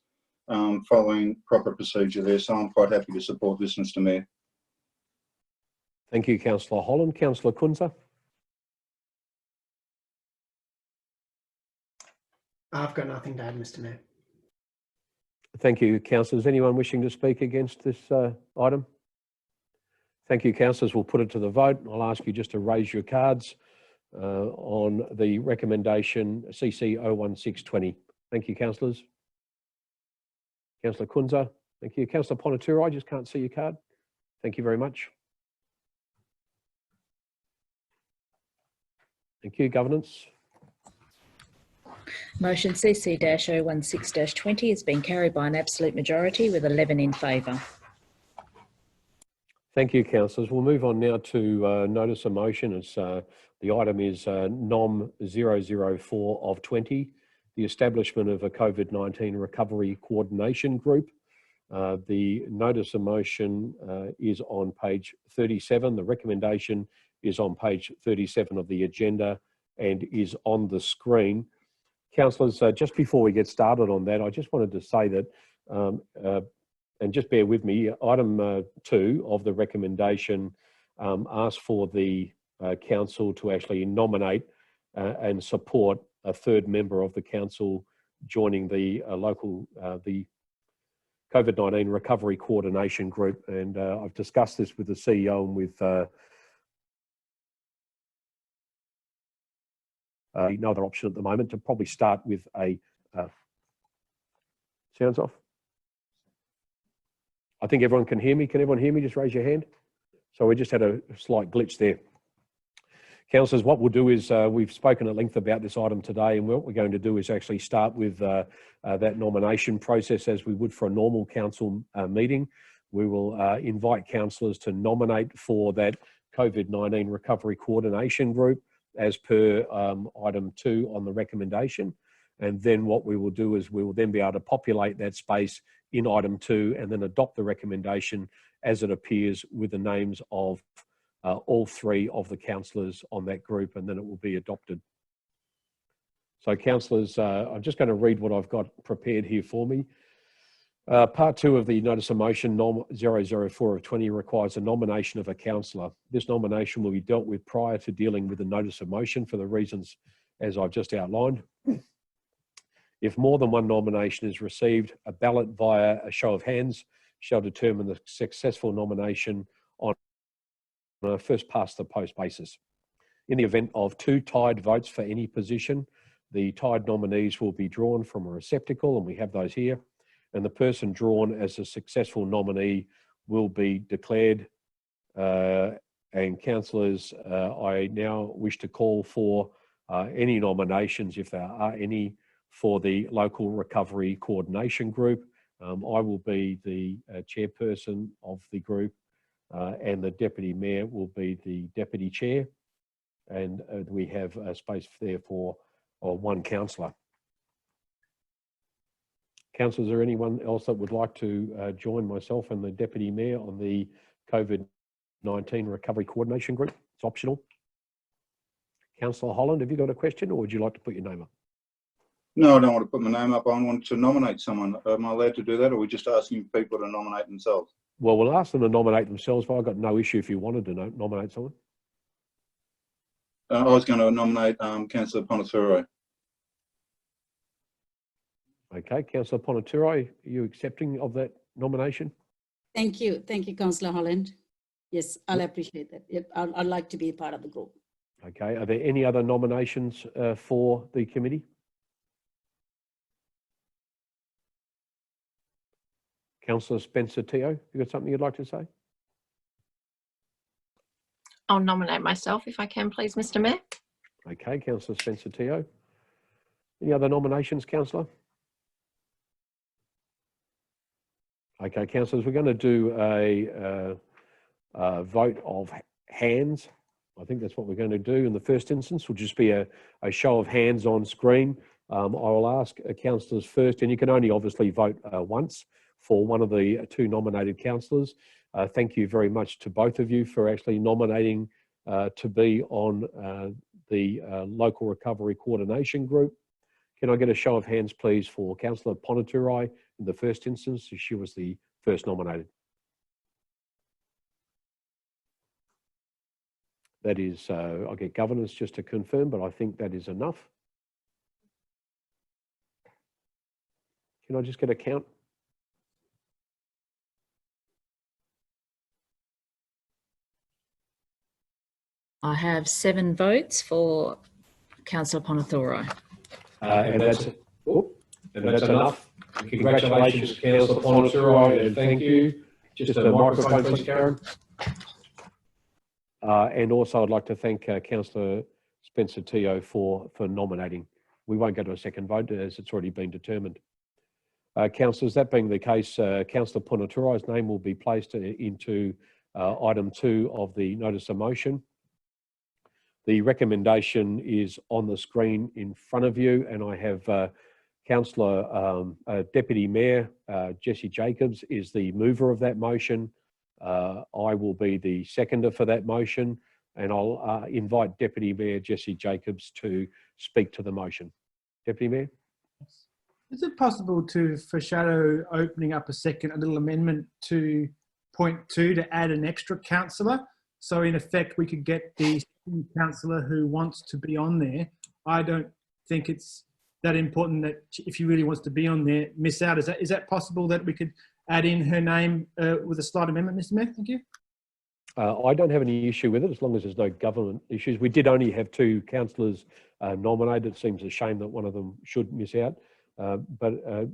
following proper procedure there, so I'm quite happy to support this, Mr. Mayor. Thank you, Councillor Holland. Councillor Kunza. I've got nothing to add, Mr. Mayor. Thank you, councillors. Anyone wishing to speak against this item? Thank you, councillors. We'll put it to the vote. I'll ask you just to raise your cards on the recommendation CC 01620. Thank you, councillors. Councillor Kunza. Thank you. Councillor Ponaturo, I just can't see your card. Thank you very much. Thank you. Governance. Motion CC-016-20 has been carried by an absolute majority with 11 in favour. Thank you, councillors. We'll move on now to notice of motion. It's, the item is NOM 004 of 20, the establishment of a COVID-19 recovery coordination group. The notice of motion is on page 37. The recommendation is on page 37 of the agenda and is on the screen. Councillors, just before we get started on that, I just wanted to say that and just bear with me, item 2 of the recommendation asks for the council to actually nominate and support a third member of the council joining the the COVID-19 recovery coordination group. And I've discussed this with the CEO and with no other option at the moment to probably start with a sounds off. I think everyone can hear me. Can everyone hear me? Just raise your hand. So we just had a slight glitch there. Councillors, what we'll do is we've spoken at length about this item today, and what we're going to do is actually start with that nomination process as we would for a normal council meeting. We will invite councillors to nominate for that COVID-19 recovery coordination group as per item 2 on the recommendation. And then what we will do is we will then be able to populate that space in item 2 and then adopt the recommendation as it appears with the names of all 3 of the councillors on that group, and then it will be adopted. So councillors, I'm just going to read what I've got prepared here for me. Part 2 of the notice of motion 004 of 20 requires a nomination of a councillor. This nomination will be dealt with prior to dealing with the notice of motion for the reasons as I've just outlined. If more than one nomination is received, a ballot via a show of hands shall determine the successful nomination on a first past the post basis. In the event of 2 tied votes for any position, the tied nominees will be drawn from a receptacle, and we have those here, and the person drawn as a successful nominee will be declared. And councillors, I now wish to call for any nominations, if there are any, for the Local Recovery Coordination Group. I will be the chairperson of the group, and the Deputy Mayor will be the Deputy Chair, and we have a space there for one councillor. Councillors, is there anyone else that would like to join myself and the Deputy Mayor on the COVID-19 Recovery Coordination Group? It's optional. Councillor Holland, have you got a question, or would you like to put your name up? No, I don't want to put my name up. I want to nominate someone. Am I allowed to do that, or are we just asking people to nominate themselves? Well, we'll ask them to nominate themselves, but I've got no issue if you wanted to nominate someone. I was going to nominate Councillor Ponaturo. Okay, Councillor Ponaturo, are you accepting of that nomination? Thank you, Councillor Holland. Yes, I'll appreciate that. Yep, I'd like to be a part of the group. Okay, are there any other nominations for the committee? Councillor Spencer Teo, you got something you'd like to say? I'll nominate myself if I can, please, Mr. Mayor. Okay, Councillor Spencer Teo. Any other nominations, Councillor? Okay, councillors, we're going to do a vote of hands. I think that's what we're going to do in the first instance. Will just be a show of hands on screen. I will ask councillors first, and you can only obviously vote once for one of the 2 nominated councillors. Thank you very much to both of you for actually nominating to be on the Local Recovery Coordination Group. Can I get a show of hands, please, for Councillor Ponaturo in the first instance? She was the first nominated. That is, I'll get governance just to confirm, but I think that is enough. Can I just get a count? I have 7 votes for Councillor Ponaturo. And that's enough. Congratulations, Councillor Ponaturo, and thank you. Just a microphone, please, Karen. And also, I'd like to thank Councillor Spencer Teo for nominating. We won't go to a second vote as it's already been determined. Councillors, that being the case, Councillor Ponaturo's name will be placed into item 2 of the notice of motion. The recommendation is on the screen in front of you, and I have Councillor Deputy Mayor Jessie Jacobs is the mover of that motion. I will be the seconder for that motion, and I'll invite Deputy Mayor Jessie Jacobs to speak to the motion. Deputy Mayor? Is it possible to foreshadow opening up a little amendment to point 2 to add an extra councillor? So in effect, we could get the councillor who wants to be on there. I don't think it's that important that if she really wants to be on there, miss out. Is that possible that we could add in her name with a slight amendment, Mr. Mayor? Thank you. I don't have any issue with it as long as there's no government issues. We did only have 2 councillors nominated. It seems a shame that one of them should miss out. But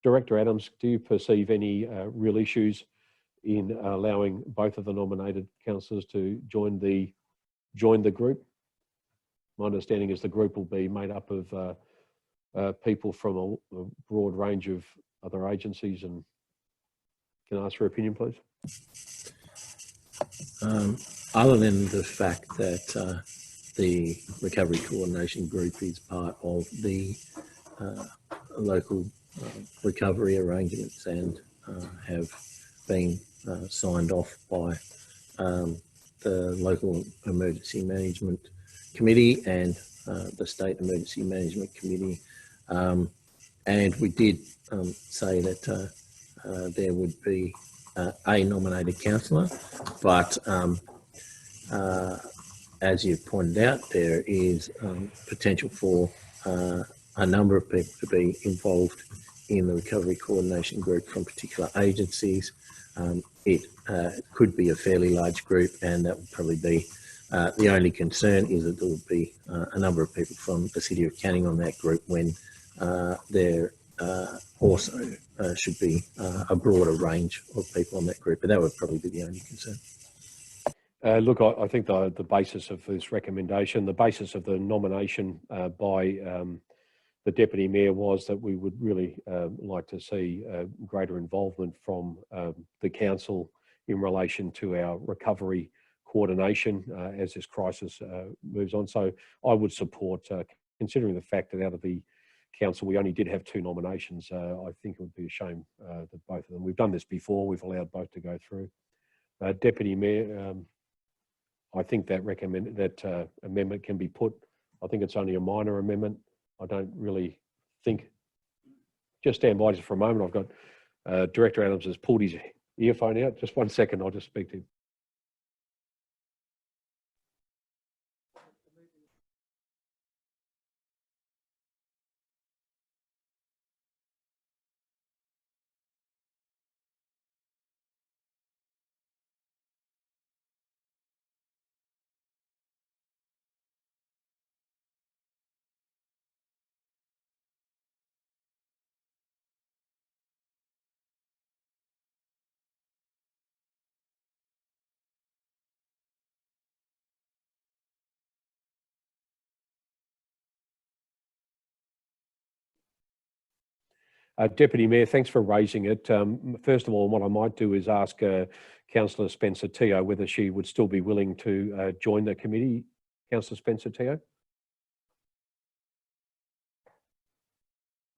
Director Adams, do you perceive any real issues in allowing both of the nominated councillors to join the group? My understanding is the group will be made up of people from a broad range of other agencies. And can I ask for your opinion, please? Other than the fact that the Recovery Coordination Group is part of the local recovery arrangements and have been signed off by the local emergency management committee and the state emergency management committee, and we did say that there would be a nominated councillor, but as you've pointed out, there is potential for a number of people to be involved in the recovery coordination group from particular agencies. It could be a fairly large group, and that would probably be the only concern is that there would be a number of people from the City of Canning on that group when there also should be a broader range of people on that group, but that would probably be the only concern. Look, I think the basis of this recommendation, the basis of the nomination by the Deputy Mayor was that we would really like to see greater involvement from the Council in relation to our recovery coordination as this crisis moves on. So I would support, considering the fact that out of the Council we only did have 2 nominations, I think it would be a shame that both of them, we've done this before, we've allowed both to go through. Deputy Mayor, I think that amendment can be put. I think it's only a minor amendment. I don't really think. Just stand by just for a moment. I've got Director Adams has pulled his earphone out. Just 1 second. I'll just speak to him. Deputy Mayor, thanks for raising it. First of all, what I might do is ask Councillor Spencer-Teo whether she would still be willing to join the committee. Councillor Spencer-Teo?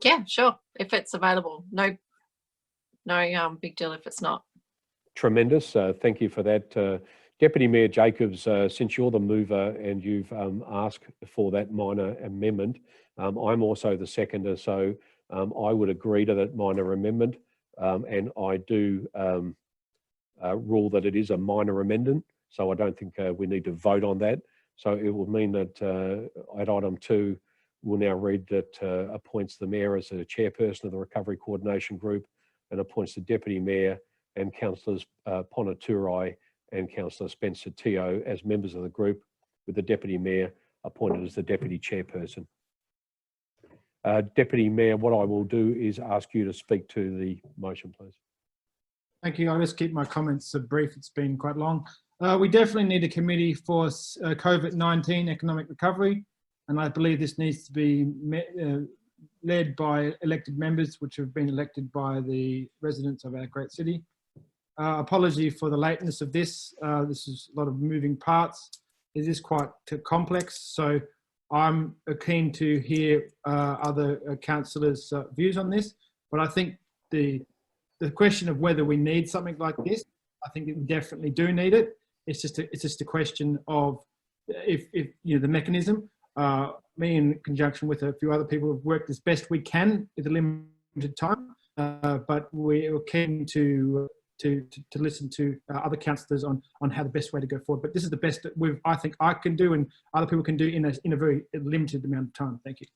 Yeah, sure. If it's available, no big deal if it's not. Tremendous. Thank you for that. Deputy Mayor Jacobs, since you're the mover and you've asked for that minor amendment, I'm also the seconder, so I would agree to that minor amendment, and I do rule that it is a minor amendment, so I don't think we need to vote on that. So it will mean that at item 2, we'll now read that appoints the Mayor as a chairperson of the Recovery Coordination Group and appoints the Deputy Mayor and Councillors Ponaturai and Councillor Spencer-Teo as members of the group, with the Deputy Mayor appointed as the Deputy Chairperson. Deputy Mayor, what I will do is ask you to speak to the motion, please. Thank you. I'll just keep my comments brief. It's been quite long. We definitely need a committee for COVID-19 economic recovery, and I believe this needs to be led by elected members, which have been elected by the residents of our great city. Apology for the lateness of this. This is a lot of moving parts. It is quite complex, so I'm keen to hear other councillors' views on this, but I think the question of whether we need something like this, I think we definitely do need it. It's just a question of if you know the mechanism. Me, in conjunction with a few other people, have worked as best we can with a limited time, but we're keen to listen to other councillors on how the best way to go forward. But this is the best that I think I can do and other people can do in a very limited amount of time. Thank you.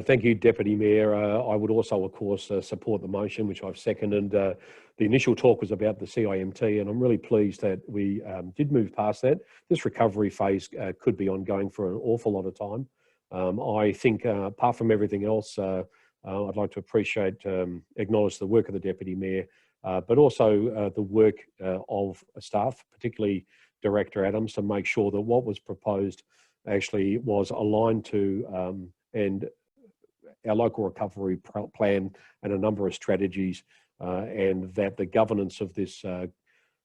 Thank you, Deputy Mayor. I would also, of course, support the motion, which I've seconded. The initial talk was about the CIMT, and I'm really pleased that we did move past that. This recovery phase could be ongoing for an awful lot of time. I think, apart from everything else, I'd like to acknowledge the work of the Deputy Mayor, but also the work of staff, particularly Director Adams, to make sure that what was proposed actually was aligned to and our local recovery plan and a number of strategies, and that the governance of this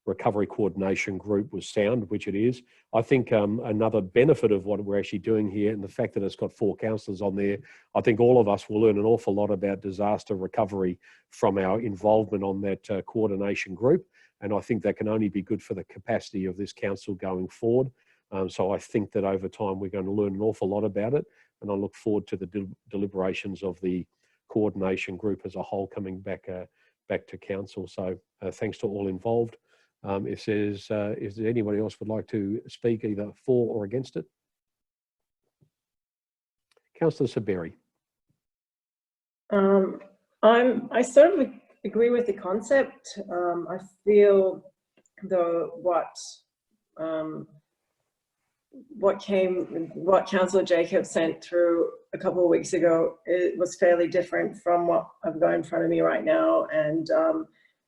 recovery coordination group was sound, which it is. I think another benefit of what we're actually doing here, and the fact that it's got 4 councillors on there, I think all of us will learn an awful lot about disaster recovery from our involvement on that coordination group. And I think that can only be good for the capacity of this council going forward. So I think that over time we're going to learn an awful lot about it, and I look forward to the deliberations of the coordination group as a whole coming back to council. So thanks to all involved. If there's anybody else would like to speak either for or against it. Councillor Saberi. I sort of agree with the concept. I feel though what Councillor Jacob sent through a couple of weeks ago, it was fairly different from what I've got in front of me right now, and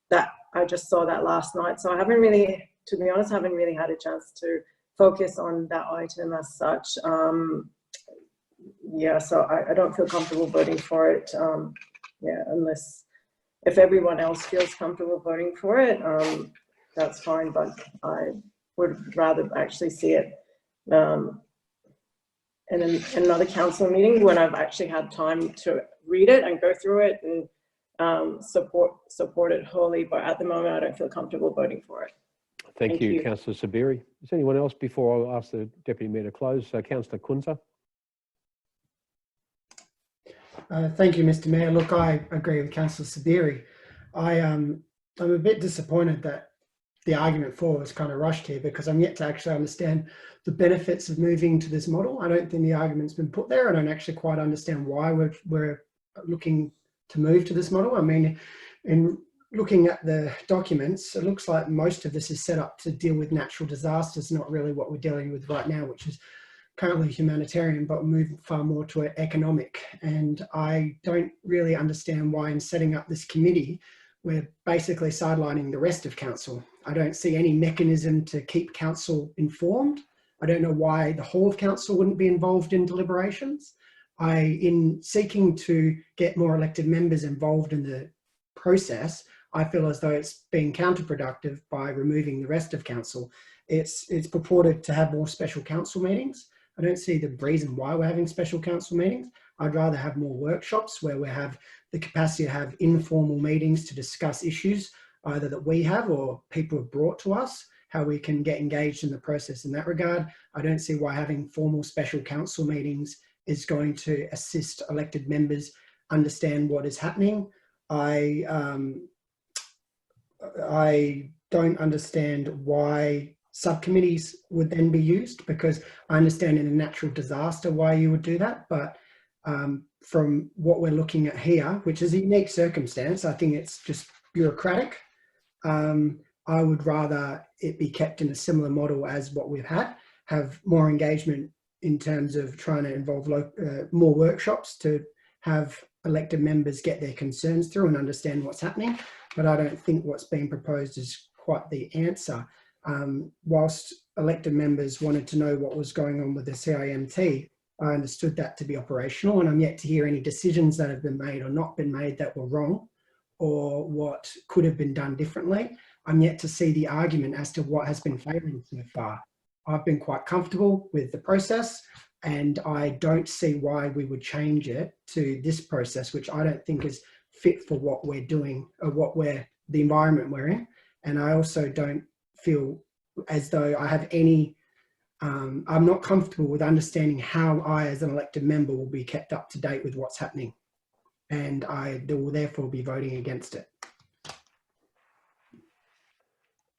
that I just saw that last night. So I haven't really, to be honest, haven't really had a chance to focus on that item as such. Yeah, so I don't feel comfortable voting for it. Yeah, unless if everyone else feels comfortable voting for it, that's fine. But I would rather actually see it in another council meeting when I've actually had time to read it and go through it and support it wholly. But at the moment, I don't feel comfortable voting for it. Thank you, Councillor Saberi. Is there anyone else before I ask the Deputy Mayor to close? Councillor Kunza. Thank you, Mr. Mayor. Look, I agree with Councillor Saberi. I'm a bit disappointed that the argument for was kind of rushed here, because I'm yet to actually understand the benefits of moving to this model. I don't think the argument's been put there. I don't actually quite understand why we're looking to move to this model. I mean, in looking at the documents, it looks like most of this is set up to deal with natural disasters, not really what we're dealing with right now, which is currently humanitarian, but move far more to economic. And I don't really understand why in setting up this committee, we're basically sidelining the rest of council. I don't see any mechanism to keep council informed. I don't know why the whole of council wouldn't be involved in deliberations. In seeking to get more elected members involved in the process, I feel as though it's being counterproductive by removing the rest of council. It's purported to have more special council meetings. I don't see the reason why we're having special council meetings. I'd rather have more workshops where we have the capacity to have informal meetings to discuss issues either that we have or people have brought to us, how we can get engaged in the process in that regard. I don't see why having formal special council meetings is going to assist elected members understand what is happening. I don't understand why subcommittees would then be used, because I understand in a natural disaster why you would do that, but from what we're looking at here, which is a unique circumstance, I think it's just bureaucratic. I would rather it be kept in a similar model as what we've had, have more engagement in terms of trying to involve more workshops to have elected members get their concerns through and understand what's happening. But I don't think what's being proposed is quite the answer. Whilst elected members wanted to know what was going on with the CIMT, I understood that to be operational, and I'm yet to hear any decisions that have been made or not been made that were wrong or what could have been done differently. I'm yet to see the argument as to what has been failing so far. I've been quite comfortable with the process, and I don't see why we would change it to this process, which I don't think is fit for what we're doing or the environment we're in. And I also don't feel as though I have any, I'm not comfortable with understanding how I as an elected member will be kept up to date with what's happening. And I will therefore be voting against it.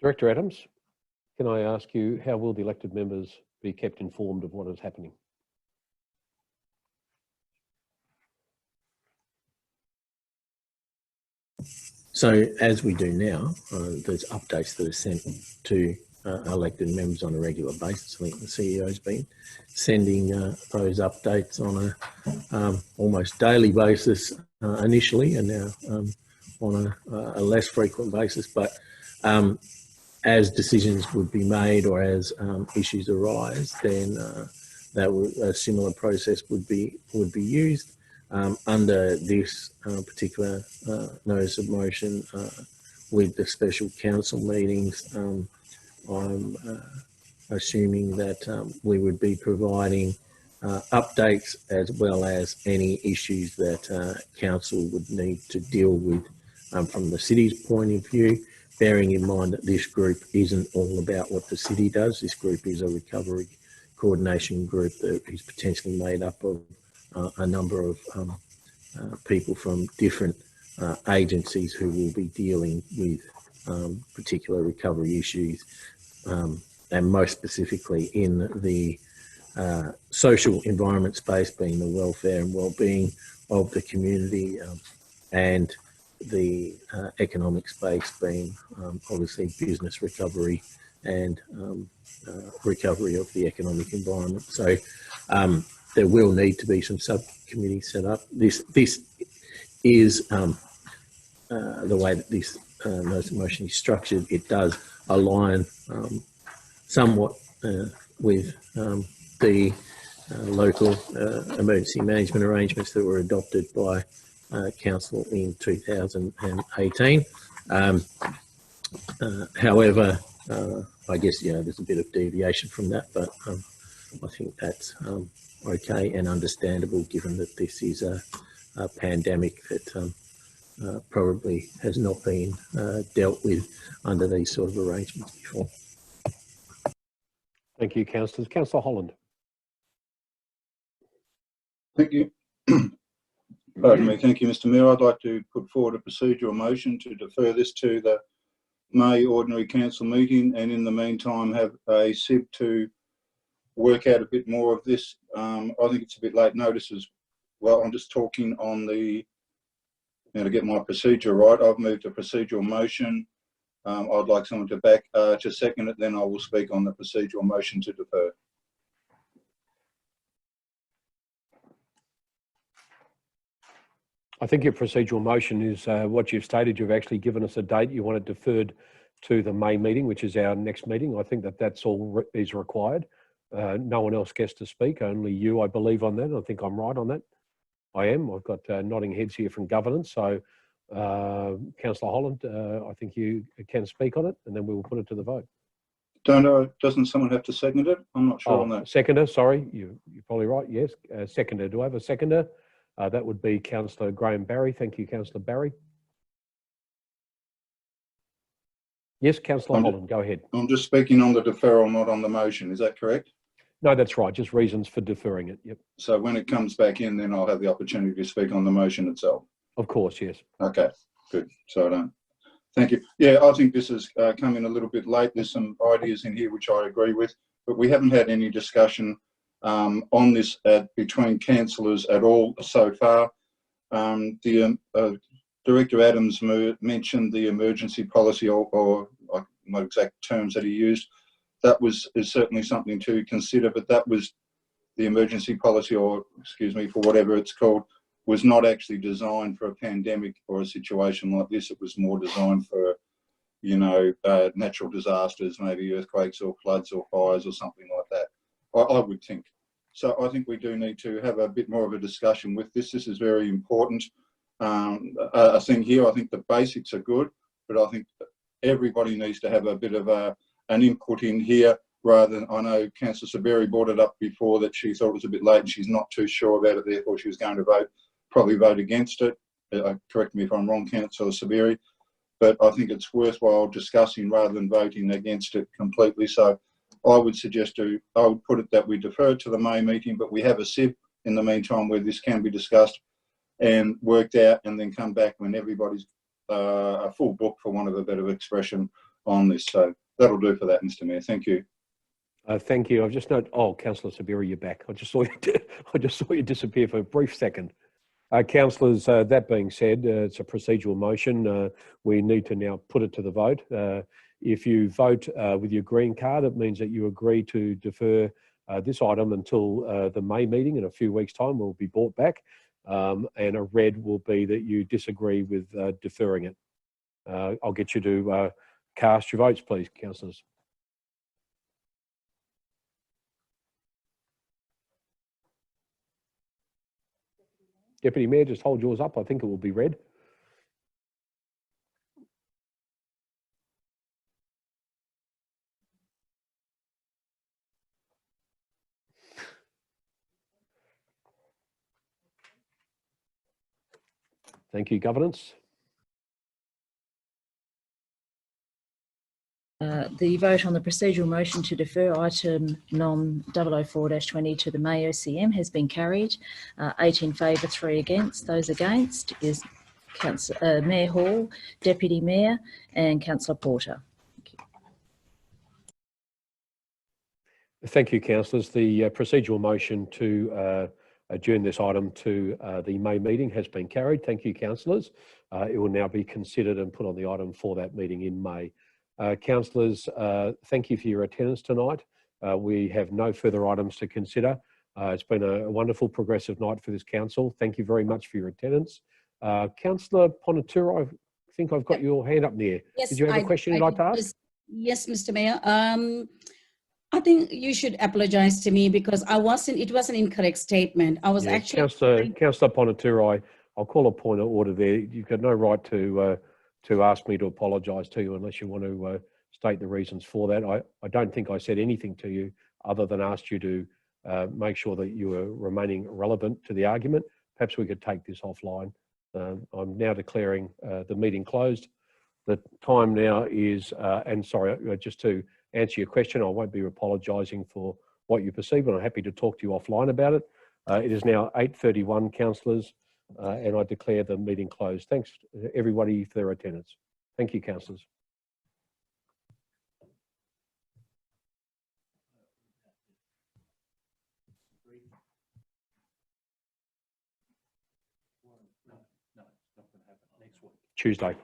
Director Adams, can I ask you, how will the elected members be kept informed of what is happening? So as we do now, there's updates that are sent to elected members on a regular basis. I think the CEO's been sending those updates on a almost daily basis initially, and now on a less frequent basis. But as decisions would be made or as issues arise, then a similar process would be used. Under this particular notice of motion with the special council meetings, I'm assuming that we would be providing updates as well as any issues that council would need to deal with from the city's point of view. bearing in mind that this group isn't all about what the city does. This group is a recovery coordination group that is potentially made up of a number of people from different agencies who will be dealing with particular recovery issues, and most specifically in the social environment space, being the welfare and well-being of the community, and the economic space being obviously business recovery and recovery of the economic environment. So there will need to be some subcommittees set up. This is the way that this notice of motion is structured. It does align somewhat with the local emergency management arrangements that were adopted by Council in 2018. However, I guess, there's a bit of deviation from that, but I think that's okay and understandable given that this is a pandemic that probably has not been dealt with under these sort of arrangements before. Thank you, councillors. Councillor Holland. Thank you. Pardon me. Thank you, Mr. Mayor. I'd like to put forward a procedural motion to defer this to the May Ordinary Council meeting, and in the meantime have a SIB to work out a bit more of this. I think it's a bit late notice as well. I'm just talking on the, to get my procedure right. I've moved a procedural motion. I'd like someone to second it, then I will speak on the procedural motion to defer. I think your procedural motion is what you've stated. You've actually given us a date. You want it deferred to the May meeting, which is our next meeting. I think that that's all is required. No one else gets to speak, only you, I believe, on that. I think I'm right on that. I am. I've got nodding heads here from governance. So, Councillor Holland, I think you can speak on it, and then we will put it to the vote. Doesn't someone have to second it? I'm not sure on that. Seconder, sorry, you're probably right. Yes, seconder. Do I have a seconder? That would be Councillor Graham Barry. Thank you, Councillor Barry. Yes, Councillor Holland, go ahead. I'm just speaking on the deferral, not on the motion. Is that correct? No, that's right. Just reasons for deferring it. Yep. So when it comes back in, then I'll have the opportunity to speak on the motion itself. Of course, yes. Okay, good. So I don't. Thank you. Yeah, I think this has come in a little bit late. There's some ideas in here which I agree with, but we haven't had any discussion on this between councillors at all so far. Director Adams mentioned the emergency policy, or not exact terms that he used. That is certainly something to consider, but that was the emergency policy, or excuse me, for whatever it's called, was not actually designed for a pandemic or a situation like this. It was more designed for, natural disasters, maybe earthquakes or floods or fires or something like that, I would think. So I think we do need to have a bit more of a discussion with this. This is very important. I think the basics are good, but I think everybody needs to have a bit of an input in here, rather than, I know Councillor Saberi brought it up before that she thought it was a bit late and she's not too sure about it, therefore she was going to probably vote against it. Correct me if I'm wrong, Councillor Saberi, but I think it's worthwhile discussing rather than voting against it completely. So I would suggest I would put it that we defer to the May meeting, but we have a SIB in the meantime where this can be discussed and worked out, and then come back when everybody's a full book, for want of a better expression, on this. So that'll do for that, Mr. Mayor. Thank you. Thank you. I've just noted. Oh, Councillor Saberi, you're back. I just saw you disappear for a brief second. Councillors, that being said, it's a procedural motion. We need to now put it to the vote. If you vote with your green card, it means that you agree to defer this item until the May meeting in a few weeks' time. Will be brought back, and a red will be that you disagree with deferring it. I'll get you to cast your votes, please, councillors. Deputy Mayor, just hold yours up. I think it will be red. Thank you, governance. The vote on the procedural motion to defer item nom 004-20 to the May OCM has been carried. 8 in favour, 3 against. Those against is Mayor Hall, Deputy Mayor and Councillor Porter. Thank you, councillors. The procedural motion to adjourn this item to the May meeting has been carried. Thank you, councillors. It will now be considered and put on the item for that meeting in May. Councillors, thank you for your attendance tonight. We have no further items to consider. It's been a wonderful progressive night for this council. Thank you very much for your attendance. Councillor Ponaturo, I think I've got your hand up there. Yes, Did you have a question you'd like to ask? Yes, Mr. Mayor. I think you should apologise to me because it was an incorrect statement. I was actually... Councillor Ponaturo, I'll call a point of order there. You've got no right to ask me to apologise to you unless you want to state the reasons for that. I don't think I said anything to you other than asked you to make sure that you are remaining relevant to the argument. Perhaps we could take this offline. I'm now declaring the meeting closed. The time now is, and sorry, just to answer your question, I won't be apologising for what you perceive, but I'm happy to talk to you offline about it. It is now 8:31, councillors, and I declare the meeting closed. Thanks everybody for their attendance. Thank you, councillors. Tuesday.